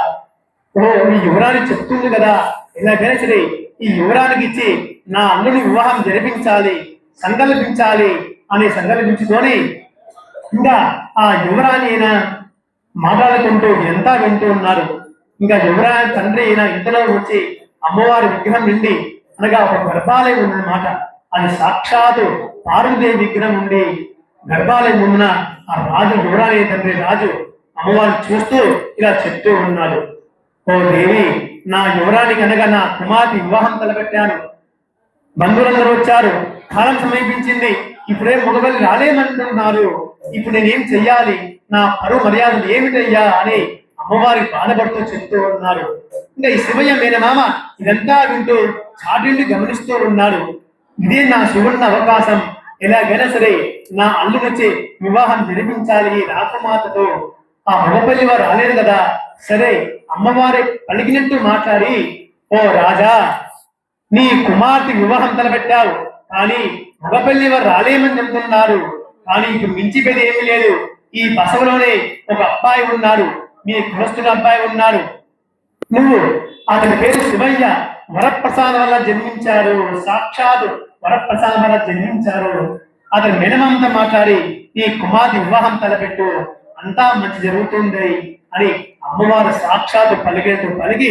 ఓ ఈ యువరాణి చెప్తుంది కదా, ఎలాగైనా సరే ఈ యువరానికి ఇచ్చి నా అల్లుని వివాహం జరిపించాలి, సంకల్పించాలి అని సంకల్పించుకొని ఇంకా ఆ యువరాణి అయినా మాట్లాడుకుంటూ ఎంత వింటూ ఉన్నారు. ఇంకా యువరాణి తండ్రి అయినా ఇంతలో వచ్చి అమ్మవారి విగ్రహం నుండి అనగా ఒక గర్భాలయం ఉందన్నమాట. అది సాక్షాత్తు పార్వతీదేవి విగ్రహం ఉండి గర్భాలయం ముందున ఆ రాజు యువరాణి తండ్రి రాజు అమ్మవారిని చూస్తూ ఇలా చెప్తూ ఉన్నాడు, ఓ దేవి, నా యువరానికి అనగా నా కుమార్తె వివాహం తలపెట్టాను, బంధువులందరూ వచ్చారు, కాలం సమీపించింది, ఇప్పుడే మగవాళ్ళు రాలేమంటున్నారు, ఇప్పుడు నేనేం చెయ్యాలి, నా పరువు మర్యాదలు ఏమిటయ్యా అని అమ్మవారి బాధపడుతూ చెప్తూ ఉన్నారు. ఇంకా ఈ శివయ్య మేనమామ ఇదంతా వింటూ చాటిండి గమనిస్తూ ఉన్నాడు. ఇదే నా శివున్న అవకాశం, ఎలాగైనా సరే నా అల్లునొచ్చి వివాహం జరిపించాలి రాకుమాతతో. ఆ మగపల్లి వారు రాలేదు కదా, సరే అమ్మవారి పలికినట్టు మాట్లాడి, ఓ రాజా, నీ కుమార్తె వివాహం తలపెట్టావు, కానీ మగపల్లి వారు రాలేమని చెప్తున్నారు, కానీ ఇప్పుడు మించిపోయేది ఏమీ లేదు, ఈ బసవలోనే ఒక అబ్బాయి ఉన్నాడు, మీ కులస్తున్న అబ్బాయి ఉన్నాడు, నువ్వు అతని పేరు శివయ్య, వరప్రసాదం వల్ల జన్మించారు, సాక్షాత్ వరప్రసాదం వల్ల జన్మించారు, అతని మేనమామతో మాట్లాడి ఈ కుమార్తె వివాహం తలపెట్టు, అంతా మంచి జరుగుతుంది అని అమ్మవారు సాక్షాత్ పలికి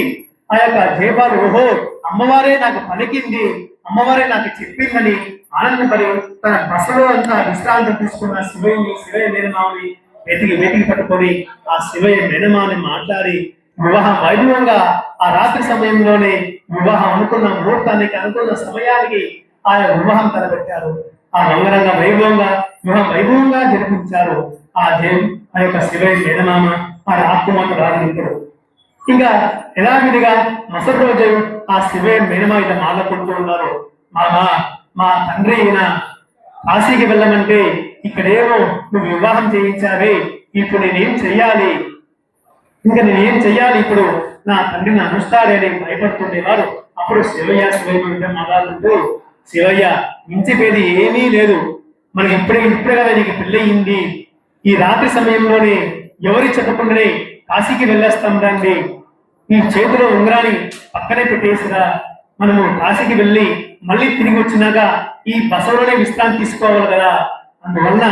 ఆ యొక్క జయపాలు, ఓహో అమ్మవారే నాకు పలికింది, అమ్మవారే నాకు చెప్పిందని ఆనందపడి తన బస్సులో అంతా విశ్రాంతి తీసుకున్న శివయ్య మేనమామని వెతికి పట్టుకొని ఆ శివయ్య మేనమామని మాట్లాడి వివాహం వైభవంగా ఆ రాత్రి సమయంలోనే వివాహం అనుకున్న ముహూర్తానికి అనుకున్న సమయానికి ఆయన వివాహం తలపెట్టారు. ఆ రంగరంగ వైభవంగా వైభవంగా జరిపించారు ఆ యొక్క శివయ్య మేనమామ ఆ రాకుమాత రాజులు. ఇంకా యథావిధిగా మసటి రోజు ఆ శివయ్య మేనమా ఇలా మాట్లాడుకుంటూ ఉన్నారు. మా తండ్రి ఈయన కాశీకి వెళ్ళమంటే ఇక్కడేమో నువ్వు వివాహం చేయించావే, ఇప్పుడు నేనేం చెయ్యాలి, ఇంకా నేనేం చెయ్యాలి, ఇప్పుడు నా తండ్రిని అనుష్టాడని భయపడుతుండేవారు. అప్పుడు శివయ్య మాట్లాడుతుంటూ, శివయ్య మించిపోయేది ఏమీ లేదు, మనకి ఇప్పుడే కదా నీకు పెళ్ళయింది, ఈ రాత్రి సమయంలోనే ఎవరి చెప్పకుండానే కాశీకి వెళ్ళేస్తాం రండి, ఈ చేతిలో ఉంగరాన్ని పక్కనే పెట్టేసిరా, మనము కాశీకి వెళ్ళి మళ్ళీ తిరిగి వచ్చినాక ఈ బసవలోనే విశ్రాంతి తీసుకోవాలి కదా, అందువల్ల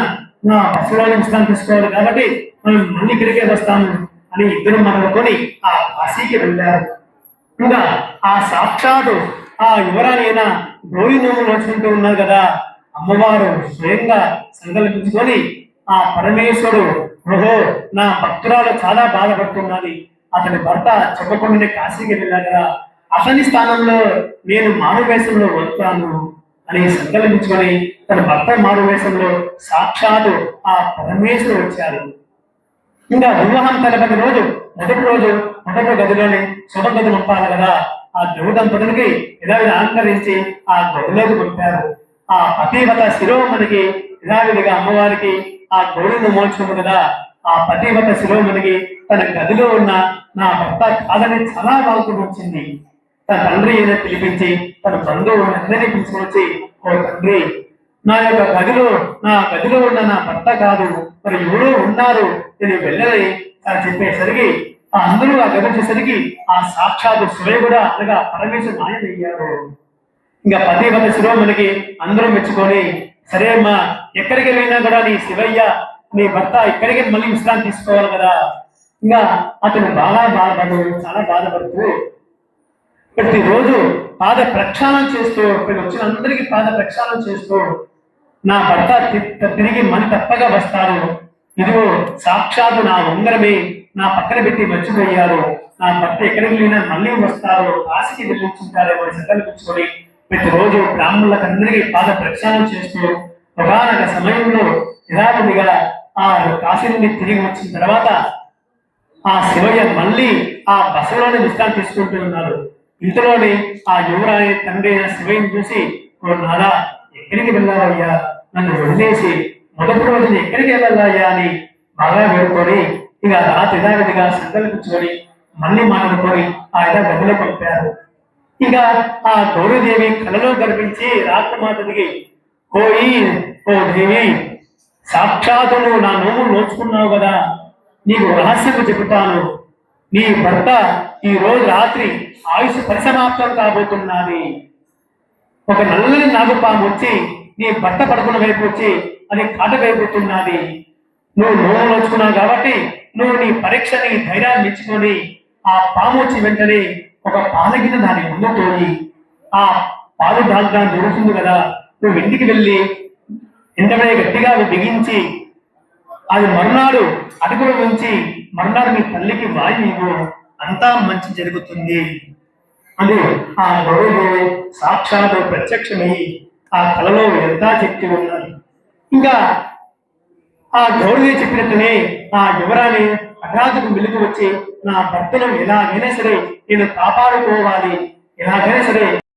నా బసవలోనే విశ్రాంతి తీసుకోవాలి కాబట్టి మనం మళ్ళీ ఇక్కడికే వస్తాము అని ఇద్దరు మనకొని ఆ కాశీకి వెళ్ళారు. ఇంకా ఆ సాక్షాత్తు ఆ యువరాణి అయినా గౌరీ నోము నడుచుకుంటూ ఉన్నారు కదా, అమ్మవారు స్వయంగా సంకల్పించుకొని ఆ పరమేశ్వరుడు, ఓహో నా భక్తురాలు చాలా బాధపడుతున్నది, అతని భర్త చెప్పకుండానే కాశీకి వెళ్ళాడు కదా, అతని స్థానంలో నేను మారువేషంలో వస్తాను అని సంకల్పించుకొని తన భర్త మారువేషంలో సాక్షాత్తు ఆ పరమేశ్వరుడు వచ్చారు. ఇంకా వివాహం తలపతి రోజు మొదటి గదిలోని శుభ గది పంపాలి కదా, ఆ దంపతులకి యథావిధి అలంకరించి ఆ గదిలోకి పంపారు. ఆ పతివత శిరోమణికి యథావిధిగా అమ్మవారికి ఆ గౌరీని మోల్చుకుంది కదా, ఆ పతివత శిరోమణికి తన గదిలో ఉన్న నా భర్త కాదని చాలా బాగుంటూ వచ్చింది. తన తండ్రి అయినా పిలిపించి తన బంధువులు అందరినీ పిలుచుకొచ్చి, ఓ తండ్రి, నా గదిలో ఉన్న నా భర్త కాదు, మరి ఎవరో ఉన్నారు, నేను వెళ్ళని అని చెప్పేసరికి ఆ అందరూ ఆ గది వచ్చేసరికి ఆ సాక్షాత్తు శివయ్య కూడా అనగా పరమేశ్వరు మాయమయ్యారు. ఇంకా పతివత శిరోమణికి అందరూ మెచ్చుకొని, సరే అమ్మా, ఎక్కడికి వెళ్ళినా కూడా నీ శివయ్య నీ భర్త ఇక్కడికి మళ్ళీ విశ్రాంతి తీసుకోవాలి కదా. ఇంకా అతను చాలా బాధపడుతూ ప్రతిరోజు పాద ప్రక్షాళన చేస్తూ వచ్చిన అందరికీ పాద ప్రక్షాళన చేస్తూ, నా భర్త తిరిగి మళ్ళీ తప్పగా వస్తారు, ఇదిగో సాక్షాత్తు నా ఉంగరమే నా పక్కన పెట్టి మర్చిపోయారు, నా భర్త ఎక్కడికి వెళ్ళినా మళ్ళీ వస్తారు, కాశీకి వెళ్ళించుంటారేమో సంకల్పించుకొని ప్రతిరోజు బ్రాహ్మణులకు అందరికీ పాద ప్రక్షాళన చేస్తూ ఒకనొక సమయంలో యథావిధిగా ఆ కాశీ నుండి తిరిగి వచ్చిన తర్వాత ఆ శివయ్య మళ్ళీ ఆ బసలోనే విశ్రాంతి తీసుకుంటూ ఉన్నారు. ఇంతలోనే ఆ యువరాణి తండ్రి అయిన శివయ్యని చూసి, ఓ నాదా, ఎక్కడికి వెళ్ళావయ్యా, నన్ను వదిలేసి మొదటి రోజున ఎక్కడికి వెళ్ళాయ్యా అని బాగా వేడుకొని ఇక రాత్రి యథావిధిగా సంకల్పించుకొని మళ్ళీ మాట్లాడుకొని ఆ గదిలో పంపారు. ఇక ఆ గౌరీదేవి కలలో కనిపించి రాత్రమాతకి, ఓ దేవి, సాక్షాత్తు నువ్వు నా నోము నోచుకున్నావు కదా, నీకు రహస్యం చెబుతాను, నీ భర్త ఈ రోజు రాత్రి ఆయుష్ పరిసమాప్తం కాబోతున్నది. ఒక నల్లని నాగుపాము వచ్చి నీ భర్త పడుకున్న వైపు వచ్చి అది కాట వేయబోతున్నది. నువ్వు నోము నోచుకున్నావు కాబట్టి నువ్వు నీ పరీక్షని ధైర్యాన్ని మెచ్చుకొని ఆ పాము వచ్చి వెంటనే ఒక పాలగిన దాని ముందు తోడి ఆ పాలు దాల్చడానికి దొరుకుతుంది కదా, నువ్వు ఇంటికి వెళ్ళి ఎండమే గట్టిగా బిగించి అది మరునాడు అడుగులు ఉంచి మరునాడు మీ తల్లికి వాయువు అంతా మంచి జరుగుతుంది అని ఆ గౌరీదేవి సాక్షాత్తు ప్రత్యక్షమై ఆ కళలో ఎంత శక్తి ఉన్నది. ఇంకా ఆ గౌరీదేవి చెప్పినట్టునే ఆ యువరాణి హఠాత్తుకు మెలుగు వచ్చి, నా భర్తను ఎలాగైనా సరే నేను కాపాడుకోవాలి, ఎలాగైనా సరే